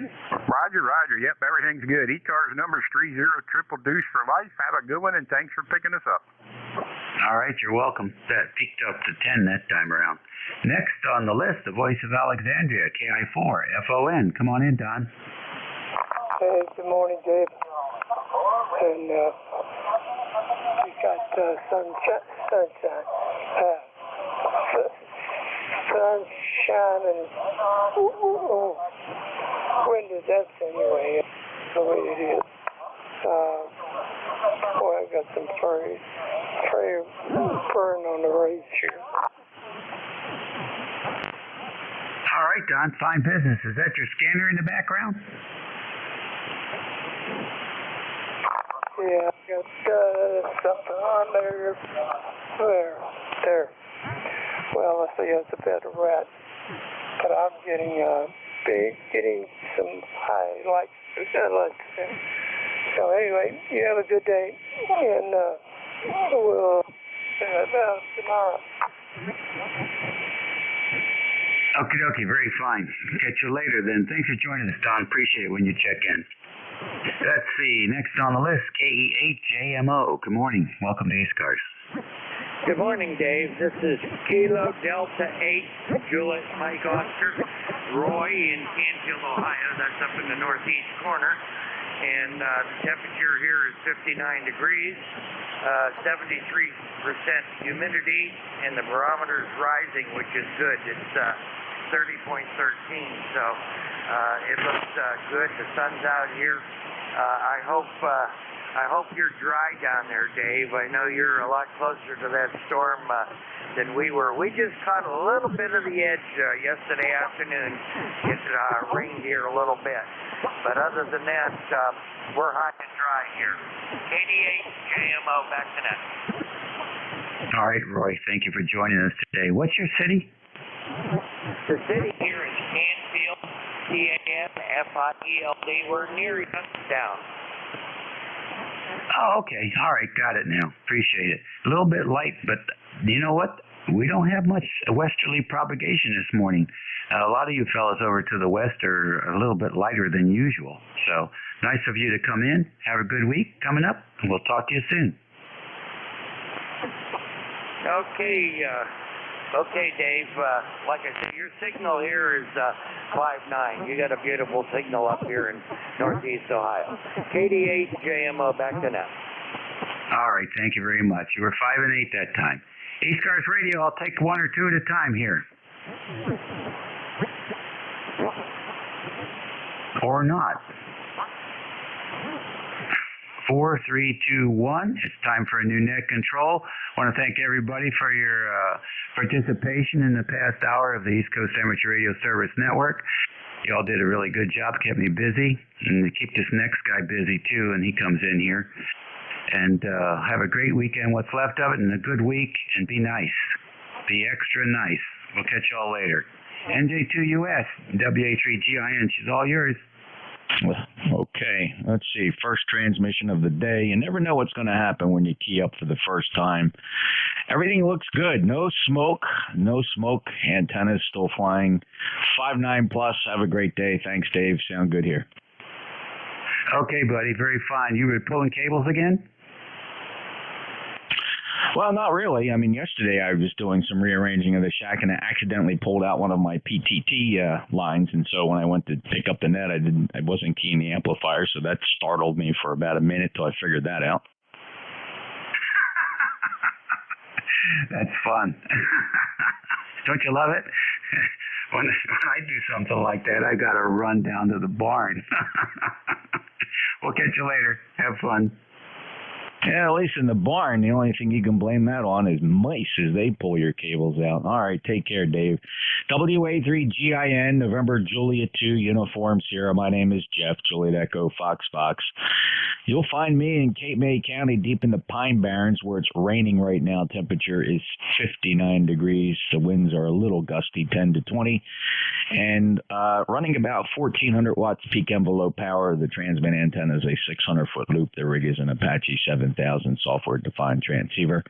Roger. Yep, everything's good. ECARS number's 30 triple deuce for life. Have a good one, and thanks for picking us up. All right, you're welcome. That peaked up to 10 that time around. Next on the list, the voice of Alexandria, KI4FON. Come on in, Don. Hey, good morning, Dave. And we got sunshine. Sunshine and wind is that anyway, the way it is. Boy, I got some burn on the race here. All right, Don, fine business. Is that your scanner in the background? Yeah, I got something on there. There. Well, I see it's a bit of rat, but I'm getting some highlights. So anyway, you have a good day, and we'll tomorrow. Okie dokie, very fine. Catch you later then. Thanks for joining us, Don. Appreciate it when you check in. Let's see. Next on the list, KE8JMO. Good morning. Welcome to ECARS. Good morning, Dave. This is Kilo Delta 8, Juliet Mike Oscar, Roy in Canfield, Ohio. That's up in the northeast corner. And the temperature here is 59 degrees, 73% humidity, and the barometer is rising, which is good. It's 30.13, so it looks good. The sun's out here. I hope you're dry down there, Dave. I know you're a lot closer to that storm than we were. We just caught a little bit of the edge yesterday afternoon. It rained here a little bit. But other than that, we're hot and dry here. 88JMO, back to net. All right, Roy, thank you for joining us today. What's your city? The city here is Canfield, CANFIELD. We're near Youngstown. Oh, okay. All right. Got it now. Appreciate it. A little bit light, but you know what? We don't have much westerly propagation this morning. A lot of you fellas over to the west are a little bit lighter than usual. So nice of you to come in. Have a good week coming up, and we'll talk to you soon. Okay, Dave. Like I said, your signal here is 5.9. You got a beautiful signal up here in northeast Ohio. KD8JMO, back to net. All right, thank you very much. You were 5 and 8 that time. ECARS Radio, I'll take one or two at a time here. Or not. 4, 3, 2, 1. It's time for a new net control. I want to thank everybody for your participation in the past hour of the East Coast Amateur Radio Service Network. You all did a really good job, kept me busy, and to keep this next guy busy too, and he comes in here. And have a great weekend, what's left of it, and a good week, and be nice. Be extra nice. We'll catch y'all later. NJ2US, WA3GIN, she's all yours. Okay, let's see. First transmission of the day. You never know what's going to happen when you key up for the first time. Everything looks good. No smoke. Antennas still flying. 5.9 plus. Have a great day. Thanks, Dave. Sound good here. Okay, buddy. Very fine. You were pulling cables again? Well, not really. I mean, yesterday I was doing some rearranging of the shack and I accidentally pulled out one of my PTT lines, and so when I went to pick up the net, I wasn't keying the amplifier, so that startled me for about a minute till I figured that out. That's fun. Don't you love it? When I do something like that, I got to run down to the barn. We'll catch you later. Have fun. Yeah, at least in the barn, the only thing you can blame that on is mice as they pull your cables out. All right, take care, Dave. WA3GIN, November Juliet 2, Uniform Sierra. My name is Jeff, Juliet Echo, Fox. You'll find me in Cape May County, deep in the Pine Barrens, where it's raining right now. Temperature is 59 degrees. The winds are a little gusty, 10 to 20. And running about 1,400 watts peak envelope power. The transmit antenna is a 600-foot loop. The rig is an Apache 7000 software-defined transceiver.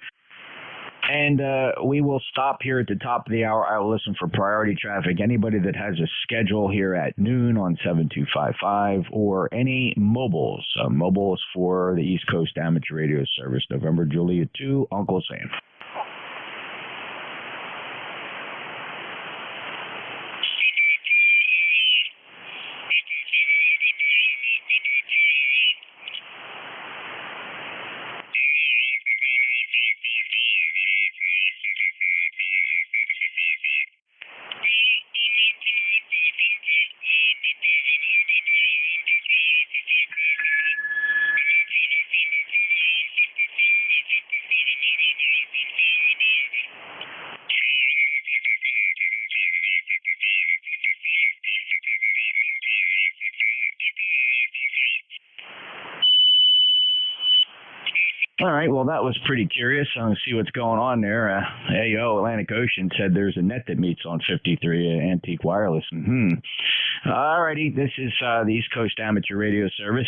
And we will stop here at the top of the hour. I will listen for priority traffic. Anybody that has a schedule here at noon on 7255 or any mobiles. Mobiles for the East Coast Amateur Radio Service. November Juliet 2, Uncle Sam. All right, well, that was pretty curious. I'm going to see what's going on there. AO, Atlantic Ocean, said there's a net that meets on 53 Antique Wireless. All righty, this is the East Coast Amateur Radio Service.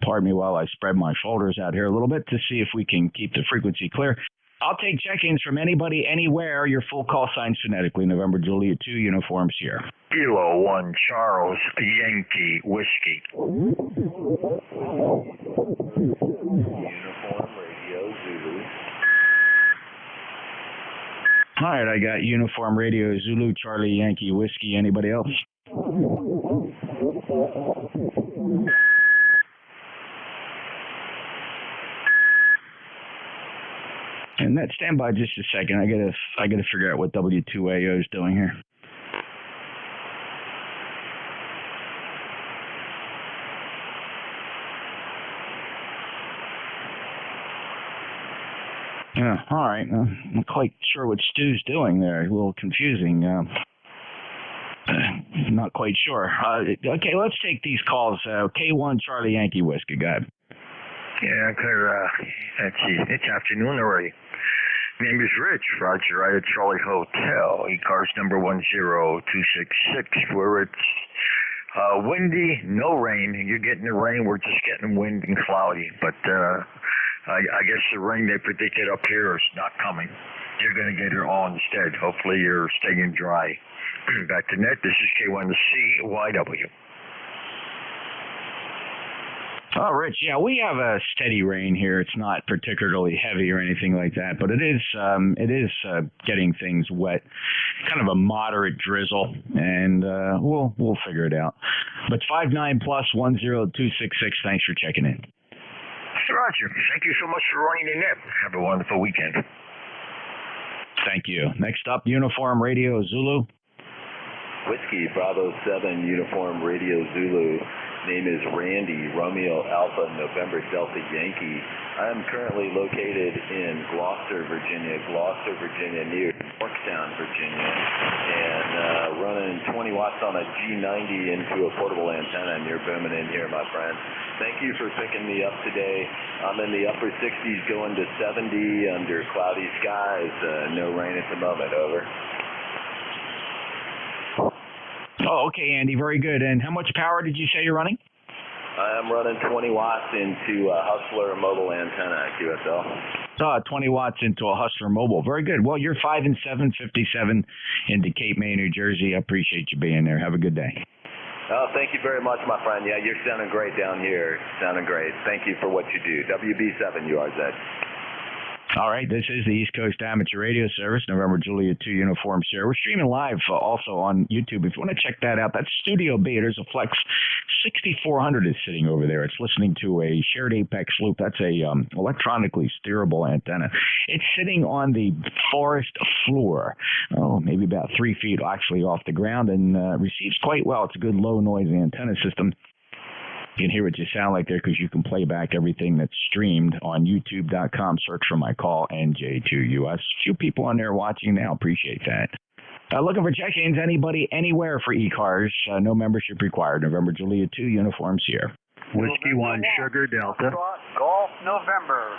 Pardon me while I spread my folders out here a little bit to see if we can keep the frequency clear. I'll take check-ins from anybody, anywhere. Your full call signs phonetically. November Juliet 2, Uniforms here. Kilo 1, Charles, Yankee, Whiskey. All right, I got Uniform Radio Zulu, Charlie, Yankee, Whiskey. Anybody else? And that, stand by just a second. I gotta figure out what W2AO is doing here. Yeah, all right. I'm not quite sure what Stu's doing there. A little confusing. Not quite sure. Okay, let's take these calls. K1 Charlie Yankee Whiskey, go ahead. Yeah, let's see. It's afternoon already. Name is Rich. Roger, right at Charlie Hotel. ECARS number 10266, where it's windy, no rain. You're getting the rain. We're just getting wind and cloudy. But I guess the rain they predicted up here is not coming. You're going to get it all instead. Hopefully you're staying dry. Back to net. This is K1CYW. Oh, Rich, yeah, we have a steady rain here. It's not particularly heavy or anything like that, but it is getting things wet. Kind of a moderate drizzle, and we'll figure it out. But 59 plus 10266. Thanks for checking in. Roger. Thank you so much for running the net. Have a wonderful weekend. Thank you. Next up, Uniform Radio Zulu. Whiskey Bravo 7 Uniform Radio Zulu. Name is Randy, Romeo Alpha November Delta Yankee. I am currently located in Gloucester, Virginia, near Yorktown, Virginia, and running 20 watts on a G90 into a portable antenna near Birmingham here, my friend. Thank you for picking me up today. I'm in the upper 60s going to 70 under cloudy skies. No rain at the moment, over. Oh, okay, Andy, very good. And how much power did you say you're running? I am running 20 watts into a Hustler mobile antenna, QSL. 20 watts into a Hustler mobile. Very good. Well, you're 5 and 757 into Cape May, New Jersey. I appreciate you being there. Have a good day. Oh, thank you very much, my friend. Yeah, you're sounding great down here. Sounding great. Thank you for what you do. WB7 URZ. All right, this is the East Coast Amateur Radio Service, November Juliet 2 Uniform Sierra. We're streaming live also on YouTube. If you want to check that out, that's Studio B. There's a Flex 6400 is sitting over there. It's listening to a shared apex loop. That's a electronically steerable antenna. It's sitting on the forest floor, maybe about 3 feet actually off the ground, and receives quite well. It's a good low noise antenna system. You can hear what you sound like there because you can play back everything that's streamed on youtube.com. Search for my call, NJ2US. Few people on there watching now. Appreciate that. Looking for check-ins, anybody, anywhere for ECARS. No membership required. November Juliet 2 uniforms here. Whiskey 1 Sugar Delta. Golf November.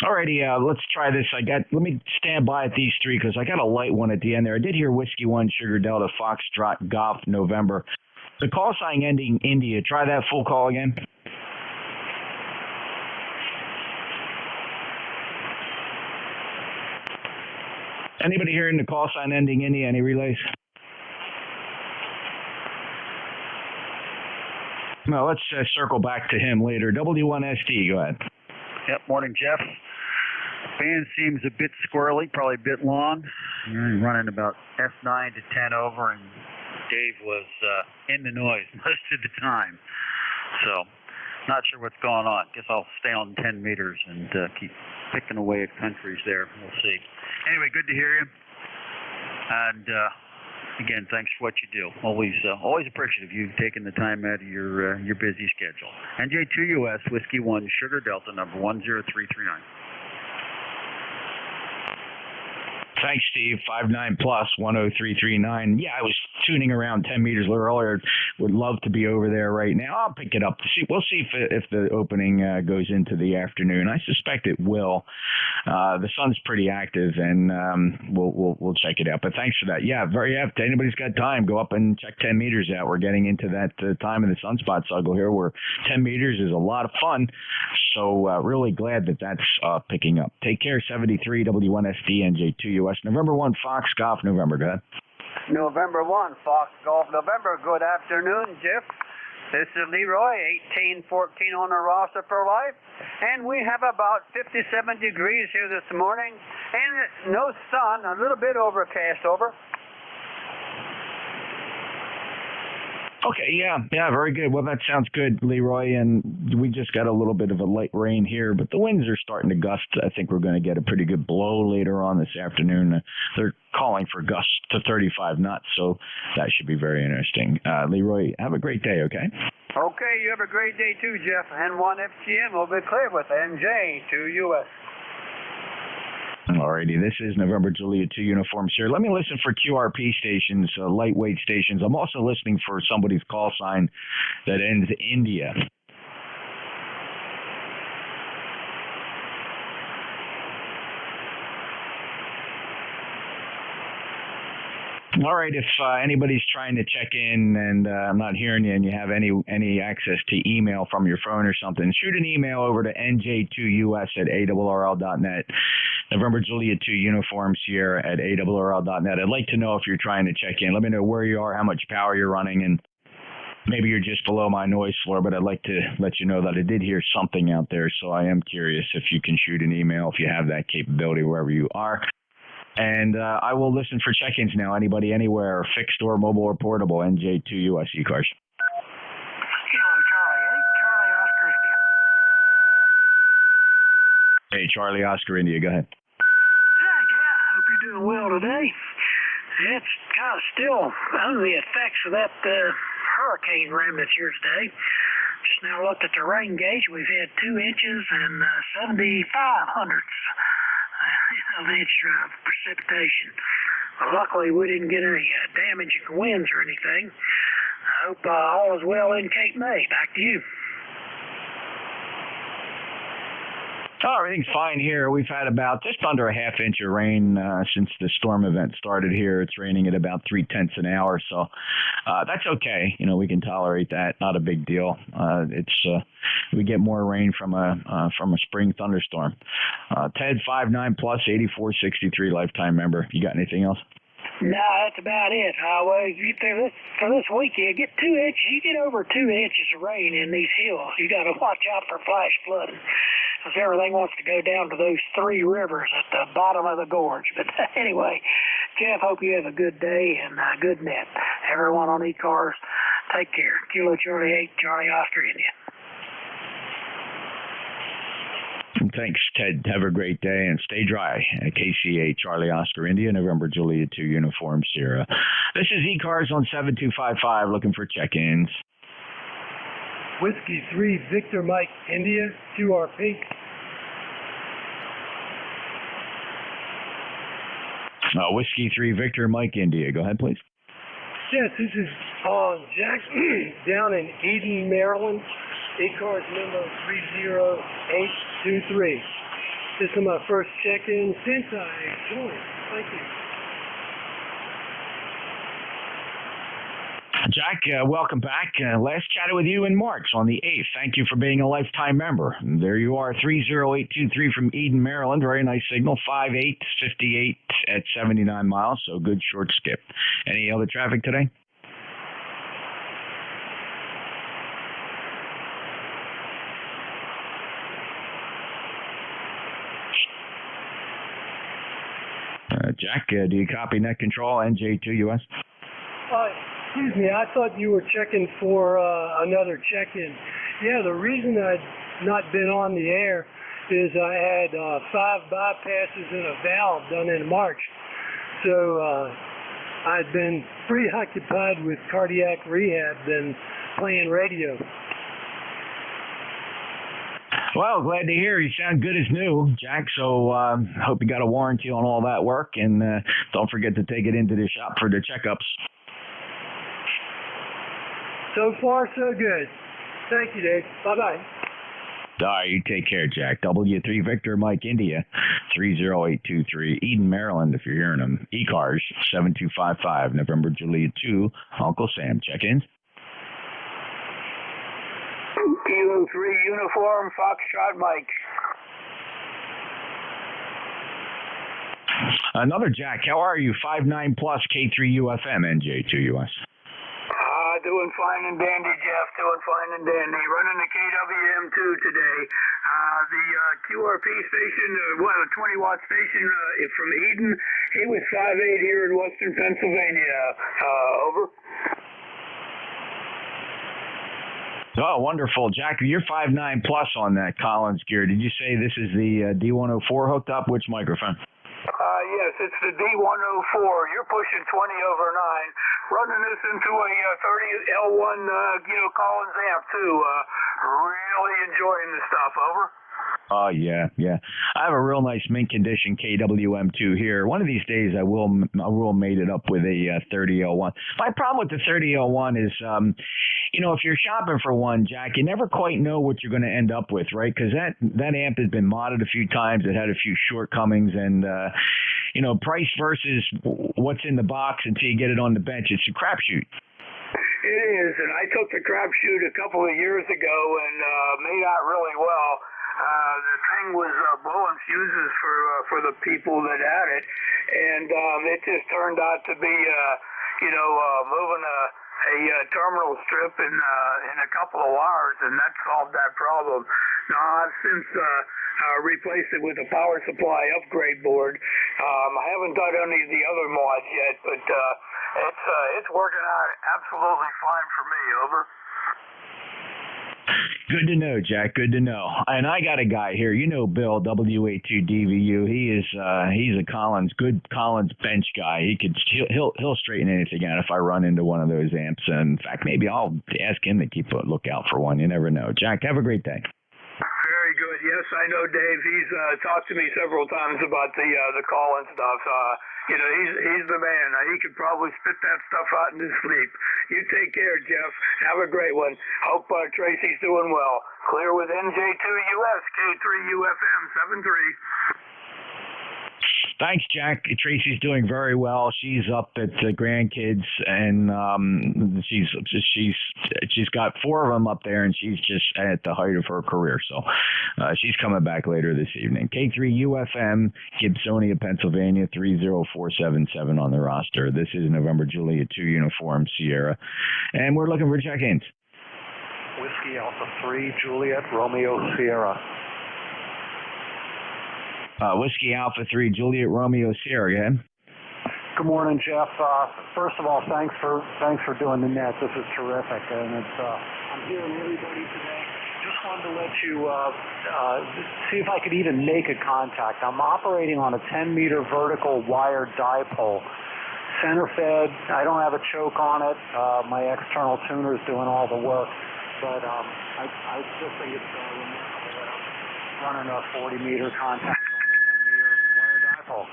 Alrighty, let's try this. Let me stand by at these three because I got a light one at the end there. I did hear Whiskey 1 Sugar Delta Foxtrot Golf November. The call sign ending India. Try that full call again. Anybody hearing the call sign ending India? Any relays? No, let's circle back to him later. W1SD, go ahead. Yep, morning, Jeff. Band seems a bit squirrely, probably a bit long. Running about F9 to 10 over, and Dave was in the noise most of the time. So, not sure what's going on. Guess I'll stay on 10 meters and keep picking away at countries there. We'll see. Anyway, good to hear you. And again, thanks for what you do. Always appreciative of you taking the time out of your busy schedule. NJ2US Whiskey 1 Sugar Delta number 10339. Thanks, Steve. 59 plus 10339. Yeah, I was tuning around 10 meters a little earlier. Would love to be over there right now. I'll pick it up. We'll see if the opening goes into the afternoon. I suspect it will. The sun's pretty active, and we'll check it out. But thanks for that. Yeah, if anybody's got time, go up and check 10 meters out. We're getting into that time of the sunspot cycle here, where 10 meters is a lot of fun. So really glad that that's picking up. Take care. 73 W1SD NJ2US. November 1 Fox Golf November. Go ahead. November 1 Fox Golf November. Good afternoon, Jeff. This is Leroy, 1814 on the roster for life. And we have about 57 degrees here this morning. And no sun, a little bit overcast over. Okay, yeah, very good. Well, that sounds good, Leroy. And we just got a little bit of a light rain here, but the winds are starting to gust. I think we're going to get a pretty good blow later on this afternoon. They're calling for gusts to 35 knots, so that should be very interesting. Leroy, have a great day, okay? Okay, you have a great day too, Jeff. N1FGM will be clear with NJ2US. Alrighty, this is November Juliet 2 uniforms here. Let me listen for QRP stations, lightweight stations. I'm also listening for somebody's call sign that ends India. All right, if anybody's trying to check in and I'm not hearing you and you have any access to email from your phone or something, shoot an email over to nj2us@arrl.net. November Juliet 2 uniforms here at arrl.net. I'd like to know if you're trying to check in. Let me know where you are, how much power you're running, and maybe you're just below my noise floor, but I'd like to let you know that I did hear something out there, so I am curious if you can shoot an email if you have that capability wherever you are. And I will listen for check-ins now. Anybody, anywhere, fixed or mobile or portable, NJ2US ECARS. Hey, Charlie Oscar India, go ahead. Yeah, doing well today. It's kind of still under the effects of that hurricane remnants here today. Just now looked at the rain gauge. We've had 2 inches and 75 hundredths of an inch of precipitation. Well, luckily, we didn't get any damaging winds or anything. I hope all is well in Cape May. Back to you. Oh, everything's fine here. We've had about just under a half inch of rain since the storm event started here. It's raining at about 0.3 an hour, so that's okay. You know, we can tolerate that. Not a big deal. We get more rain from a spring thunderstorm. Ted 59 plus 8463 lifetime member. You got anything else? No, that's about it. Well, for this weekend, get 2 inches. You get over 2 inches of rain in these hills, you got to watch out for flash flooding, because everything wants to go down to those 3 rivers at the bottom of the gorge. But anyway, Jeff, hope you have a good day and a good net. Everyone on ECARS, take care. Kilo Charlie 8, Charlie Oscar, India. Thanks, Ted. Have a great day and stay dry. KCA, Charlie Oscar, India, November Juliet 2, Uniform Sierra. This is ECARS on 7255 looking for check-ins. Whiskey 3, Victor Mike, India, QRP. Whiskey 3, Victor Mike, India. Go ahead, please. Yes, this is Jack down in Eden, Maryland. ECARS number 30823. This is my first check-in since I joined. Thank you. Jack, welcome back. Last chatted with you in March on the 8th. Thank you for being a lifetime member. And there you are, 30823 from Eden, Maryland. Very nice signal, 5858 at 79 miles, so good short skip. Any other traffic today? Jack, do you copy net control, NJ2US? Excuse me, I thought you were checking for another check-in. Yeah, the reason I'd not been on the air is I had 5 bypasses and a valve done in March. So I'd been preoccupied with cardiac rehab than playing radio. Well, glad to hear. You sound good as new, Jack. So hope you got a warranty on all that work. And don't forget to take it into the shop for the checkups. So far, so good. Thank you, Dave. Bye-bye. All right, you take care, Jack. W3 Victor Mike India, 30823. Eden, Maryland, if you're hearing them. ECARS, 7255, November Juliet 2. Uncle Sam, check-ins. Kilo 3 Uniform, Foxtrot Mike. Another Jack, how are you? 59 plus K3UFM, NJ2US. Doing fine and dandy, Jeff. Doing fine and dandy. Running the KWM2 today. The QRP station, the 20-watt station from Eden, he was 5'8" here in western Pennsylvania. Over. Oh, wonderful. Jack, you're 5'9" plus on that Collins gear. Did you say this is the D104 hooked up? Which microphone? Yes, it's the D104. You're pushing 20/9. Running this into a 30 L1, Collins amp too. Really enjoying the stuff. Over. Oh, yeah. I have a real nice mint condition KWM2 here. One of these days I will mate it up with a 30L1. My problem with the 30L1 is, if you're shopping for one, Jack, you never quite know what you're going to end up with, right? Because that amp has been modded a few times. It had a few shortcomings, and price versus what's in the box until you get it on the bench, it's a crapshoot. It is, and I took the crapshoot a couple of years ago and made out really well. The thing was blowing fuses for the people that had it, and it just turned out to be, moving a terminal strip in a couple of wires, and that solved that problem. Now, I've since replaced it with a power supply upgrade board. I haven't done any of the other mods yet, but it's working out absolutely fine for me. Over. Good to know, Jack. Good to know. And I got a guy here. You know Bill, WA2DVU. He's a good Collins bench guy. He'll straighten anything out if I run into one of those amps. And in fact, maybe I'll ask him to keep a lookout for one. You never know. Jack, have a great day. Very good. Yes, I know Dave. He's talked to me several times about the Collins stuff. He's the man. He could probably spit that stuff out in his sleep. You take care, Jeff. Have a great one. Hope Tracy's doing well. Clear with NJ2US, K3UFM 73. Thanks, Jack. Tracy's doing very well. She's up at the grandkids, and she's got 4 of them up there, and she's just at the height of her career. So she's coming back later this evening. K3UFM, Gibsonia, Pennsylvania, 30477 on the roster. This is November Juliet 2 Uniform Sierra, and we're looking for check-ins. Whiskey Alpha 3, Juliet, Romeo, Sierra. Whiskey Alpha 3, Juliet, Romeo, Sierra. Again. Good morning, Jeff. First of all, thanks for doing the net. This is terrific, and I'm hearing everybody today. Just wanted to let you see if I could even make a contact. I'm operating on a 10-meter vertical wired dipole, center fed. I don't have a choke on it. My external tuner is doing all the work, but I just think it's remarkable that I'm running a 40-meter contact.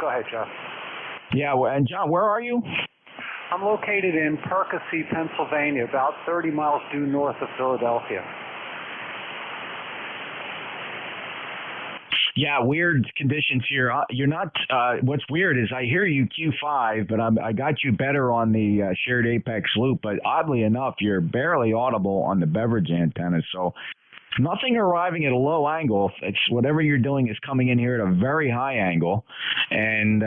Go ahead, Jeff. Yeah, and John, where are you? I'm located in Percy, Pennsylvania, about 30 miles due north of Philadelphia. Yeah, weird conditions here. You're not. What's weird is I hear you Q5, but I got you better on the shared apex loop. But oddly enough, you're barely audible on the beverage antenna. So nothing arriving at a low angle. It's whatever you're doing is coming in here at a very high angle, and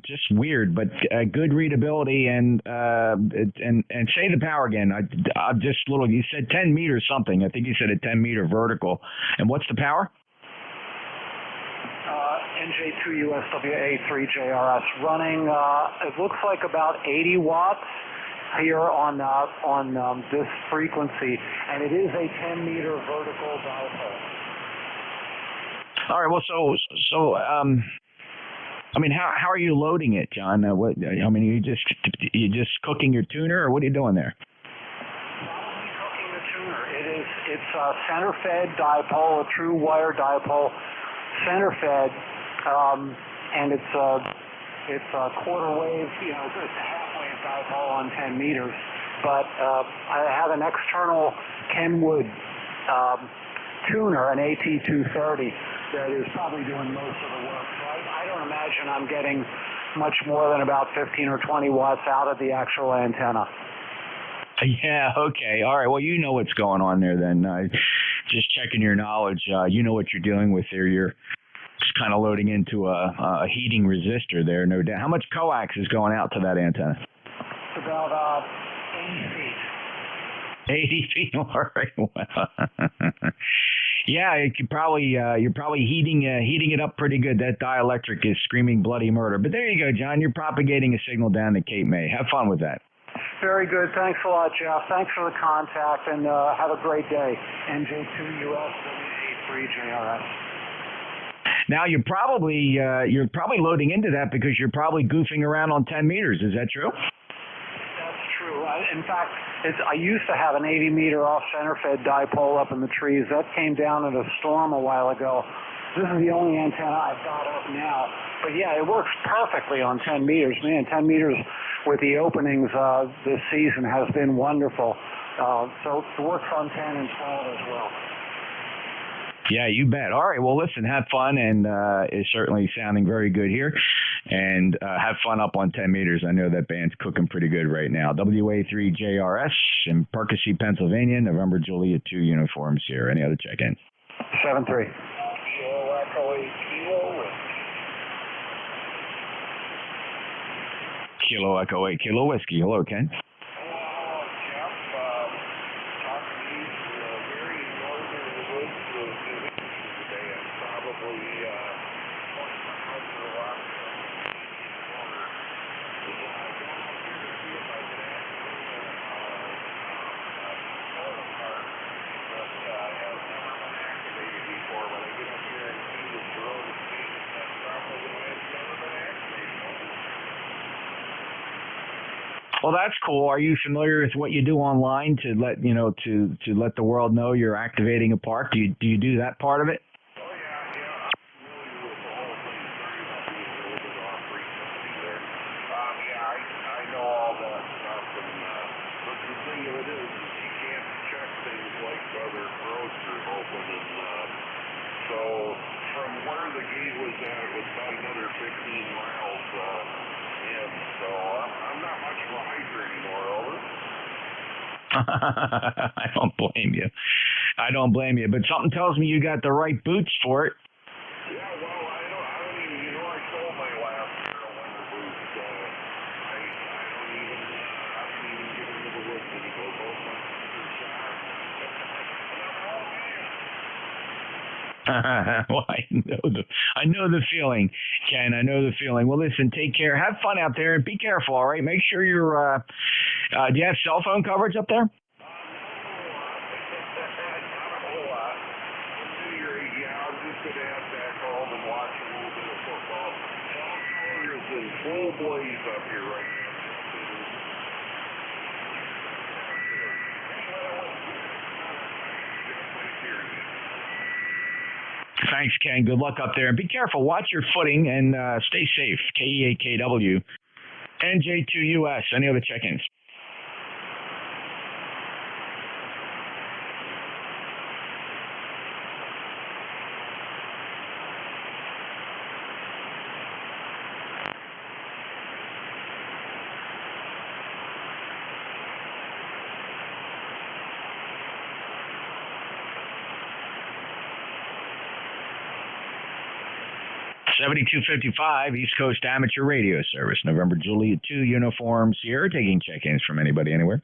just weird, but good readability and say the power again. I'm just little. You said 10 meters something. I think you said a 10-meter vertical. And what's the power? NJ2US WA3JRS running. It looks like about 80 watts. Here on this frequency, and it is a 10-meter vertical dipole. All right. Well, so I mean, how are you loading it, John? You just cooking your tuner, or what are you doing there? Probably cooking the tuner. It's a center fed dipole, a true wire dipole, center fed, and it's a quarter wave. It's a half-wave dipole on 10 meters, but I have an external Kenwood tuner, an AT230, that is probably doing most of the work. So I don't imagine I'm getting much more than about 15 or 20 watts out of the actual antenna. Yeah, okay. All right. Well, you know what's going on there then. Just checking your knowledge. You know what you're dealing with there. You're just kind of loading into a heating resistor there, no doubt. How much coax is going out to that antenna? It's about 80 feet. 80 feet, all right. Yeah, it could probably you're probably heating it up pretty good. That dielectric is screaming bloody murder. But there you go, John. You're propagating a signal down to Cape May. Have fun with that. Very good. Thanks a lot, Jeff. Thanks for the contact, and have a great day. NJ2US WA3JRS. Now you're probably loading into that because you're probably goofing around on 10 meters. Is that true? That's true. In fact, I used to have an 80-meter off-center fed dipole up in the trees. That came down in a storm a while ago. This is the only antenna I've got up now. But yeah, it works perfectly on 10 meters. Man, 10 meters with the openings this season has been wonderful. So it works on 10 and 12 as well. Yeah, you bet. All right. Well, listen, have fun, and it's certainly sounding very good here. And have fun up on 10 meters. I know that band's cooking pretty good right now. WA3JRS in Percy, Pennsylvania, November Juliet 2 uniforms here. Any other check-ins? 7-3. Kilo Echo 8 Kilo Whiskey. Hello, Ken. Well, that's cool. Are you familiar with what you do online to let to let the world know you're activating a park? Do you do that part of it? I don't blame you. I don't blame you. But something tells me you got the right boots for it. Well, I know the feeling, Ken. I know the feeling. Well, listen, take care. Have fun out there and be careful. All right. Make sure you're. Do you have cell phone coverage up there? Full blaze up here right now. Thanks, Ken. Good luck up there. And be careful. Watch your footing and stay safe. KEAKW. NJ2US. Any other check-ins? $72.55 East Coast Amateur Radio Service, November Juliet 2 Uniform Sierra, taking check-ins from anybody anywhere.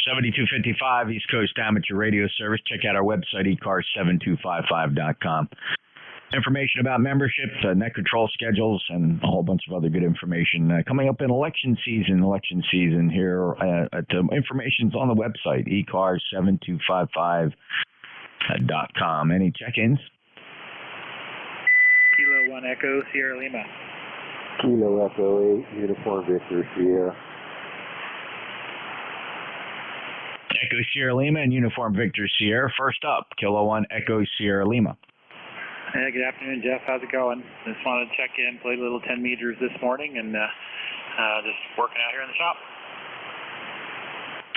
$72.55 East Coast Amateur Radio Service. Check out our website, ECARS7255.com. Information about membership, net control schedules, and a whole bunch of other good information. Coming up in election season here. Information's on the website, ECARS7255.com. Any check-ins? Kilo 1 Echo, Sierra Lima. Kilo Echo 8, Uniform Victor, Sierra. Echo Sierra Lima and Uniform Victor Sierra. First up, Kilo 1 Echo Sierra Lima. Hey, good afternoon, Jeff. How's it going? Just wanted to check in, played a little 10 meters this morning, and just working out here in the shop.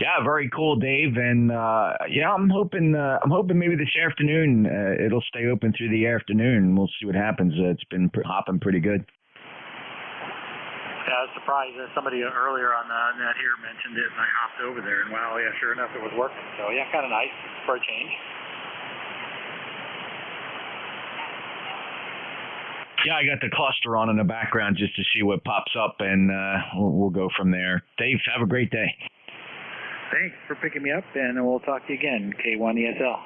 Yeah, very cool, Dave. And I'm hoping maybe this afternoon it'll stay open through the afternoon. We'll see what happens. It's been hopping pretty good. Yeah, I was surprised that somebody earlier on the net here mentioned it, and I hopped over there, and wow, yeah, sure enough, it was working. So, yeah, kind of nice for a change. Yeah, I got the cluster on in the background just to see what pops up, and we'll go from there. Dave, have a great day. Thanks for picking me up, and we'll talk to you again, K1ESL.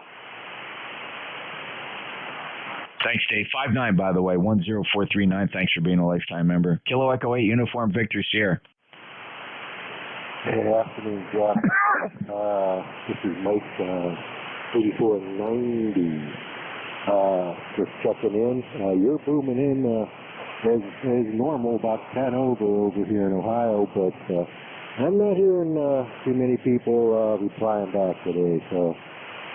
Thanks, Dave. 59, by the way, 10439. Thanks for being a lifetime member. Kilo Echo 8, Uniform Victor Sierra. Good afternoon, Jeff. This is Mike, 8490. Just checking in. You're booming in as normal, about 10 over here in Ohio, but I'm not hearing too many people replying back today, so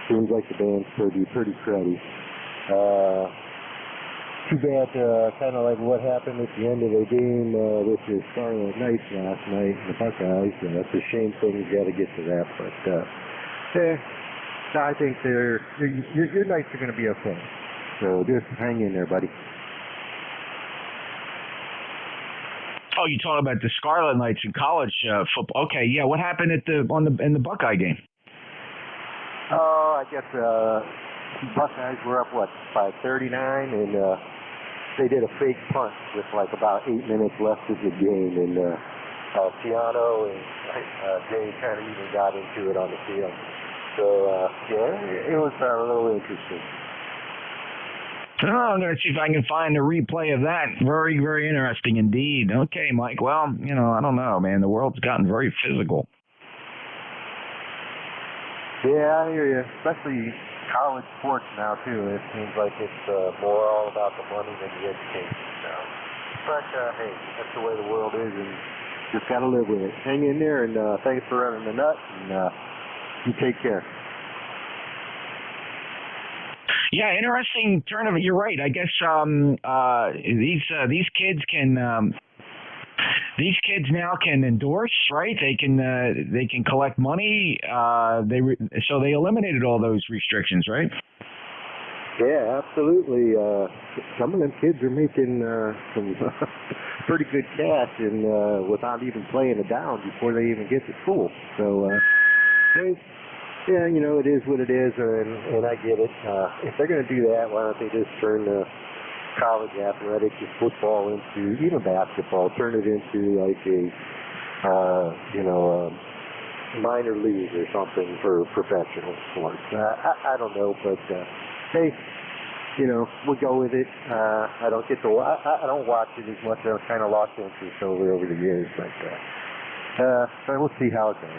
seems like the band's pretty cruddy. Too bad, kind of like what happened at the end of the game with the Scarlet Knights last night, the Buckeyes. That's a shame things got to get to that, but I think your nights are going to be okay. So just hang in there, buddy. Oh, you talking about the Scarlet Knights in college football? Okay, yeah. What happened in the Buckeye game? I guess Buckeyes were up by 39, and they did a fake punt with like about 8 minutes left of the game, and piano, and Jay kind of even got into it on the field. So, yeah, it was a little interesting. Oh, I'm going to see if I can find a replay of that. Very, very interesting indeed. Okay, Mike. Well, I don't know, man. The world's gotten very physical. Yeah, I hear you. Especially college sports now, too. It seems like it's more all about the money than the education now. But, hey, that's the way the world is, and just got to live with it. Hang in there, and thanks for running the nut, and you take care. Yeah, interesting turn of it. You're right. I guess these kids can these kids now can endorse, right? They can collect money. So they eliminated all those restrictions, right? Yeah, absolutely. Some of them kids are making some pretty good cash, and without even playing it down before they even get to school. So, yeah, it is what it is, and I get it. If they're going to do that, why don't they just turn college athletics and football into, even basketball, turn it into like a, minor league or something for professional sports. I don't know, but hey, we'll go with it. I don't get to. I don't watch it as much. I've kind of lost interest over the years, but we'll see how it goes.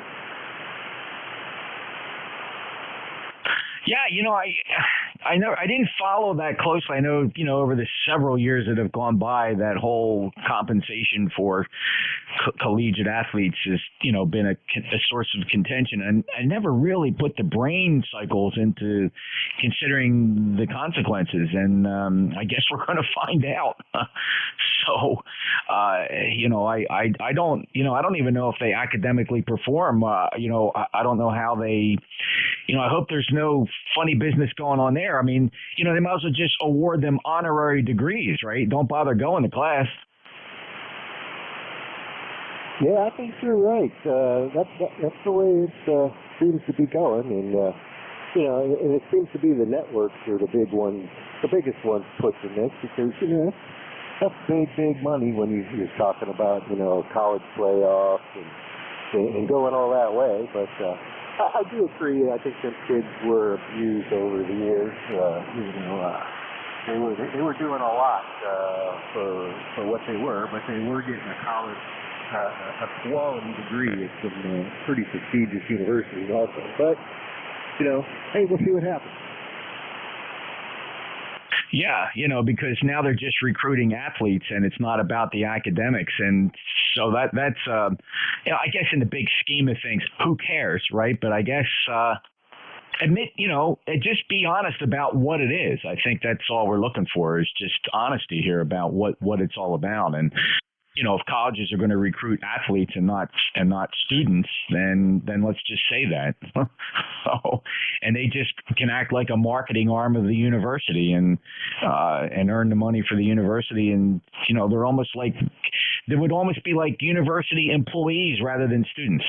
Yeah, I know I didn't follow that closely. I know, over the several years that have gone by, that whole compensation for collegiate athletes has, been a source of contention. And I never really put the brain cycles into considering the consequences. And I guess we're going to find out. So, I don't even know if they academically perform. I don't know how they, I hope there's no funny business going on there. I mean, they might as well just award them honorary degrees, right? Don't bother going to class. Yeah, I think you're right. That's the way it seems to be going, and and it seems to be the networks are the biggest ones pushing this, because that's big money when you're talking about college playoffs and going all that way. But I do agree. I think them kids were abused over the years. They were doing a lot for what they were, but they were getting a college, a quality degree at some pretty prestigious universities also. But hey, we'll see what happens. Yeah, because now they're just recruiting athletes, and it's not about the academics, and so that's I guess in the big scheme of things, who cares, right? But I guess just be honest about what it is. I think that's all we're looking for, is just honesty here about what it's all about. And if colleges are going to recruit athletes and not students, then let's just say that. So, and they just can act like a marketing arm of the university and earn the money for the university. And they're almost like, they would almost be like university employees rather than students.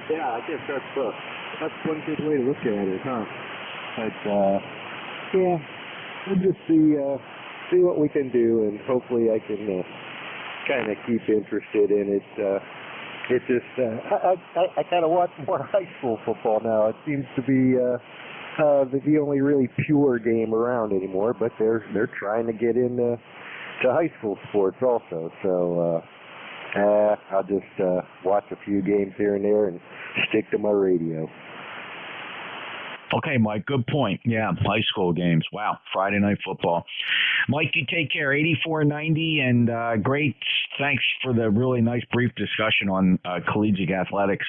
Yeah, I guess that's one good way to look at it, huh? But yeah, we'll just see what we can do, and hopefully I can kind of keep interested in it. It just I kind of watch more high school football now. It seems to be the only really pure game around anymore, but they're trying to get into high school sports also. So I'll just watch a few games here and there and stick to my radio. Okay, Mike, good point. Yeah, high school games. Wow, Friday night football. Mike, you take care. 8490, and great. Thanks for the really nice brief discussion on collegiate athletics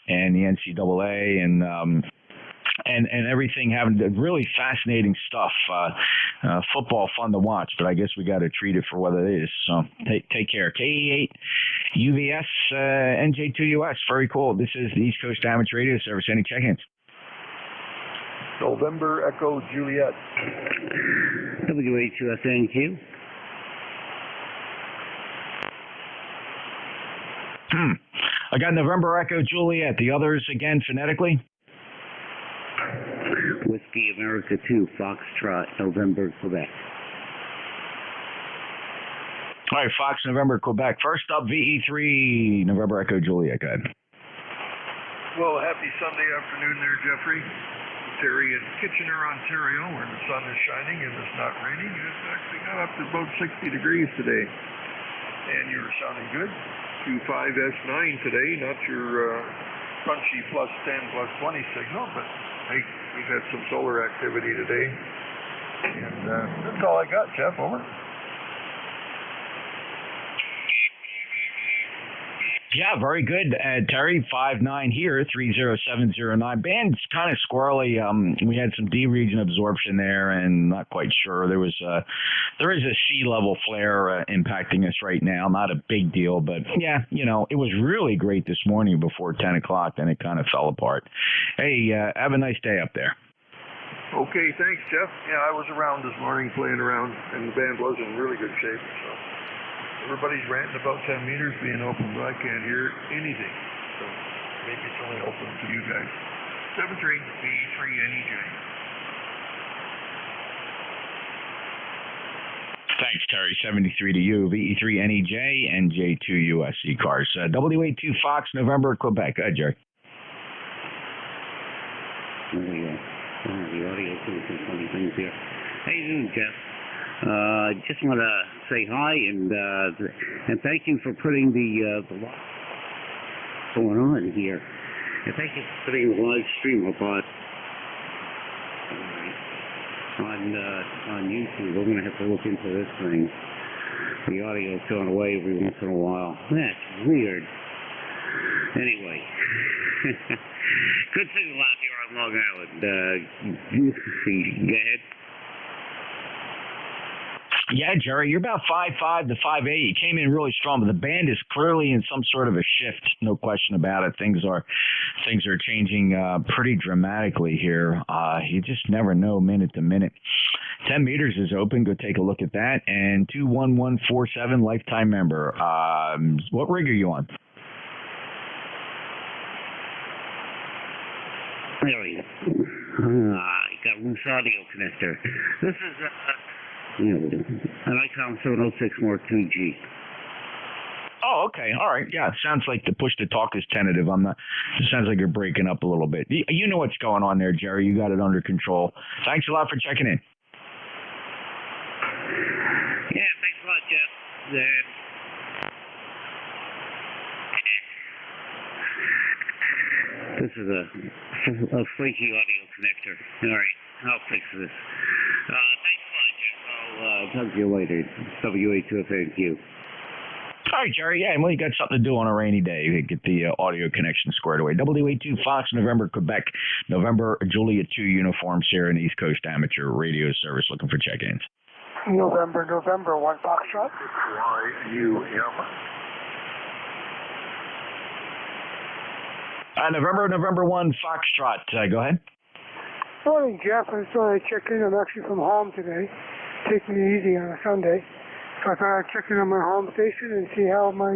and the NCAA and everything, having really fascinating stuff. Football fun to watch, but I guess we got to treat it for what it is. So take care. KE8 UVS NJ2US. Very cool. This is the East Coast Amateur Radio Service. Any check-ins? November Echo Juliet. WA2S NQ. I got November Echo Juliet. The others again phonetically. Whiskey America 2 Foxtrot November Quebec. All right, Fox, November, Quebec. First up, VE3, November, Echo, Juliet. Go ahead. Well, happy Sunday afternoon there, Jeffrey. Terry in Kitchener, Ontario, where the sun is shining and it's not raining. It's actually got up to about 60 degrees today. And you're sounding good. 25S9 today, not your punchy plus 10, plus 20 signal, but hey, we've had some solar activity today. And that's all I got, Jeff. Over. Yeah, very good. Terry, 5-9 here, 30709. Band's kind of squirrely. We had some D region absorption there, and not quite sure. There is a sea level flare impacting us right now. Not a big deal, but yeah, it was really great this morning before 10 o'clock, then it kind of fell apart. Hey, have a nice day up there. Okay, thanks, Jeff. Yeah, I was around this morning playing around, and the band was in really good shape, so. Everybody's ranting about 10 meters being open, but I can't hear anything. So maybe it's only open to you guys. 73B3NEJ. Thanks, Terry. 73 to you. VE3NEJ, NJ2US ECARS. W82 Fox, November, Quebec. Go ahead, Jerry. The audio too, some funny things here. How you doing, Jeff? Just want to say hi and thank you for putting the live going on here. And thank you for putting the live stream up on YouTube. We're going to have to look into this thing. The audio's going away every once in a while. That's weird. Anyway, good signal out here on Long Island. Go ahead. Yeah, Jerry, you're about 5.5 to 5.8. You came in really strong, but the band is clearly in some sort of a shift. No question about it. Things are changing pretty dramatically here. You just never know minute to minute. 10 meters is open. Go take a look at that. And 21147 lifetime member. What rig are you on? There we go. You got loose audio connector. This is an ICOM 706 Mark 2G. Oh, okay. All right. Yeah, it sounds like the push to talk is tentative. It sounds like you're breaking up a little bit. You know what's going on there, Jerry. You got it under control. Thanks a lot for checking in. Yeah, thanks a lot, Jeff. This is a flaky audio connector. All right, I'll fix this. Thanks a lot, Jeff. I'll talk to you later. W82FNQ. All right, Jerry. Yeah, well, you got something to do on a rainy day. Get the audio connection squared away. W82 Fox, November, Quebec. November, Juliet 2 uniforms here in East Coast Amateur Radio Service looking for check-ins. November, 1 Foxtrot. November 1 Foxtrot. Go ahead. Morning, Jeff. I just thought I'd check in. I'm actually from home today. Taking it easy on a Sunday. So I thought I'd check in on my home station and see how my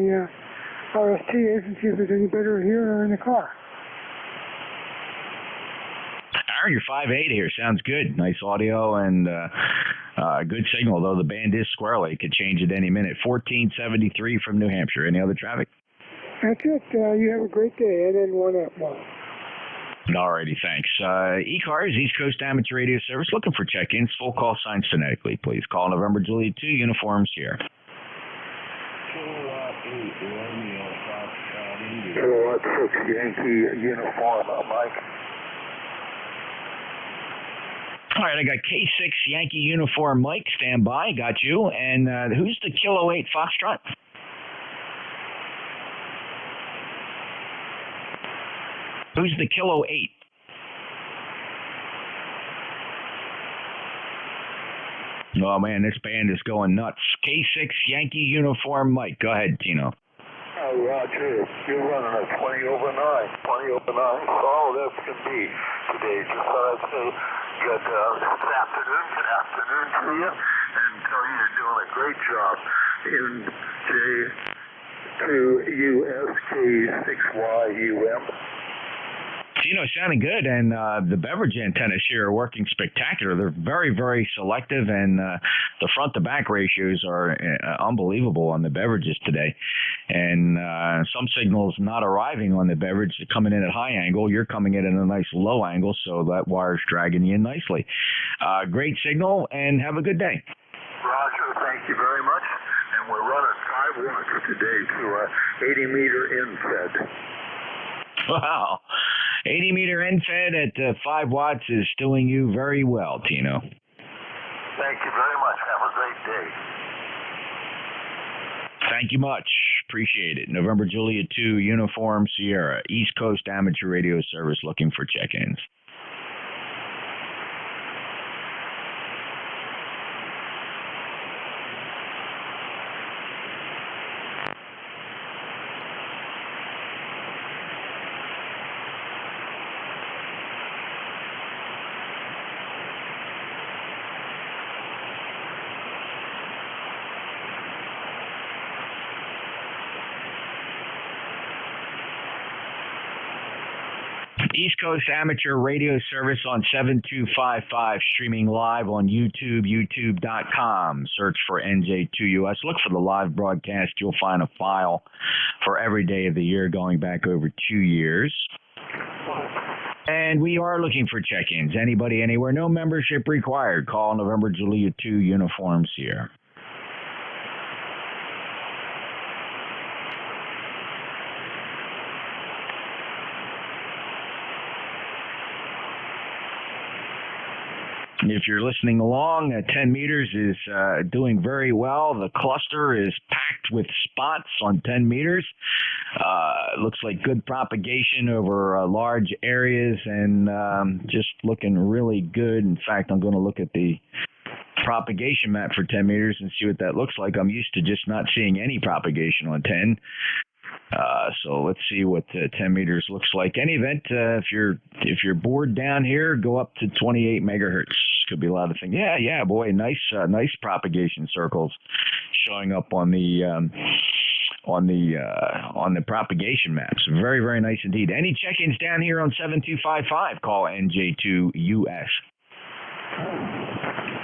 RST is and see if it's any better here or in the car. Aaron, you're 5.8 here. Sounds good. Nice audio and good signal, though the band is squirrely. It could change at any minute. 1473 from New Hampshire. Any other traffic? That's it. You have a great day. NN1F1. Alrighty, thanks. ECARS, East Coast Amateur Radio Service, looking for check-ins. Full call signs phonetically, please. Call November Juliet 2, uniforms here. Kilowatt 6 Yankee uniform, Mike. All right, I got K6 Yankee uniform, Mike. Stand by. Got you. And who's the Kilo 8 Foxtrot? Who's the Kilo 8? Oh, man, this band is going nuts. K6 Yankee uniform, Mike. Go ahead, Tino. Roger. You're running a 20 over 9. 20 over 9. Oh, that's going to be today. Just thought I'd say good afternoon. Good afternoon to you. And tell you you're doing a great job. NJ2US K6YUM. Tino, sounding good, and the beverage antennas here are working spectacular. They're very, very selective, and the front-to-back ratios are unbelievable on the beverages today. And some signals not arriving on the beverage, coming in at high angle. You're coming in at a nice low angle, so that wire's dragging you in nicely. Great signal, and have a good day. Roger, thank you very much. And we're running 5 watts today to 80-meter infed. Wow. 80-meter end-fed at 5 watts is doing you very well, Tino. Thank you very much. Have a great day. Thank you much. Appreciate it. November Juliet 2, Uniform Sierra, East Coast Amateur Radio Service looking for check-ins. East Coast Amateur Radio Service on 7255, streaming live on YouTube, youtube.com. Search for NJ2US. Look for the live broadcast. You'll find a file for every day of the year going back over 2 years. And we are looking for check-ins. Anybody, anywhere, no membership required. Call November Juliet 2, Uniform Sierra. If you're listening along, 10 meters is doing very well. The cluster is packed with spots on 10 meters. Looks like good propagation over large areas and just looking really good. In fact, I'm going to look at the propagation map for 10 meters and see what that looks like. I'm used to just not seeing any propagation on 10. So let's see what 10 meters looks like. Any event, if you're bored down here, go up to 28 megahertz. Could be a lot of things. Yeah, boy, nice propagation circles showing up on the propagation maps. Very, very nice indeed. Any check-ins down here on 7255? Call NJ2US.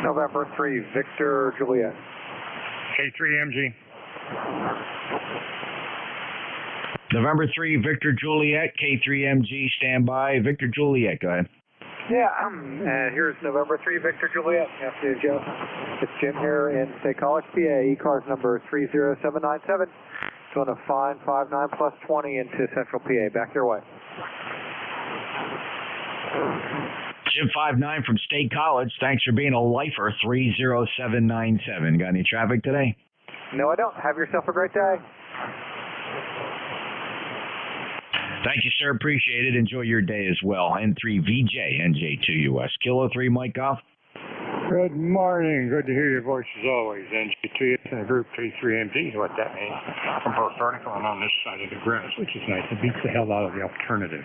November 3, Victor Juliet. K3MG. November 3, Victor Juliet, K3MG, standby. Victor Juliet, go ahead. Yeah, and here's November 3, Victor Juliet. Afternoon, Jeff. It's Jim here in State College, PA, ECARS number 30797. Going to find 59 plus 20 into Central PA. Back your way. Jim 59 from State College. Thanks for being a lifer, 30797. Got any traffic today? No, I don't. Have yourself a great day. Thank you, sir. Appreciate it. Enjoy your day as well. N3VJ, NJ2US. Kilo 3, Mike Goff. Good morning. Good to hear your voice as always. NJ2US and a group K3MG. What that means. I'm both article and on this side of the grass, which is nice. It beats the hell out of the alternative.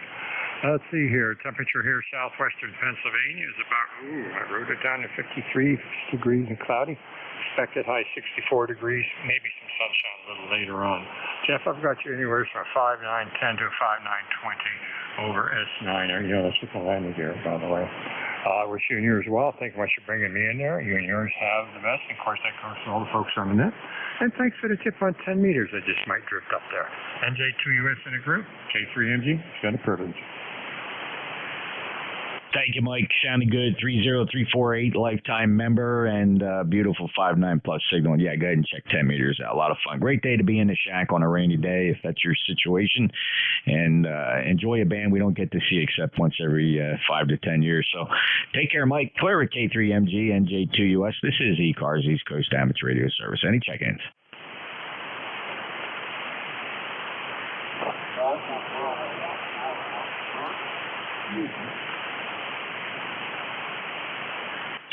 Let's see here. Temperature here, southwestern Pennsylvania is about, I wrote it down to 53 degrees and cloudy. Expected high 64 degrees, maybe some sunshine a little later on. Jeff, I've got you anywhere from 5910 to 5920 over S9. You know, that's what the landing gear, by the way. I wish you and yours well. Thank you much for bringing me in there. You and yours have the best. And of course, that goes to all the folks on the net. And thanks for the tip on 10 meters. I just might drift up there. NJ2US in a group, K3MG. It's been a privilege. Thank you, Mike. Sounding good. 30348 lifetime member and beautiful 59 plus signal. Yeah, go ahead and check 10 meters out. A lot of fun. Great day to be in the shack on a rainy day if that's your situation. And enjoy a band we don't get to see except once every 5 to 10 years. So take care, Mike. Clear at K3MG, NJ2US. This is ECARS, East Coast Amateur Radio Service. Any check-ins?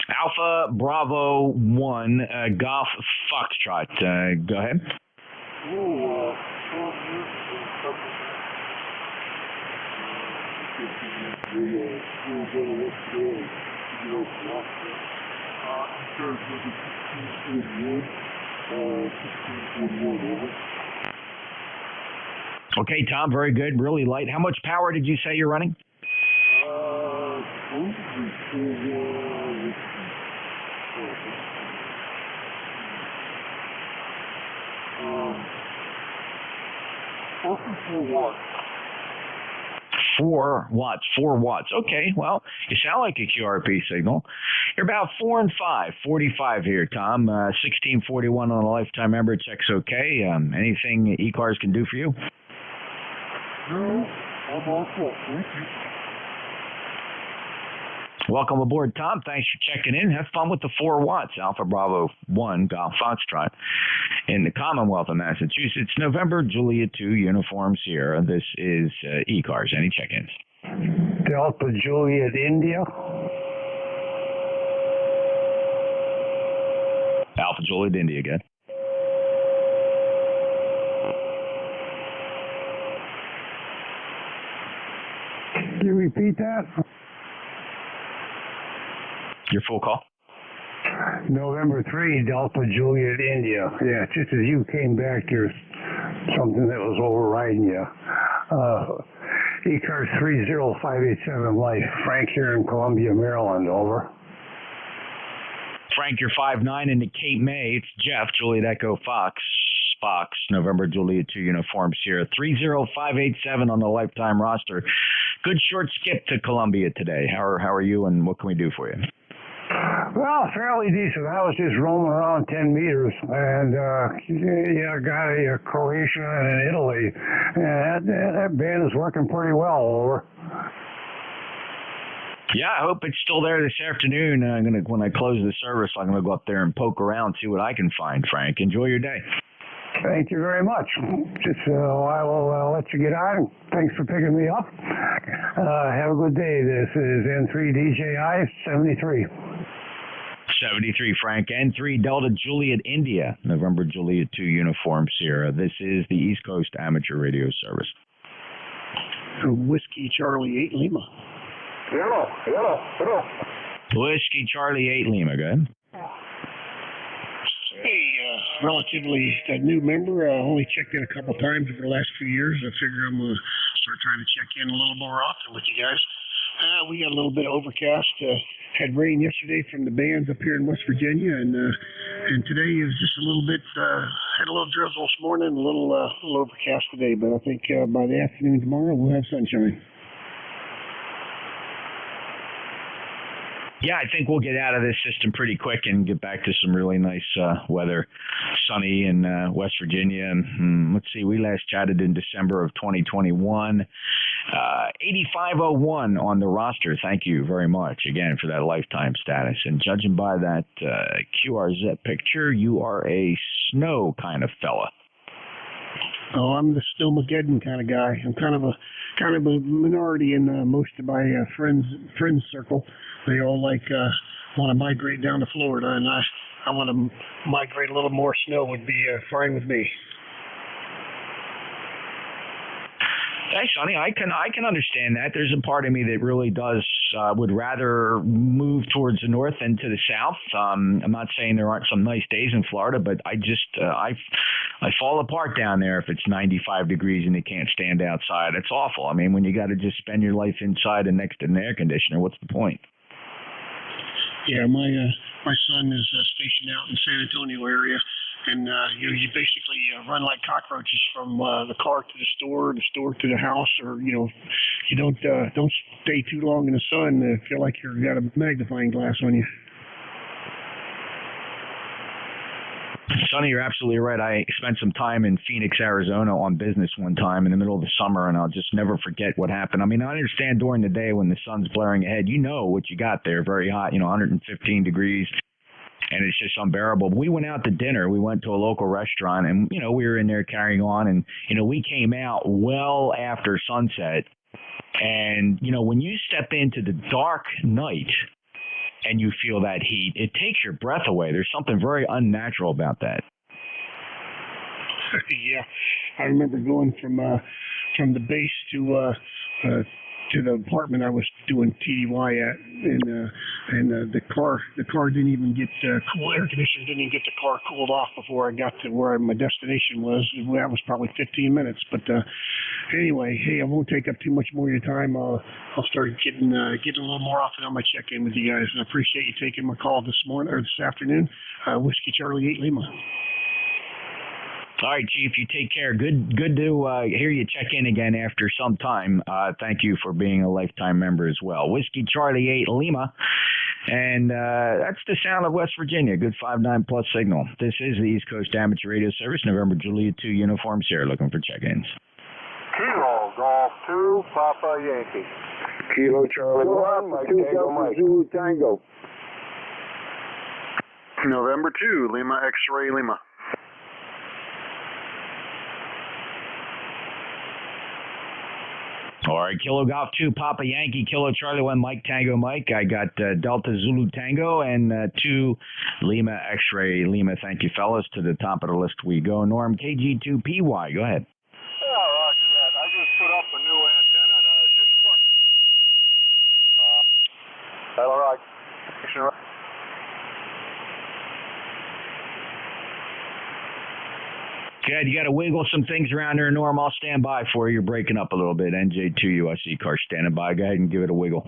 Alpha Bravo 1, Golf Foxtrot. Go ahead. Okay, Tom, very good. Really light. How much power did you say you're running? Four watts. Okay, well, you sound like a QRP signal. You're about 4 and 5, 45 here, Tom. 1641 on a lifetime member. Checks okay. Anything ECARS can do for you? Welcome aboard, Tom. Thanks for checking in. Have fun with the 4 watts. Alpha Bravo 1 Golf Foxtrot in the Commonwealth of Massachusetts. November Juliet 2 Uniform Sierra. This is ECARS. Any check-ins? Delta Juliet India. Alpha Juliet India again. Can you repeat that? Your full call. November 3, Delta Juliet India. Yeah, just as you came back, there's something that was overriding you. ECARS 30587 Life. Frank here in Columbia, Maryland. Over. Frank, you're 5'9" in the Cape May. It's Jeff, Juliet Echo Fox, November Juliet 2 Uniform Sierra. 30587 on the lifetime roster. Good short skip to Columbia today. How are you, and what can we do for you? Well, fairly decent. I was just roaming around 10 meters, and got a Croatia and an Italy. And that band is working pretty well. Over. Yeah, I hope it's still there this afternoon. When I close the service, I'm gonna go up there and poke around, see what I can find. Frank, enjoy your day. Thank you very much. Just I will let you get on. Thanks for picking me up. Have a good day. This is N3DJI 73. 73, Frank. N3 Delta Juliet India, November Juliet 2 Uniform Sierra. This is the East Coast Amateur Radio Service. Whiskey Charlie 8 Lima. Hello. Whiskey Charlie 8 Lima, go ahead. Hey, relatively new member. Only checked in a couple times over the last few years. I figure I'm going to start trying to check in a little more often with you guys. We got a little bit of overcast. Had rain yesterday from the bands up here in West Virginia, and today is just a little bit. Had a little drizzle this morning, a little overcast today. But I think by the afternoon tomorrow we'll have sunshine. Yeah, I think we'll get out of this system pretty quick and get back to some really nice weather. Sunny in West Virginia. Let's see, we last chatted in December of 2021. 8501 on the roster. Thank you very much again for that lifetime status. And judging by that QRZ picture, you are a snow kind of fella. Oh, I'm the Snowmageddon kind of guy. I'm kind of a minority in most of my friends circle. They all want to migrate down to Florida, and I want to migrate a little more. Snow would be fine with me. Thanks, Sonny. I can understand that. There's a part of me that really does would rather move towards the north than to the south. I'm not saying there aren't some nice days in Florida, but I just I fall apart down there if it's 95 degrees and you can't stand outside. It's awful. I mean, when you got to just spend your life inside and next to an air conditioner, what's the point? Yeah, my son is stationed out in the San Antonio area. And you basically run like cockroaches from the car to the store to the house, or you don't stay too long in the sun. Feel like you've got a magnifying glass on you. Sonny, you're absolutely right. I spent some time in Phoenix, Arizona on business one time in the middle of the summer, and I'll just never forget what happened. I mean, I understand during the day when the sun's blaring ahead, you know what you got there, very hot, 115 degrees. And it's just unbearable. We went out to dinner. We went to a local restaurant, and, we were in there carrying on. And, we came out well after sunset. And, when you step into the dark night and you feel that heat, it takes your breath away. There's something very unnatural about that. Yeah. I remember going from the base to to the apartment I was doing TDY at, and the car didn't even get cool. Air conditioner didn't even get the car cooled off before I got to where my destination was. That was probably 15 minutes. But anyway, hey, I won't take up too much more of your time. I'll start getting a little more often on my check-in with you guys. And I appreciate you taking my call this morning or this afternoon. Whiskey Charlie 8 Lima. All right, Chief, you take care. Good to hear you check in again after some time. Thank you for being a lifetime member as well. Whiskey Charlie 8 Lima. And that's the sound of West Virginia. Good 5.9 plus signal. This is the East Coast Amateur Radio Service, November Juliet 2 Uniform Sierra, looking for check-ins. Kilo Golf 2, Papa Yankee. Kilo Charlie 1, Mike Tango Mike. Zulu Tango. November 2, Lima X-Ray Lima. All right, Kilo Golf 2, Papa Yankee, Kilo Charlie 1, Mike Tango Mike. I got Delta Zulu Tango and 2 Lima X-Ray Lima. Thank you, fellas. To the top of the list we go. Norm, KG2PY. Go ahead. Yeah, roger that. I just put up a new antenna and I just worked. All right. Good. You got to wiggle some things around there, Norm. I'll stand by for you. You're breaking up a little bit. NJ2US ECARS standing by. Go ahead and give it a wiggle.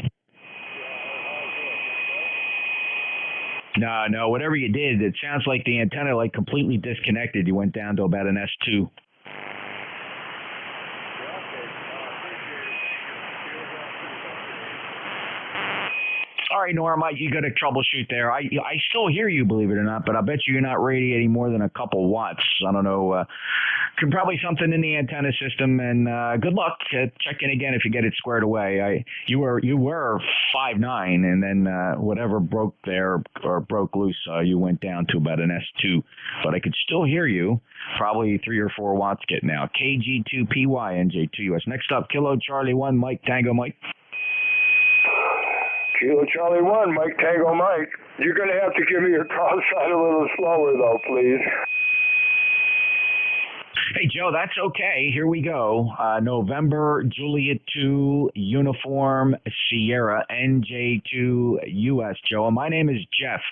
No. Whatever you did, it sounds like the antenna completely disconnected. You went down to about an S2. All right, Norm, you got to troubleshoot there. I still hear you, believe it or not, but I bet you're not radiating more than a couple watts. I don't know. Probably something in the antenna system. And good luck. Check in again if you get it squared away. You were 5.9, and then whatever broke there or broke loose, you went down to about an S2. But I could still hear you. Probably 3 or 4 watts getting out. KG2PY, NJ2US. Next up, Kilo Charlie 1, Mike Tango Mike. Kilo Charlie 1, Mike Tango Mike. You're going to have to give me your call sign a little slower, though, please. Hey, Joe, that's okay. Here we go. November Juliet 2 Uniform Sierra NJ2US, Joe. My name is Jeff.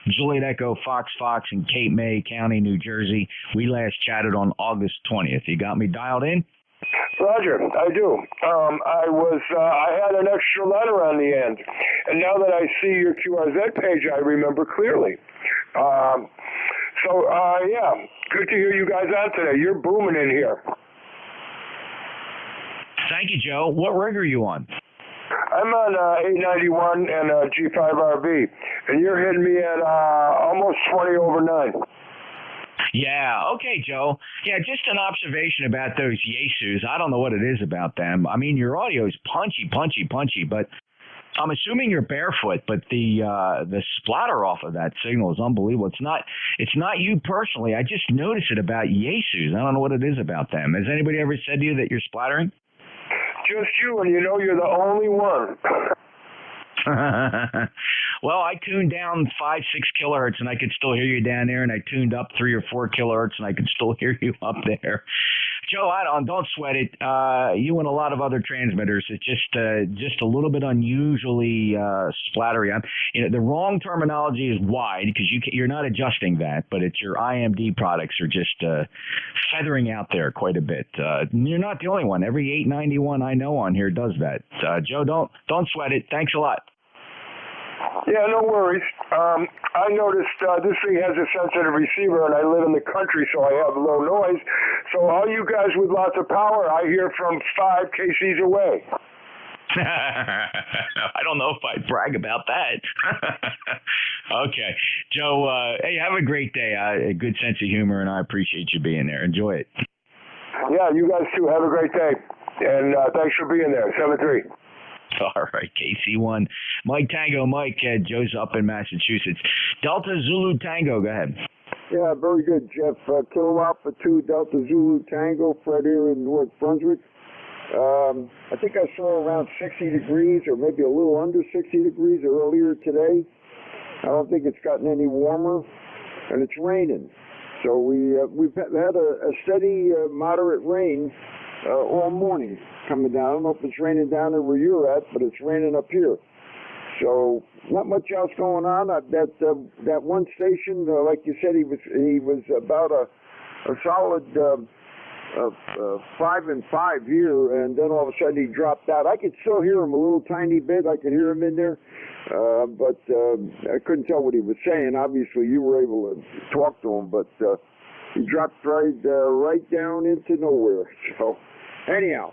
Juliet Echo Fox in Cape May County, New Jersey. We last chatted on August 20th. You got me dialed in? Roger, I do. I had an extra letter on the end, and now that I see your QRZ page, I remember clearly. Yeah, good to hear you guys on today. You're booming in here. Thank you, Joe. What rig are you on? I'm on 891 and G5RV, and you're hitting me at almost 20 over 9. Yeah. Okay, Joe. Yeah, just an observation about those Yaesus. I don't know what it is about them. I mean, your audio is punchy, but I'm assuming you're barefoot, but the splatter off of that signal is unbelievable. It's not you personally. I just noticed it about Yaesus. I don't know what it is about them. Has anybody ever said to you that you're splattering? Just you, and you know you're the only one. Well, I tuned down 5-6 kilohertz and I could still hear you down there, and I tuned up 3 or 4 kilohertz and I could still hear you up there. Joe, don't sweat it. You and a lot of other transmitters, it's just a little bit unusually splattery. The wrong terminology is wide because you're not adjusting that, but it's your IMD products are just feathering out there quite a bit. You're not the only one. Every 891 I know on here does that. Joe, don't sweat it. Thanks a lot. Yeah, no worries. I noticed this thing has a sensitive receiver, and I live in the country, so I have low noise. So all you guys with lots of power, I hear from 5 kcs away. I don't know if I'd brag about that. Okay. Joe, hey, have a great day. A good sense of humor, and I appreciate you being there. Enjoy it. Yeah, you guys too. Have a great day. And thanks for being there. 7-3. All right, KC1. Mike Tango Mike. Joe's up in Massachusetts. Delta Zulu Tango, go ahead. Yeah, very good, Jeff. Kilo Alpha 2 Delta Zulu Tango, Fred here in North Brunswick. I think I saw around 60 degrees or maybe a little under 60 degrees earlier today. I don't think it's gotten any warmer, and it's raining. So we've had a steady, moderate rain all morning coming down. I don't know if it's raining down there where you're at, but it's raining up here. So not much else going on. That one station, like you said, he was about a solid 5 and 5 here, and then all of a sudden he dropped out. I could still hear him a little tiny bit. I could hear him in there, but I couldn't tell what he was saying. Obviously, you were able to talk to him, but he dropped right down into nowhere. So anyhow.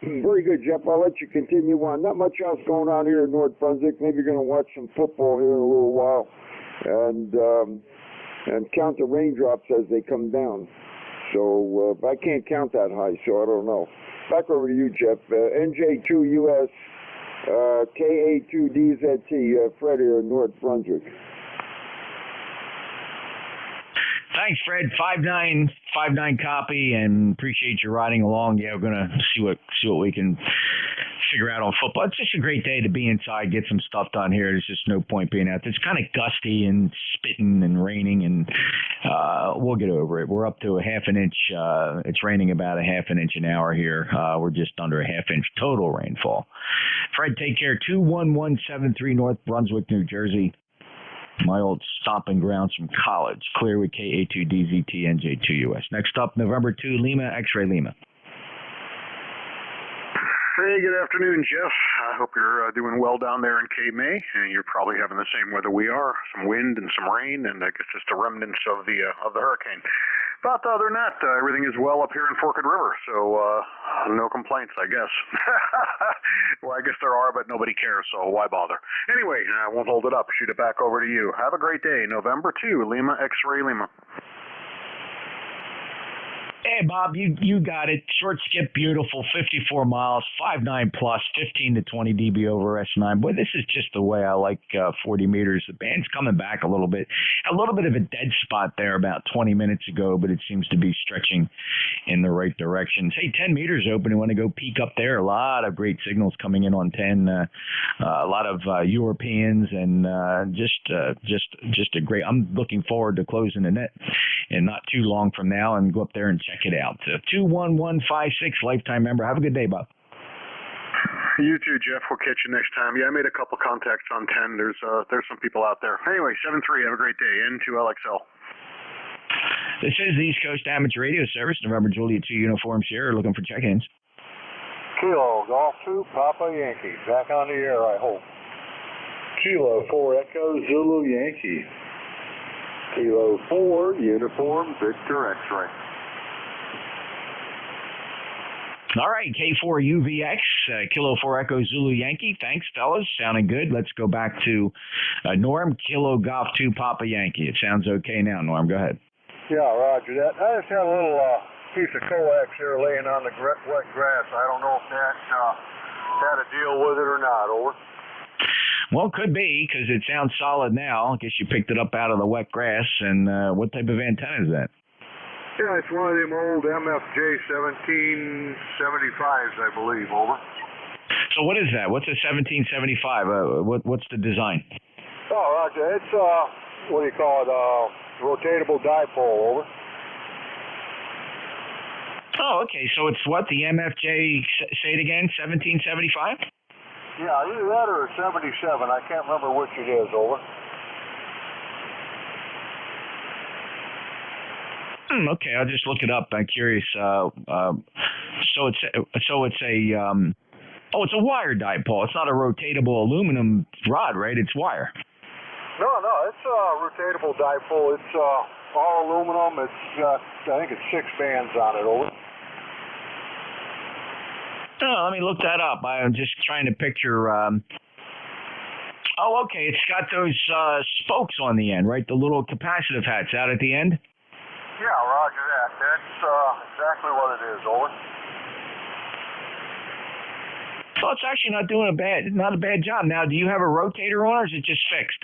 Very good, Jeff. I'll let you continue on. Not much else going on here in North Brunswick. Maybe you're going to watch some football here in a little while and count the raindrops as they come down. So I can't count that high, so I don't know. Back over to you, Jeff. NJ2US, KA2DZT, Fred here in North Brunswick. Thanks, Fred. 5-9 copy, and appreciate you riding along. Yeah, we're gonna see what we can figure out on football. It's just a great day to be inside, get some stuff done here. There's just no point being out there. It's kind of gusty and spitting and raining, and we'll get over it. We're up to a half an inch. It's raining about a half an inch an hour here. We're just under a half inch total rainfall. Fred, take care. 21173 North Brunswick, New Jersey. My old stomping grounds from college. Clear with KA2DZT NJ2US. Next up, November 2, Lima, X-Ray Lima. Hey, good afternoon, Jeff. I hope you're doing well down there in Cape May, and you're probably having the same weather we are, some wind and some rain, and I guess just the remnants of the hurricane. But other than that, everything is well up here in Forked River, so no complaints, I guess. Well, I guess there are, but nobody cares, so why bother? Anyway, I won't hold it up. Shoot it back over to you. Have a great day. November 2, Lima, X-Ray Lima. Hey, Bob, you got it. Short skip, beautiful, 54 miles, 5.9 plus, 15 to 20 dB over S9. Boy, this is just the way I like 40 meters. The band's coming back a little bit. A little bit of a dead spot there about 20 minutes ago, but it seems to be stretching in the right direction. Hey, 10 meters open. You want to go peek up there? A lot of great signals coming in on 10. A lot of Europeans and just a great. I'm looking forward to closing the net in not too long from now and go up there and check it out. 21156, lifetime member. Have a good day, Bob. You too, Jeff. We'll catch you next time. Yeah, I made a couple contacts on 10. There's some people out there. Anyway, 7-3. Have a great day. N2LXL. This is the East Coast Amateur Radio Service. November Juliet 2 Uniform Sierra. Looking for check-ins. Kilo Golf 2 Papa Yankee. Back on the air, I hope. Kilo 4 Echo Zulu Yankee. Kilo 4 Uniform Victor X-Ray. All right, K4 UVX, Kilo 4 Echo Zulu Yankee. Thanks, fellas. Sounding good. Let's go back to Norm, Kilo Golf 2 Papa Yankee. It sounds okay now, Norm. Go ahead. Yeah, roger that. I just had a little piece of coax here laying on the wet grass. I don't know if that had a deal with it or not. Over. Well, could be, because it sounds solid now. I guess you picked it up out of the wet grass. And what type of antenna is that? Yeah, it's one of them old MFJ 1775s, I believe. Over. So what is that? What's a 1775? What's the design? Oh, roger. It's, what do you call it, rotatable dipole. Over. Oh, okay. So it's what, the MFJ, say it again, 1775? Yeah, either that or a 77. I can't remember which it is. Over. Okay, I'll just look it up. I'm curious. So it's a wire dipole. It's not a rotatable aluminum rod, right? It's wire. No, it's a rotatable dipole. It's all aluminum. It's got, I think it's 6 bands on it. Over. Oh, let me look that up. I'm just trying to picture. Oh, okay. It's got those spokes on the end, right? The little capacitive hats out at the end. Yeah, roger that. That's exactly what it is. Over. So it's actually not doing not a bad job. Now, do you have a rotator on, or is it just fixed?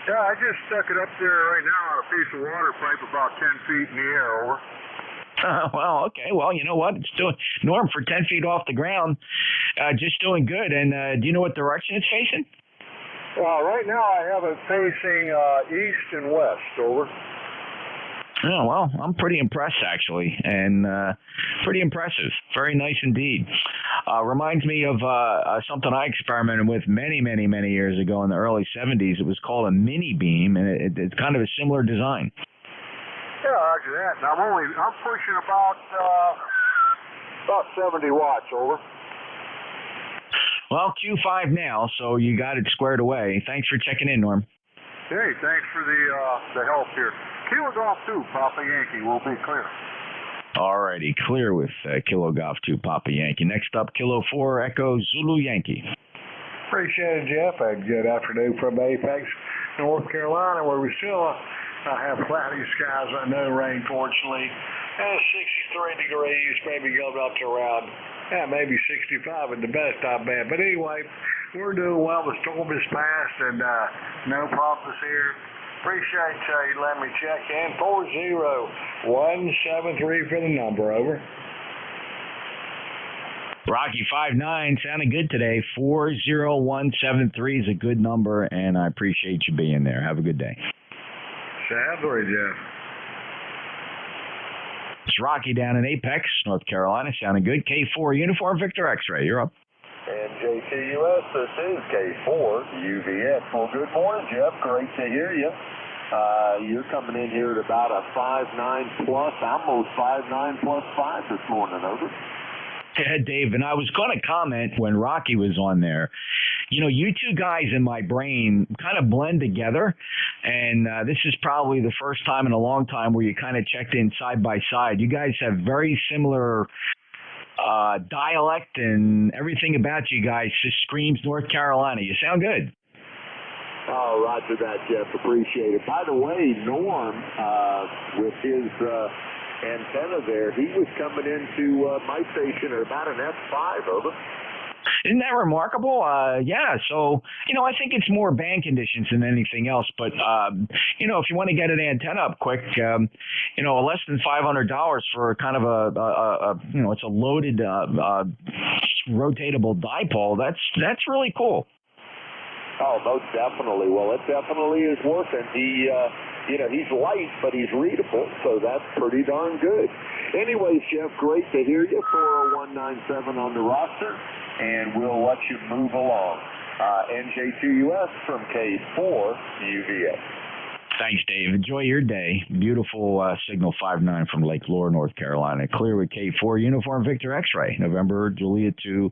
Yeah, I just stuck it up there right now on a piece of water pipe about 10 feet in the air. Over. Well, okay. Well, you know what? It's doing, Norm, for 10 feet off the ground, just doing good. And do you know what direction it's facing? Right now I have it facing east and west. Over. Oh, well, I'm pretty impressed, actually, and pretty impressive. Very nice indeed. Reminds me of something I experimented with many, many, many years ago in the early 70s. It was called a mini beam, and it's kind of a similar design. Yeah, roger that. And I'm pushing about 70 watts, over. Well, Q5 now, so you got it squared away. Thanks for checking in, Norm. Hey, thanks for the help here. Kilo Golf 2, Papa Yankee, will be clear. All righty, clear with Kilo Golf 2, Papa Yankee. Next up, Kilo 4, Echo Zulu Yankee. Appreciate it, Jeff. And good afternoon from Apex, North Carolina, where we still have cloudy skies, no rain, fortunately. And 63 degrees, maybe going up to around, maybe 65 at the best, not bad. But anyway, we're doing well. The storm is past, and no problems here. Appreciate you letting me check in. 40173 for the number, over. Rocky 59 sounding good today. 40173 is a good number, and I appreciate you being there. Have a good day. Sadly, Jeff. It's Rocky down in Apex, North Carolina. Sounding good. K4 Uniform Victor X-Ray. You're up. NJ2US, this is K4 UVX. Well, good morning, Jeff. Great to hear you. You're coming in here at about a 5.9 plus, almost 5.9 plus 5 this morning, over. Yeah, Dave, and I was going to comment when Rocky was on there. You know, you two guys in my brain kind of blend together, and this is probably the first time in a long time where you kind of checked in side by side. You guys have very similar dialect, and everything about you guys just screams North Carolina. You sound good. Oh, roger that, Jeff. Appreciate it. By the way, Norm, with his antenna there, he was coming into my station at about an F5, over. Isn't that remarkable? Yeah, so, you know, I think it's more band conditions than anything else. But, you know, if you want to get an antenna up quick, you know, less than $500 for kind of a you know, it's a loaded rotatable dipole, that's really cool. Oh, most definitely. Well, it definitely is working. He, you know, he's light, but he's readable, so that's pretty darn good. Anyways, Jeff, great to hear you. 40197 on the roster, and we'll let you move along. NJ2US from K4 UVA. Thanks, Dave. Enjoy your day. Beautiful signal 59 from Lake Lure, North Carolina. Clear with K4 Uniform Victor X-Ray. November Juliet 2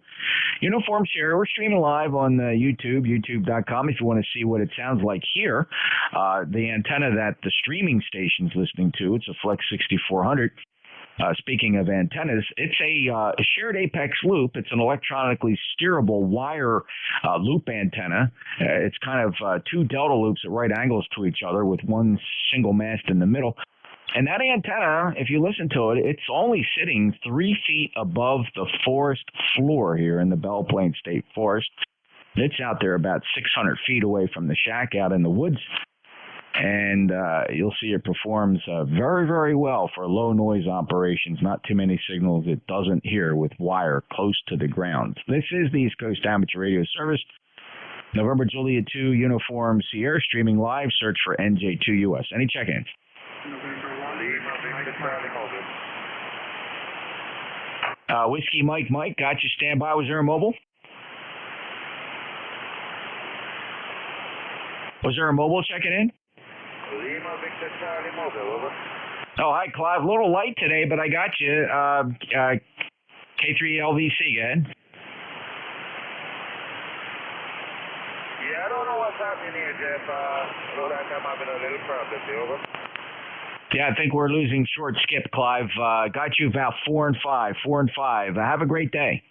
uniforms here. We're streaming live on YouTube, youtube.com. If you want to see what it sounds like here, the antenna that the streaming station's listening to, it's a Flex 6400. Speaking of antennas, it's a shared apex loop. It's an electronically steerable wire loop antenna. It's kind of two delta loops at right angles to each other with one single mast in the middle. And that antenna, if you listen to it, it's only sitting 3 feet above the forest floor here in the Belle Plaine State Forest. It's out there about 600 feet away from the shack out in the woods. And you'll see it performs very, very well for low noise operations. Not too many signals it doesn't hear with wire close to the ground. This is the East Coast Amateur Radio Service. November Juliet 2 Uniform Sierra streaming live. Search for NJ2US. Any check-ins? Whiskey Mike, got you standby. Was there a mobile? Was there a mobile checking in? Oh, hi, Clive. A little light today, but I got you. K3LVC, go ahead. Yeah, I don't know what's happening here, Jeff. Looks like I'm having a little problem, over. Yeah, I think we're losing short skip, Clive. Got you about 4 and 5. 4 and 5. Have a great day.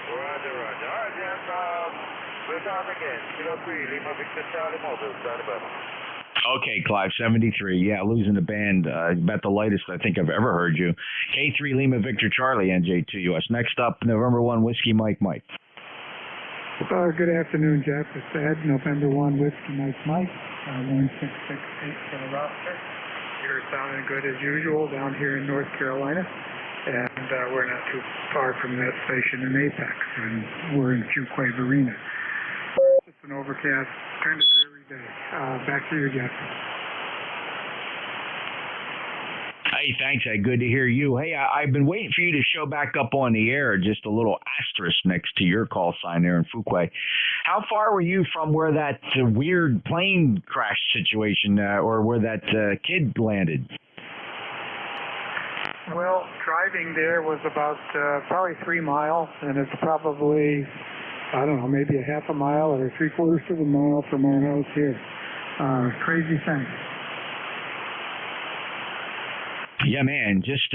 Roger. All right, Jeff. We'll talk again. Kilo 3, Lima Victor Charlie Mobile, Alabama. Okay, Clive, 73. Yeah, losing the band. About the lightest I think I've ever heard you. K3 Lima Victor Charlie, NJ2US. Next up, November 1, Whiskey Mike. Good afternoon, Jeff. It's Ed, November 1, Whiskey Mike. 1668 for the roster. You're sounding good as usual down here in North Carolina. And we're not too far from that station in Apex. And we're in Fuquay Arena. It's an overcast, kind of dreary day. Back to you, Jeff. Hey, thanks, Ed. Good to hear you. Hey, I've been waiting for you to show back up on the air, just a little asterisk next to your call sign there in Fuquay. How far were you from where that weird plane crash situation or where that kid landed? Well, driving there was about probably 3 miles, and it's probably, I don't know, maybe a half a mile or 3/4 of a mile from our house here. Crazy thing. Yeah, man, just, it's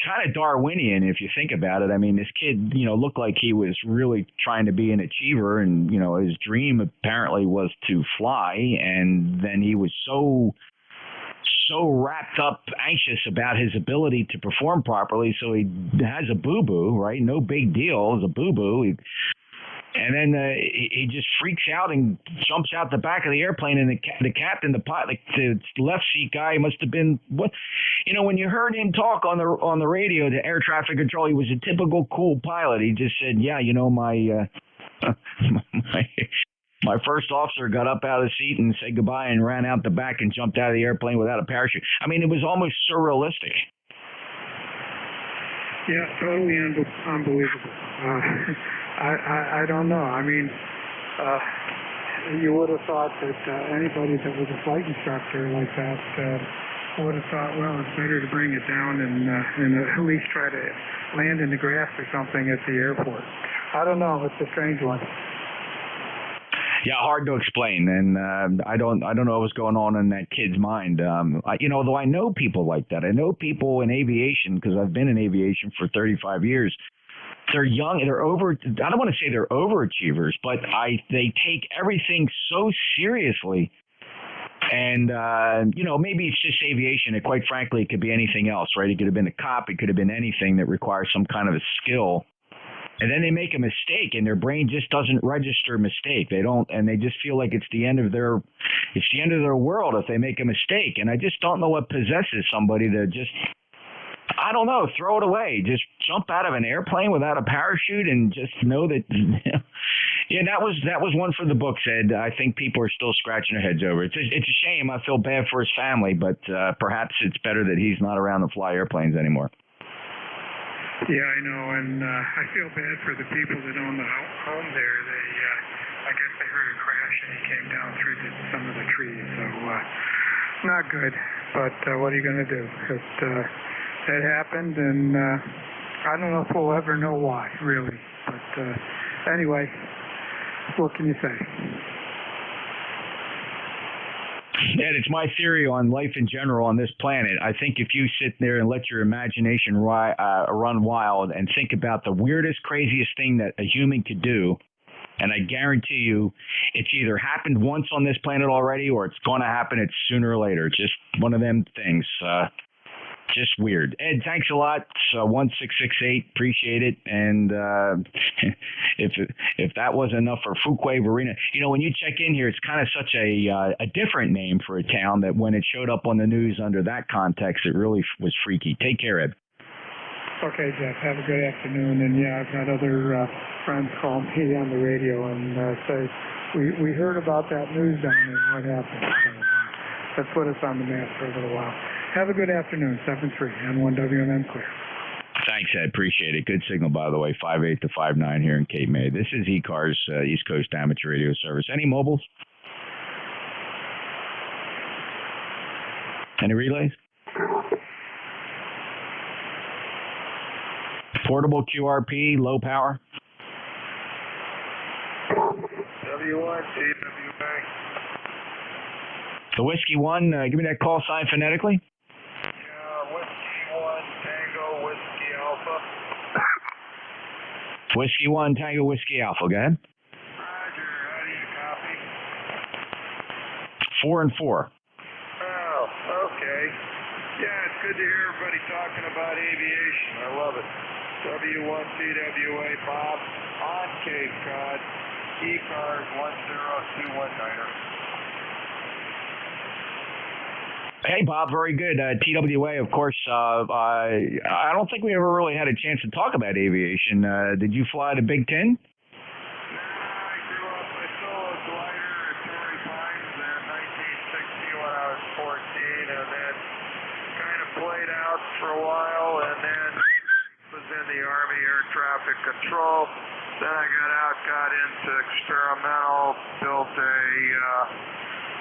kind of Darwinian if you think about it. I mean, this kid, looked like he was really trying to be an achiever, and, his dream apparently was to fly, and then he was so wrapped up, anxious about his ability to perform properly, so he has a boo-boo, right? No big deal, it's a boo-boo. And then he just freaks out and jumps out the back of the airplane, and the captain, the pilot, the left seat guy must have been what, when you heard him talk on the radio to air traffic control, he was a typical cool pilot. He just said, "Yeah, my first officer got up out of the seat and said goodbye and ran out the back and jumped out of the airplane without a parachute." I mean, it was almost surrealistic. Yeah, totally unbelievable. I don't know. I mean, you would have thought that anybody that was a flight instructor like that would have thought, well, it's better to bring it down and at least try to land in the grass or something at the airport. I don't know. It's a strange one. Yeah, hard to explain, and I don't know what's going on in that kid's mind. Though I know people like that. I know people in aviation because I've been in aviation for 35 years. They're young. They're I don't want to say they're overachievers, but they take everything so seriously. And maybe it's just aviation. And quite frankly, it could be anything else, right? It could have been a cop. It could have been anything that requires some kind of a skill. And then they make a mistake, and their brain just doesn't register mistake. They don't, and they just feel like it's the end of their world if they make a mistake. And I just don't know what possesses somebody to just, I don't know, throw it away. Just jump out of an airplane without a parachute and just know that. Yeah, that was one for the books, Ed. I think people are still scratching their heads over it. It's a shame. I feel bad for his family, but perhaps it's better that he's not around to fly airplanes anymore. Yeah, I know, and I feel bad for the people that own the home there. They, I guess they heard a crash and he came down through some of the trees, so not good. But what are you going to do? It happened, and I don't know if we'll ever know why, really. But anyway, what can you say? Ed, it's my theory on life in general on this planet. I think if you sit there and let your imagination run wild and think about the weirdest, craziest thing that a human could do, and I guarantee you it's either happened once on this planet already or it's going to happen sooner or later. Just one of them things. Just weird. Ed, thanks a lot. 1668, appreciate it. And if that was enough for Fuquay Marina, when you check in here, it's kind of such a different name for a town that when it showed up on the news under that context, it really was freaky. Take care, Ed. Okay, Jeff. Have a good afternoon. And yeah, I've had other friends call me on the radio and say, we heard about that news down there. What happened? So, that put us on the map for a little while. Have a good afternoon, 7-3 on 1WMN Clear. Thanks, Ed. Appreciate it. Good signal, by the way, 5.8 to 5.9 here in Cape May. This is ECARS, East Coast Amateur Radio Service. Any mobiles? Any relays? Portable QRP, low power? W1, TWA. The Whiskey 1, give me that call sign phonetically. Whiskey 1, Tango, Whiskey Alpha. Whiskey 1, Tango, Whiskey Alpha. Go ahead. Roger, how do you copy? 4 and 4. Oh, okay. Yeah, it's good to hear everybody talking about aviation. I love it. W1, TWA, Bob, on Cape Cod, ECARS 10219er. Hey, Bob, very good. TWA, of course, I don't think we ever really had a chance to talk about aviation. Did you fly to Big Ten? I grew up, I saw a glider at Torrey Pines in 1960 when I was 14, and then traffic control. Then I got out, got into experimental, built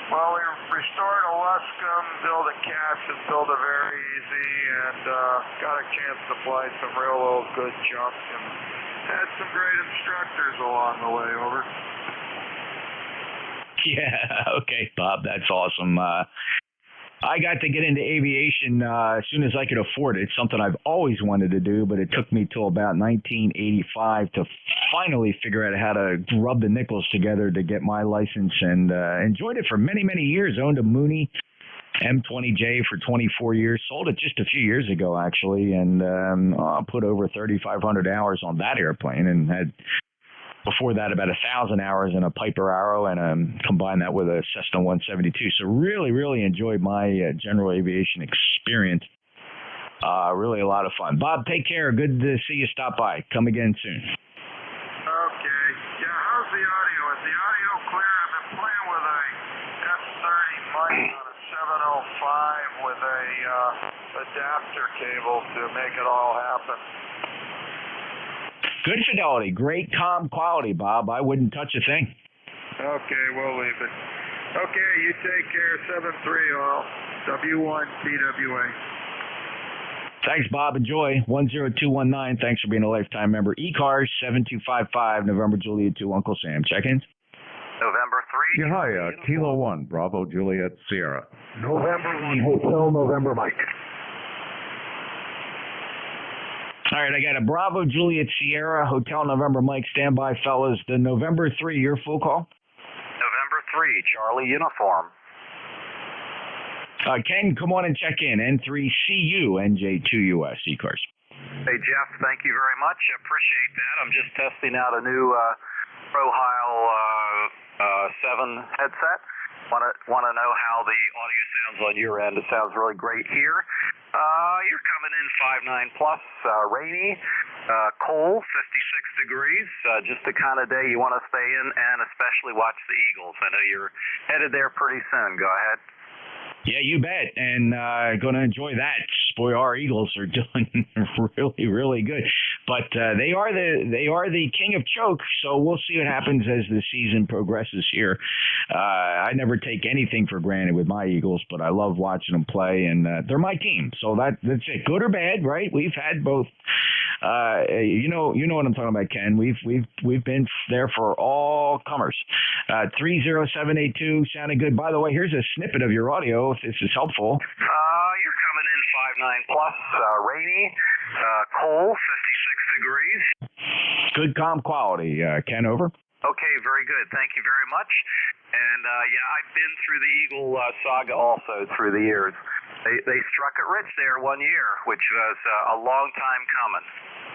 we restored a Luscombe, built a Cats, and built a Very Easy, and got a chance to fly some real old good junk, and had some great instructors along the way, over. Yeah, okay, Bob, that's awesome. I got to get into aviation as soon as I could afford it, something I've always wanted to do, but it took me till about 1985 to finally figure out how to rub the nickels together to get my license, and enjoyed it for many, many years. Owned a Mooney M20J for 24 years, sold it just a few years ago, actually, and put over 3,500 hours on that airplane, and had before that about 1,000 hours in a Piper Arrow, and combined that with a Cessna 172. So really, really enjoyed my general aviation experience. Really a lot of fun. Bob, take care. Good to see you stop by. Come again soon. Okay. Yeah, how's the audio? Is the audio clear? I've been playing with a F30 mic on a 705 with a adapter cable to make it all happen. Good fidelity, great calm quality, Bob. I wouldn't touch a thing. Okay, we'll leave it. Okay, you take care. 7-3 all. W1 TWA. Thanks, Bob. Enjoy. 10219. Thanks for being a lifetime member. ECARS 7255, November Juliet 2, Uncle Sam. Check-ins? November 3. Yeah, hi. Kilo 1, Bravo Juliet Sierra. November 1, Hotel November Mike. All right, I got a Bravo Juliet Sierra, Hotel November Mike. Stand by, fellas. The November 3, your full call? November 3, Charlie Uniform. Ken, come on and check in. N3CU, NJ2US, ECARS. Hey, Jeff, thank you very much. I appreciate that. I'm just testing out a new ProHeil 7 headset. Want to know how the audio sounds on your end. It sounds really great here. You're coming in 59 plus, rainy, cold, 56 degrees. Just the kind of day you want to stay in, and especially watch the Eagles. I know you're headed there pretty soon. Go ahead. Yeah, you bet, and going to enjoy that. Boy, our Eagles are doing really, really good. But they are the king of choke, so we'll see what happens as the season progresses here. I never take anything for granted with my Eagles, but I love watching them play, and they're my team. So that's it, good or bad, right? We've had both. You know what I'm talking about, Ken. We've been there for all comers. 30782 sounded good. By the way, here's a snippet of your audio if this is helpful. You're coming in 59 plus, rainy, cold, 56 degrees. Good calm quality. Ken, over. Okay, very good. Thank you very much. And yeah, I've been through the Eagle saga also through the years. They struck it rich there one year, which was a long time coming.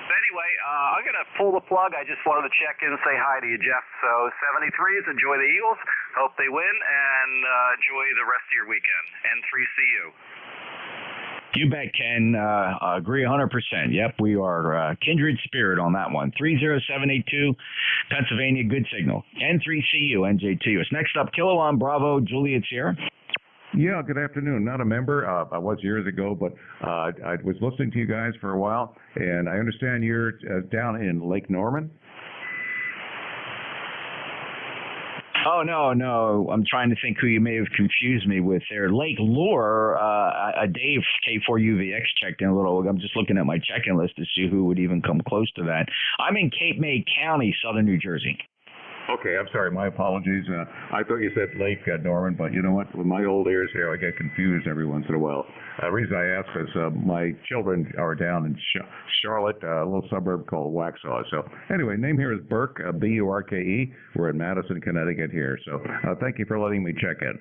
But anyway, I'm going to pull the plug. I just wanted to check in and say hi to you, Jeff. So 73s, enjoy the Eagles. Hope they win, and enjoy the rest of your weekend. N3CU. You bet, Ken. Agree 100%. Yep, we are kindred spirit on that one. 30782, Pennsylvania, good signal. N3CU, NJ2US. Next up, Kilo on Bravo, Juliet Sierra. Yeah, good afternoon. Not a member. I was years ago, but I was listening to you guys for a while, and I understand you're down in Lake Norman. Oh, no. I'm trying to think who you may have confused me with there. Lake Lure, Dave K4UVX checked in a little. I'm just looking at my check-in list to see who would even come close to that. I'm in Cape May County, southern New Jersey. Okay, I'm sorry. My apologies. I thought you said Lake Norman, but you know what? With my old ears here, I get confused every once in a while. The reason I ask is my children are down in Charlotte, a little suburb called Waxhaw. So anyway, name here is Burke, B-U-R-K-E. We're in Madison, Connecticut here. So thank you for letting me check in.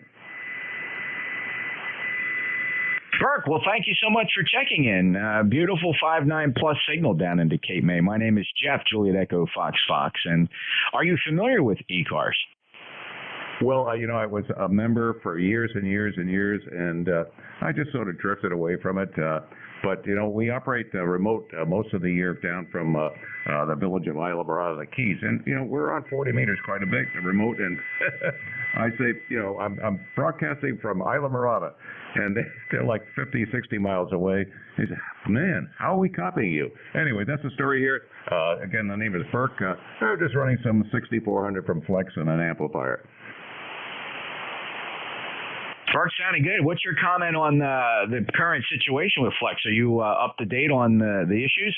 Burke, well, thank you so much for checking in. Beautiful 5.9 plus signal down into Cape May. My name is Jeff, Juliet Echo Fox. And are you familiar with ECARS? Well, I was a member for years and years and years, and I just sort of drifted away from it. But, we operate remote most of the year down from the village of Isla Barada, the Keys. And, we're on 40 meters quite a bit, the remote. And I say, I'm broadcasting from Isla Mirada, and they're like 50, 60 miles away. He said, man, how are we copying you? Anyway, that's the story here. Again, the name is Burke. They're just running some 6400 from Flex and an amplifier. Burke sounding good. What's your comment on the current situation with Flex? Are you up to date on the issues?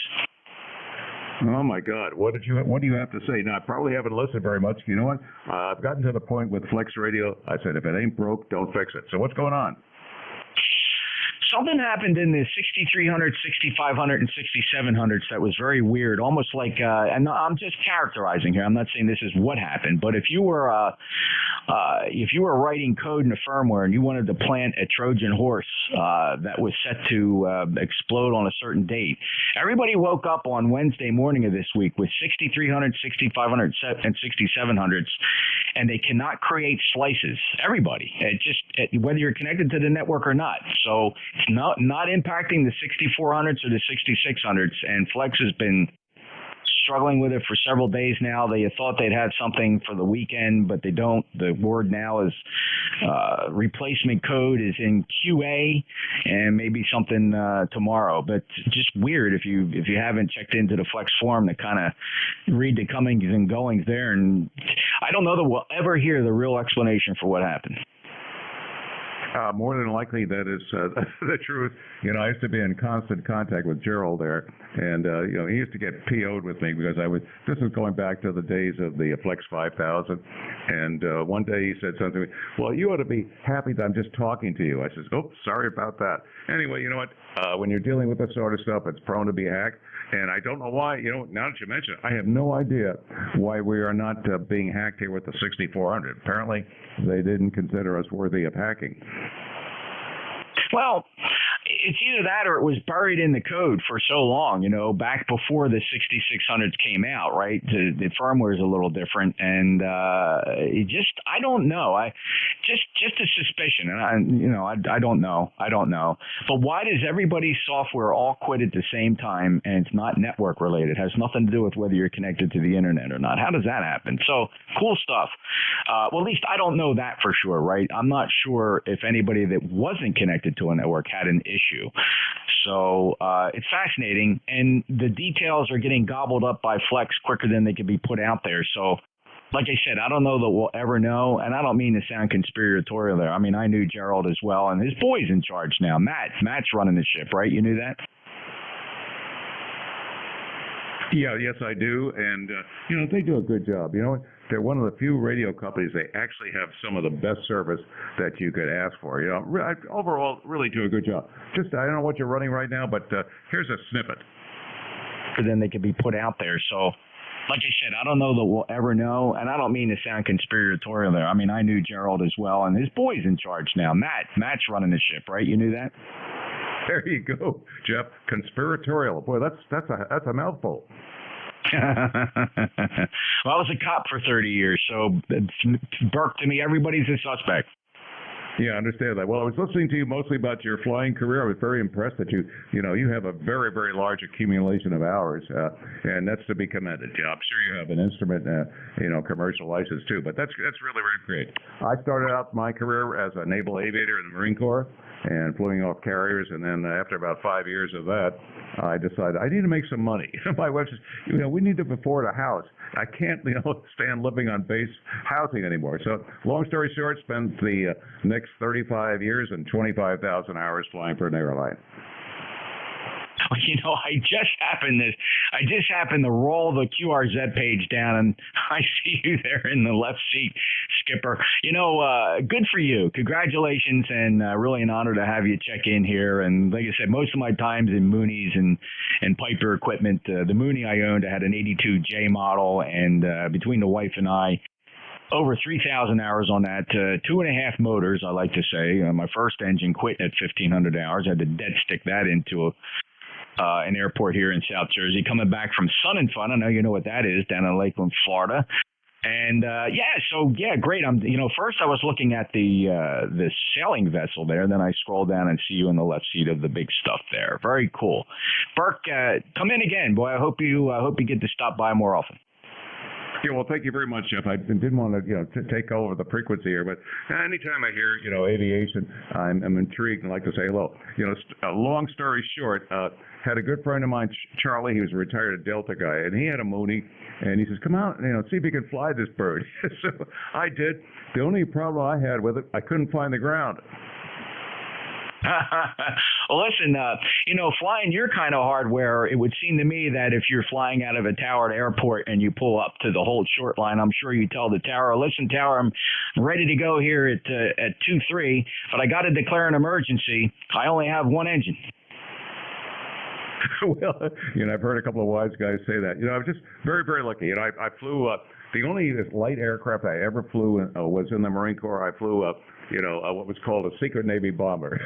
Oh my God! What do you have to say? Now I probably haven't listened very much. You know what? I've gotten to the point with Flex Radio. I said, if it ain't broke, don't fix it. So what's going on? Something happened in the 6300, 6500, and 6700s that was very weird. Almost like, and I'm just characterizing here. I'm not saying this is what happened, but if you were writing code in the firmware and you wanted to plant a Trojan horse that was set to explode on a certain date, everybody woke up on Wednesday morning of this week with 6300, 6500, and 6700s, and they cannot create slices. Everybody, whether you're connected to the network or not. So it's not impacting the 6400s or the 6600s, and Flex has been struggling with it for several days now. They thought they'd had something for the weekend, but they don't. The word now is replacement code is in QA, and maybe something tomorrow. But just weird if you haven't checked into the Flex forum to kind of read the comings and goings there. And I don't know that we'll ever hear the real explanation for what happened. More than likely, that is the truth. I used to be in constant contact with Gerald there, and he used to get PO'd with me because this was going back to the days of the Flex 5000, and one day he said something to me, well, you ought to be happy that I'm just talking to you. I says, oh, sorry about that. Anyway, you know what? When you're dealing with this sort of stuff, it's prone to be hacked, and I don't know why. Now that you mention it, I have no idea why we are not being hacked here with the 6400. Apparently, they didn't consider us worthy of hacking. Well, it's either that or it was buried in the code for so long, back before the 6600s came out, right? The firmware is a little different, and I don't know. Just a suspicion, and I don't know. But why does everybody's software all quit at the same time, and it's not network related? It has nothing to do with whether you're connected to the internet or not. How does that happen? So cool stuff. Well, at least I don't know that for sure, right? I'm not sure if anybody that wasn't connected to a network had an issue. So it's fascinating, and the details are getting gobbled up by Flex quicker than they can be put out there. So like I said, I don't know that we'll ever know, and I don't mean to sound conspiratorial there. I mean, I knew Gerald as well, and his boy's in charge now. Matt's running the ship, right? You knew that? Yeah, yes, I do, and they do a good job. They're one of the few radio companies. They actually have some of the best service that you could ask for. Overall, really do a good job. Just I don't know what you're running right now, but here's a snippet. And then they could be put out there. So, like I said, I don't know that we'll ever know, and I don't mean to sound conspiratorial there. I mean, I knew Gerald as well, and his boy's in charge now. Matt's running the ship, right? You knew that? There you go, Jeff. Conspiratorial. Boy, that's a mouthful. Well, I was a cop for 30 years, so Burke, to me, everybody's a suspect. Yeah, I understand that. Well, I was listening to you mostly about your flying career. I was very impressed that you have a very, very large accumulation of hours, and that's to be commended. I'm sure you have an instrument, commercial license too, but that's really, really great. I started out my career as a naval aviator in the Marine Corps and flying off carriers, and then after about 5 years of that, I decided I need to make some money. My wife says, we need to afford a house. I can't, stand living on base housing anymore. So, long story short, spent the next 35 years and 25,000 hours flying for an airline. I just happened to roll the QRZ page down, and I see you there in the left seat, Skipper. Good for you. Congratulations, and really an honor to have you check in here. And like I said, most of my time's in Moonies and Piper equipment. The Mooney I owned, I had an 82J model, and between the wife and I, over 3,000 hours on that, 2.5 motors, I like to say. My first engine quit at 1,500 hours. I had to dead stick that into an airport here in South Jersey. Coming back from Sun and Fun, I know you know what that is, down in Lakeland, Florida. And great. First I was looking at the sailing vessel there. Then I scroll down and see you in the left seat of the big stuff there. Very cool. Burke, come in again, boy. I hope you get to stop by more often. Yeah, well, thank you very much, Jeff. I didn't want to, take over the frequency here, but anytime I hear, aviation, I'm intrigued and like to say hello. Long story short, had a good friend of mine, Charlie. He was a retired Delta guy, and he had a Mooney, and he says, "Come out, see if you can fly this bird." So I did. The only problem I had with it, I couldn't find the ground. Well, listen, flying your kind of hardware, it would seem to me that if you're flying out of a tower at airport and you pull up to the hold short line, I'm sure you tell the tower, "Listen, tower, I'm ready to go here at 2-3, but I got to declare an emergency. I only have one engine." Well, I've heard a couple of wise guys say that. I'm just very, very lucky. I flew the only light aircraft I ever flew was in the Marine Corps. I flew what was called a secret Navy bomber.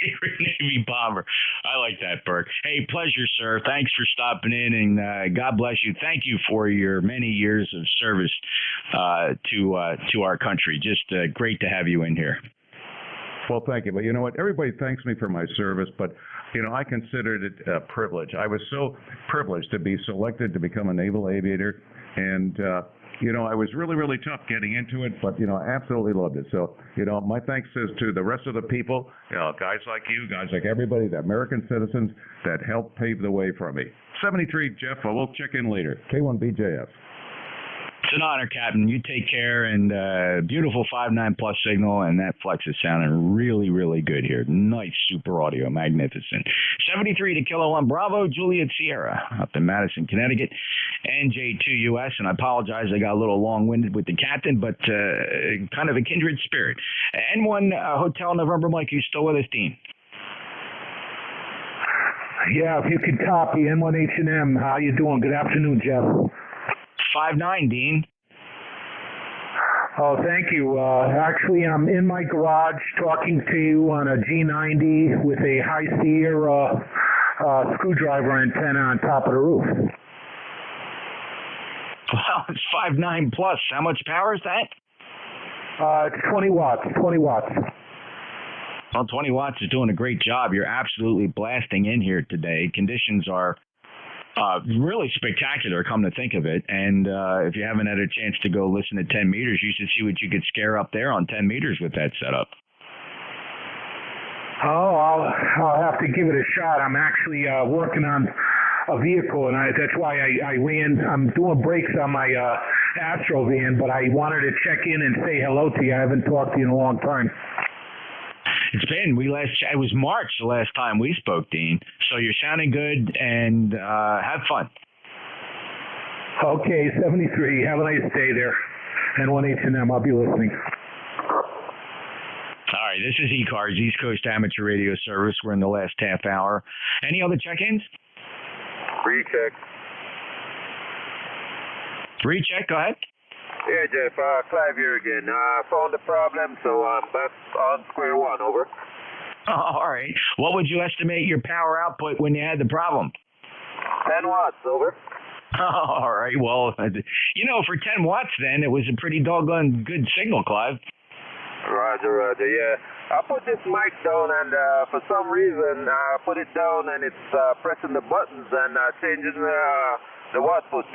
Secret Navy bomber. I like that, Burke. Hey, pleasure, sir. Thanks for stopping in, and God bless you. Thank you for your many years of service to our country. Just great to have you in here. Well, thank you. But you know what? Everybody thanks me for my service, but, I considered it a privilege. I was so privileged to be selected to become a naval aviator, and, I was really, really tough getting into it, but, I absolutely loved it. So, my thanks is to the rest of the people, guys like you, guys like everybody, the American citizens that helped pave the way for me. 73, Jeff, we'll check in later. K1BJF. It's an honor, Captain. You take care, and beautiful 5.9 plus signal, and that flex is sounding really, really good here. Nice super audio, magnificent. 73 to Kilo 1 Bravo, Juliet Sierra, up in Madison, Connecticut, NJ2US, and I apologize, I got a little long-winded with the captain, but kind of a kindred spirit. N1 Hotel November, Mike, you still with us, Dean? Yeah, if you could copy N1H&M, how you doing? Good afternoon, Jeff. 5.9, Dean. Oh, thank you. Actually, I'm in my garage talking to you on a G90 with a high Sierra screwdriver antenna on top of the roof. Well, it's 5.9 plus. How much power is that? It's 20 watts. 20 watts. Well, 20 watts is doing a great job. You're absolutely blasting in here today. Conditions are really spectacular, come to think of it. And if you haven't had a chance to go listen to 10 meters, you should see what you could scare up there on 10 meters with that setup. Oh, I'll have to give it a shot. I'm actually working on a vehicle, and that's why I ran. I'm doing brakes on my Astro van, but I wanted to check in and say hello to you. I haven't talked to you in a long time. It was March the last time we spoke, Dean. So you're sounding good, and have fun. Okay, 73. Have a nice day there. N1H&M, I'll be listening. All right, this is ECARS, East Coast Amateur Radio Service. We're in the last half hour. Any other check-ins? Recheck. Recheck, go ahead. Yeah, Jeff, Clive here again. Found the problem, so I'm back on square one, over. All right. What would you estimate your power output when you had the problem? 10 watts, over. All right. Well, for 10 watts then, it was a pretty doggone good signal, Clive. Roger, yeah. I put this mic down, and for some reason, I put it down, and it's pressing the buttons and changing the output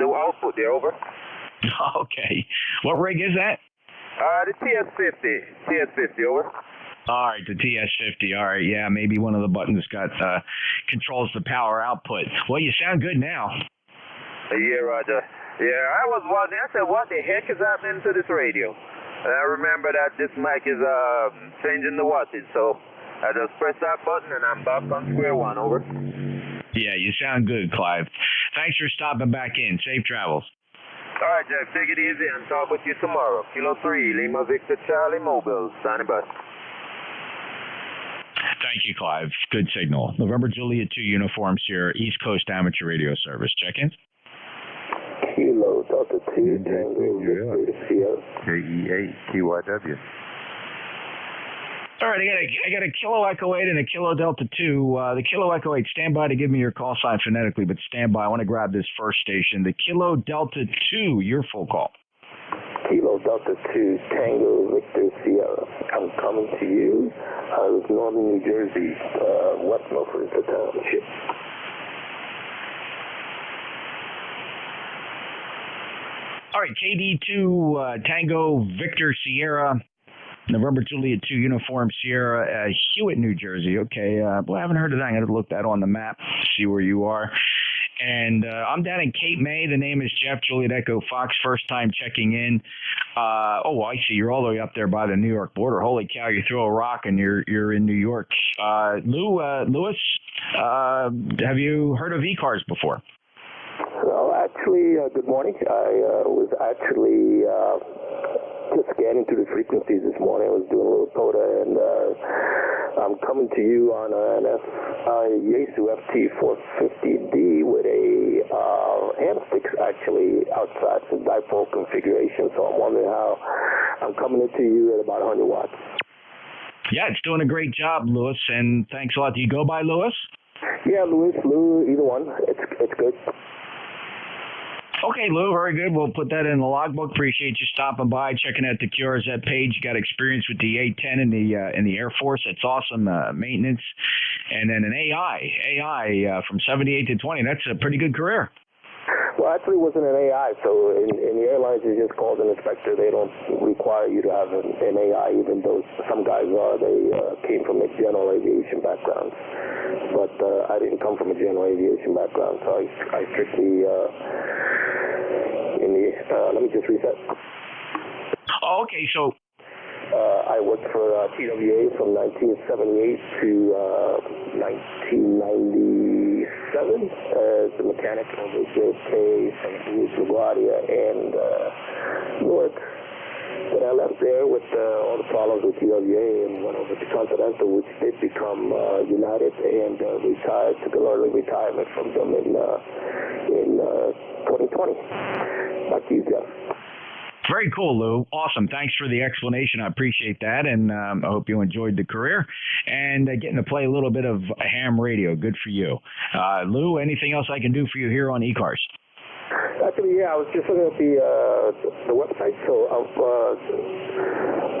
there, over. Okay. What rig is that? The TS50, over. All right, the TS50. All right, yeah, maybe one of the buttons controls the power output. Well, you sound good now. Yeah, Roger. Yeah, I was wondering, I said, what the heck is happening to this radio? And I remember that this mic is changing the wattage, so I just press that button and I'm back on square one, over. Yeah, you sound good, Clive. Thanks for stopping back in. Safe travels. All right, Jeff, take it easy and talk with you tomorrow. Kilo 3, Lima Victor Charlie Mobile, standing by. Thank you, Clive. Good signal. November Juliet 2 uniforms here, East Coast Amateur Radio Service. Check-ins? Kilo Delta 2, Tango Victor Sierra. KE8 All right, I got a Kilo Echo 8 and a Kilo Delta 2. The Kilo Echo 8, stand by to give me your call sign phonetically, but stand by. I want to grab this first station. The Kilo Delta 2, your full call. Kilo Delta 2, Tango Victor Sierra. I'm coming to you out of northern New Jersey, West Milford Township. right, KD2 Tango Victor Sierra, November Juliet 2 Uniform Sierra, Hewitt, New Jersey. Okay, well, I haven't heard of that. I'm going to look that on the map, see where you are. And I'm down in Cape May. The name is Jeff, Juliet Echo Fox, first time checking in. Oh, I see. You're all the way up there by the New York border. Holy cow, you throw a rock and you're in New York. Lewis, have you heard of ECARS before? Well, actually, good morning. I was actually just scanning through the frequencies this morning. I was doing a little POTA, and I'm coming to you on an Yaesu FT450D with a hand sticks actually outside the dipole configuration. So I'm wondering how I'm coming into you at about 100 watts. Yeah, it's doing a great job, Lewis, and thanks a lot. Do you go by Lewis? Yeah, Lou, either one. It's good. Okay, Lou, very good. We'll put that in the logbook. Appreciate you stopping by, checking out the QRZ page. You got experience with the A-10 in the Air Force. That's awesome. Maintenance, and then an AI from 78 to 20. That's a pretty good career. Well, actually, it wasn't an AI. So in the airlines, it's just called an inspector. They don't require you to have an AI, even though some guys are. They came from a general aviation background. But I didn't come from a general aviation background, so I strictly let me just reset. Oh, okay, so I worked for TWA from 1978 to 1997 as a mechanic over JFK, St. Louis, LaGuardia, and Newark. But I left there with all the problems with TWA and went over to Continental, which did become United, and retired, took an early retirement from them in 2020. Back to you, Jeff. Very cool, Lou. Awesome. Thanks for the explanation. I appreciate that, and I hope you enjoyed the career and getting to play a little bit of ham radio. Good for you. Lou, anything else I can do for you here on ECARS? Actually, yeah, I was just looking at the website, so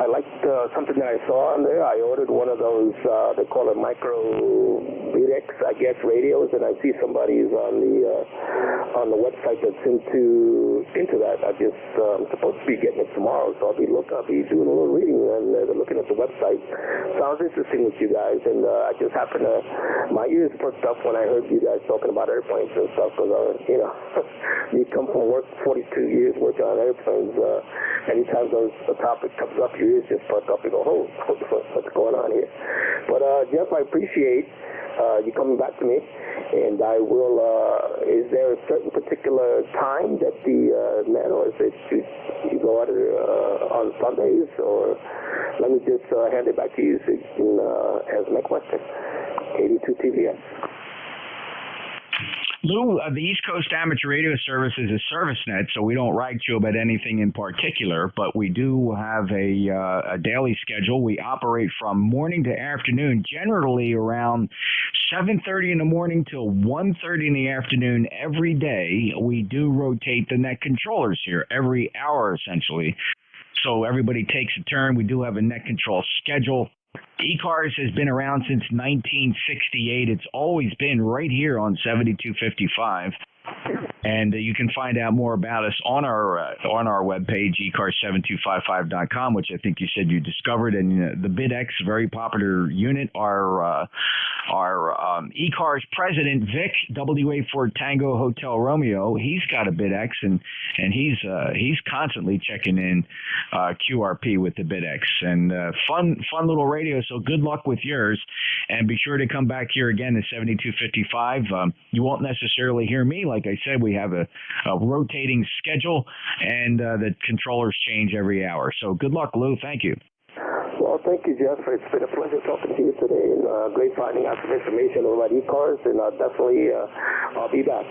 I liked something that I saw on there. I ordered one of those, they call it micro BDX, I guess, radios, and I see somebody's on the website that's into that. I'm supposed to be getting it tomorrow, so I'll be doing a little reading and looking at the website. Sounds interesting with you guys, and I just happened to, my ears perked up when I heard you guys talking about airplanes and stuff, because, you come from work, 42 years working on airplanes. Anytime a topic comes up, your ears just perk up and go, oh, what's going on here? But, Jeff, I appreciate you coming back to me, and I will, is there a certain particular time that the net, or is it you go out on Sundays, or let me just hand it back to you so you can answer my question. 82 TVS. Lou, the East Coast Amateur Radio Service is a service net, so we don't write you about anything in particular, but we do have a daily schedule. We operate from morning to afternoon, generally around 7:30 in the morning till 1:30 in the afternoon every day. We do rotate the net controllers here every hour, essentially. So everybody takes a turn. We do have a net control schedule. ECARS has been around since 1968. It's always been right here on 7255. And you can find out more about us on our webpage, ECARS7255.com, which I think you said you discovered. And the BidX, very popular unit. Our ECARS president, Vic, WA4 Tango Hotel Romeo, he's got a BidX, and he's constantly checking in QRP with the BidX. And fun little radio, so good luck with yours. And be sure to come back here again to 7255. You won't necessarily hear me. Like I said, we have a rotating schedule, and the controllers change every hour. So good luck, Lou. Thank you. Well, thank you, Jeff. It's been a pleasure talking to you today, and great finding out some information about ECARS, and definitely I'll be back.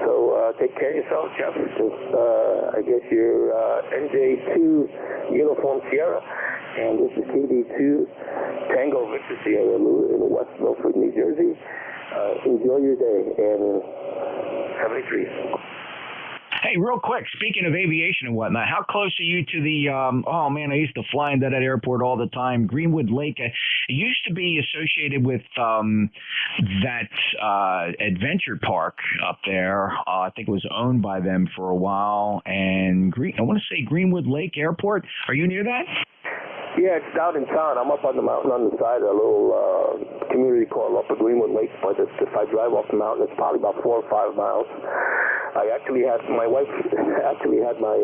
So take care of yourself, Jeff. I guess you're NJ2 Uniform Sierra, and this is KD2 Tango Victor Sierra in West Milford, New Jersey. Enjoy your day, and 73. Hey, real quick, speaking of aviation and whatnot, how close are you to the, oh man, I used to fly into that airport all the time, Greenwood Lake. It used to be associated with that adventure park up there. I think it was owned by them for a while. And I want to say Greenwood Lake Airport. Are you near that? Yeah, it's down in town. I'm up on the mountain on the side of a little community called Upper Greenwood Lake. But if I drive off the mountain, it's probably about 4 or 5 miles. My wife actually had my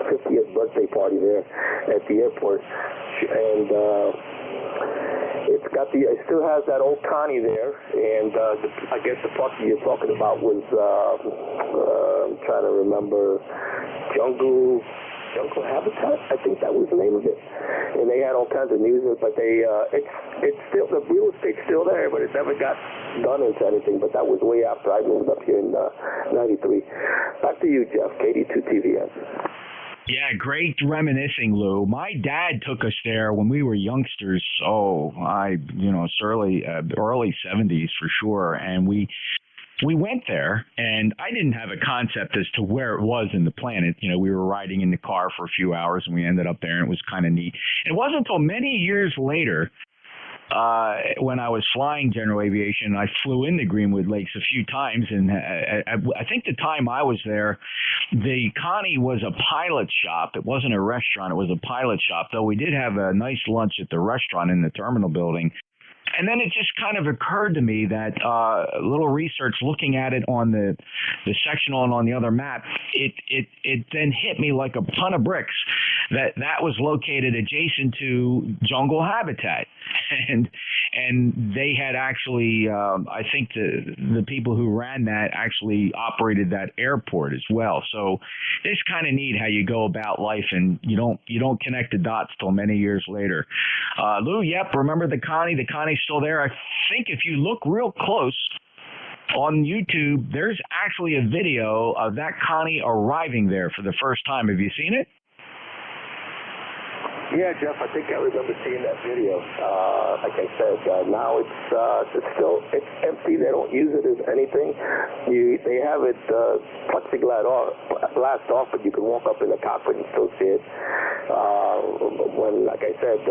50th birthday party there at the airport, and it still has that old Connie there, and I guess the park that you're talking about was I'm trying to remember, Jungle Habitat, I think that was the name of it. And they had all kinds of music, but it's still, the real estate's still there, but it never got done into anything. But that was way after I moved up here in '93. Back to you, Jeff, KD2TVS. Yeah, great reminiscing, Lou. My dad took us there when we were youngsters. It's early 70s for sure, and we went there, and I didn't have a concept as to where it was in the planet. You know, we were riding in the car for a few hours, and we ended up there, and it was kind of neat. It wasn't until many years later, when I was flying general aviation, I flew into Greenwood Lakes a few times, and I think the time I was there, the Connie was a pilot shop. It wasn't a restaurant. It was a pilot shop, though we did have a nice lunch at the restaurant in the terminal building. And then it just kind of occurred to me that a little research looking at it on the sectional and on the other map, it then hit me like a ton of bricks that was located adjacent to Jungle Habitat. And they had actually, I think the people who ran that actually operated that airport as well. So it's kind of neat how you go about life, and you don't connect the dots till many years later. Lou, yep, remember the Connie? The Connie's still there. I think if you look real close on YouTube, there's actually a video of that Connie arriving there for the first time. Have you seen it? Yeah, Jeff, I think I remember seeing that video. Like I said, now it's empty. They don't use it as anything. They have it plexiglass off, but you can walk up in the cockpit and still see it. Like I said,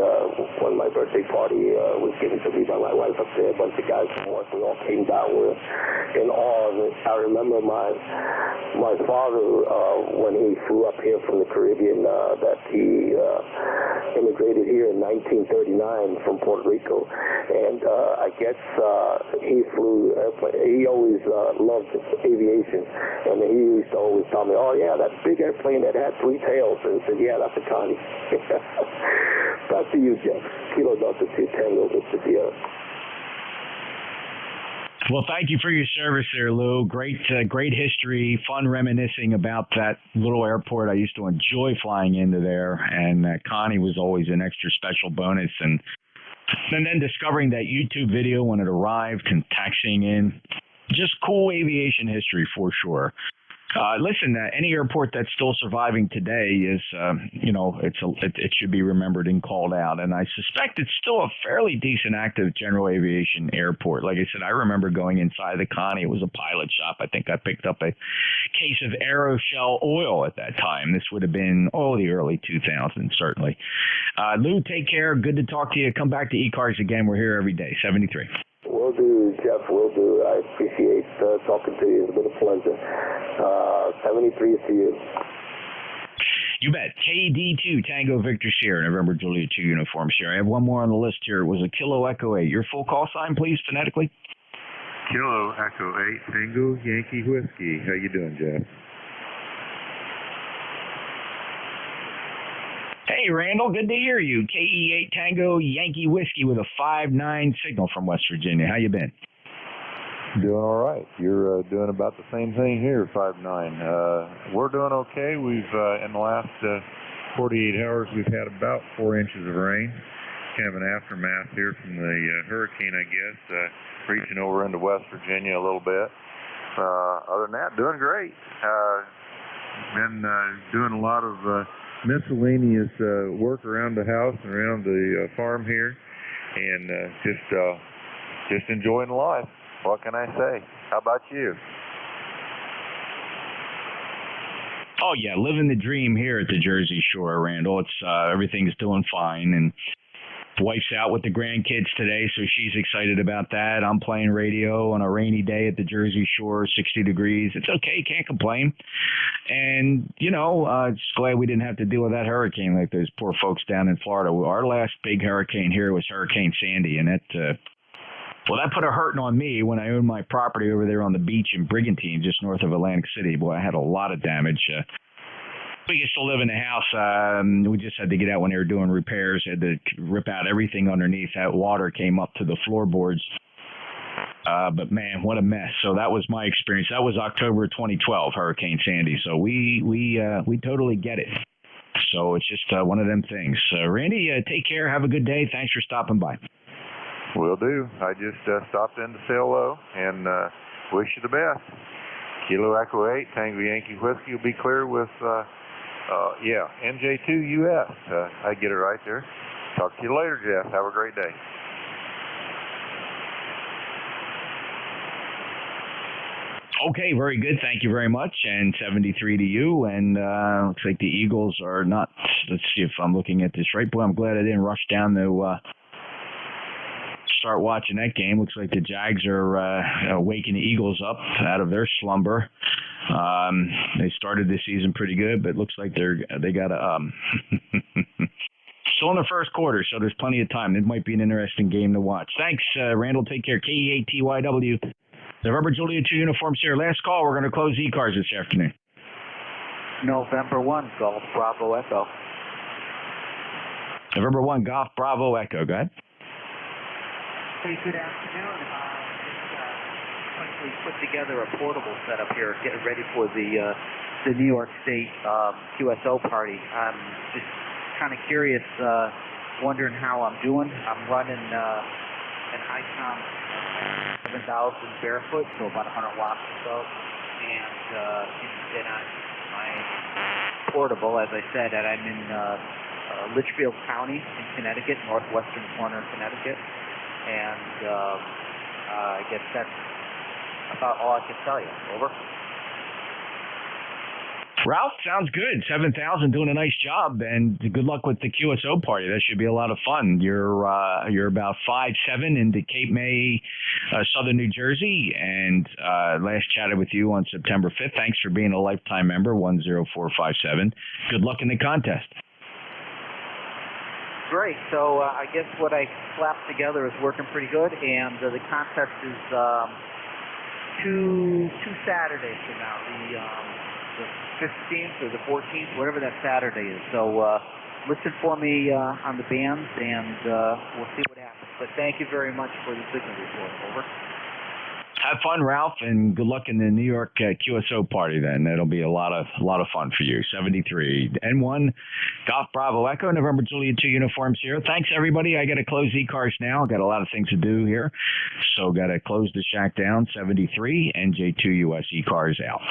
when my birthday party was given to me by my wife up there, a bunch of guys from work, we all came down in awe. And I remember my father, when he flew up here from the Caribbean, that he immigrated here in 1939 from Puerto Rico, and I guess he flew airplane. He always loved aviation, and he used to always tell me, "Oh yeah, that big airplane that had 3 tails," and I said, "Yeah, that's a Connie." Back to you, Jeff. Kilo Delta 2 Tango, Mr. Sierra. Well, thank you for your service there, Lou. Great history, fun reminiscing about that little airport. I used to enjoy flying into there, and Connie was always an extra special bonus. And then discovering that YouTube video when it arrived and taxiing in, just cool aviation history for sure. Listen, any airport that's still surviving today is, it should be remembered and called out. And I suspect it's still a fairly decent active general aviation airport. Like I said, I remember going inside the Connie. It was a pilot shop. I think I picked up a case of Aeroshell oil at that time. This would have been, the early 2000s, certainly. Lou, take care. Good to talk to you. Come back to ECARS again. We're here every day. 73. Will do, Jeff, will do. I appreciate talking to you. It's been a pleasure. 73 to you. You bet. KD2, Tango Victor Sierra, November Juliet 2 Uniform Sierra. I have one more on the list here. It was a Kilo Echo 8. Your full call sign, please, phonetically. Kilo Echo 8, Tango Yankee Whiskey. How you doing, Jeff? Hey, Randall, good to hear you. KE8 Tango Yankee Whiskey with a 5-9 signal from West Virginia. How you been? Doing all right. You're doing about the same thing here, 5-9. We're doing okay. We've, in the last 48 hours, we've had about 4 inches of rain. Kind of an aftermath here from the hurricane, I guess, reaching over into West Virginia a little bit. Other than that, doing great. Been doing a lot of miscellaneous work around the house and around the farm here, and just enjoying life. What can I say? How about you? Oh yeah, living the dream here at the Jersey Shore, Randall. It's everything's doing fine, and wife's out with the grandkids today, so she's excited about that. I'm playing radio on a rainy day at the Jersey Shore, 60 degrees. It's okay, can't complain. And just glad we didn't have to deal with that hurricane like those poor folks down in Florida. Our last big hurricane here was Hurricane Sandy, and that put a hurting on me when I owned my property over there on the beach in Brigantine, just north of Atlantic City. Boy, I had a lot of damage. We used to live in the house. We just had to get out when they were doing repairs. Had to rip out everything underneath. That water came up to the floorboards. But man, what a mess. So that was my experience. That was October 2012, Hurricane Sandy. So we totally get it. So it's just one of them things. Randy, take care. Have a good day. Thanks for stopping by. Will do. I just stopped in to say hello and wish you the best. Kilo Echo 8, Tango Yankee Whiskey will be clear with, NJ2US. I get it right there. Talk to you later, Jeff. Have a great day. Okay, very good. Thank you very much. And 73 to you. And looks like the Eagles are not. Let's see if I'm looking at this right. Boy, I'm glad I didn't rush down to start watching that game. Looks like the Jags are waking the Eagles up out of their slumber. They started this season pretty good, but it looks like they got a still in the first quarter, so there's plenty of time. It might be an interesting game to watch. Thanks, Randall. Take care. KEATYW. November Juliet 2 uniforms here. Last call. We're going to close ECARS this afternoon. November 1, Golf Bravo Echo. November 1, Golf Bravo Echo. Go ahead. Hey, good afternoon. Quickly put together a portable setup here, getting ready for the New York State QSO party. I'm just kind of curious, wondering how I'm doing. I'm running an ICOM 7000 barefoot, so about 100 watts or so, and on my portable, as I said, and I'm in Litchfield County in Connecticut, northwestern corner of Connecticut. And I guess that's about all I can tell you. Over. Ralph, sounds good. 7,000 doing a nice job, and good luck with the QSO party. That should be a lot of fun. You're about 5'7" into Cape May, southern New Jersey, and last chatted with you on September 5th. Thanks for being a lifetime member, 10457. Good luck in the contest. Great. So I guess what I slapped together is working pretty good, and the contest is two Saturdays from now, the 15th or the 14th, whatever that Saturday is. So listen for me on the bands, and we'll see what happens. But thank you very much for the signal report. Over. Have fun, Ralph, and good luck in the New York QSO party then. That'll be a lot of fun for you. 73. N1, Golf Bravo Echo, November Juliet 2 uniforms here. Thanks, everybody. I got to close ECARS now. Got a lot of things to do here. So got to close the shack down. 73, NJ2US ECARS out.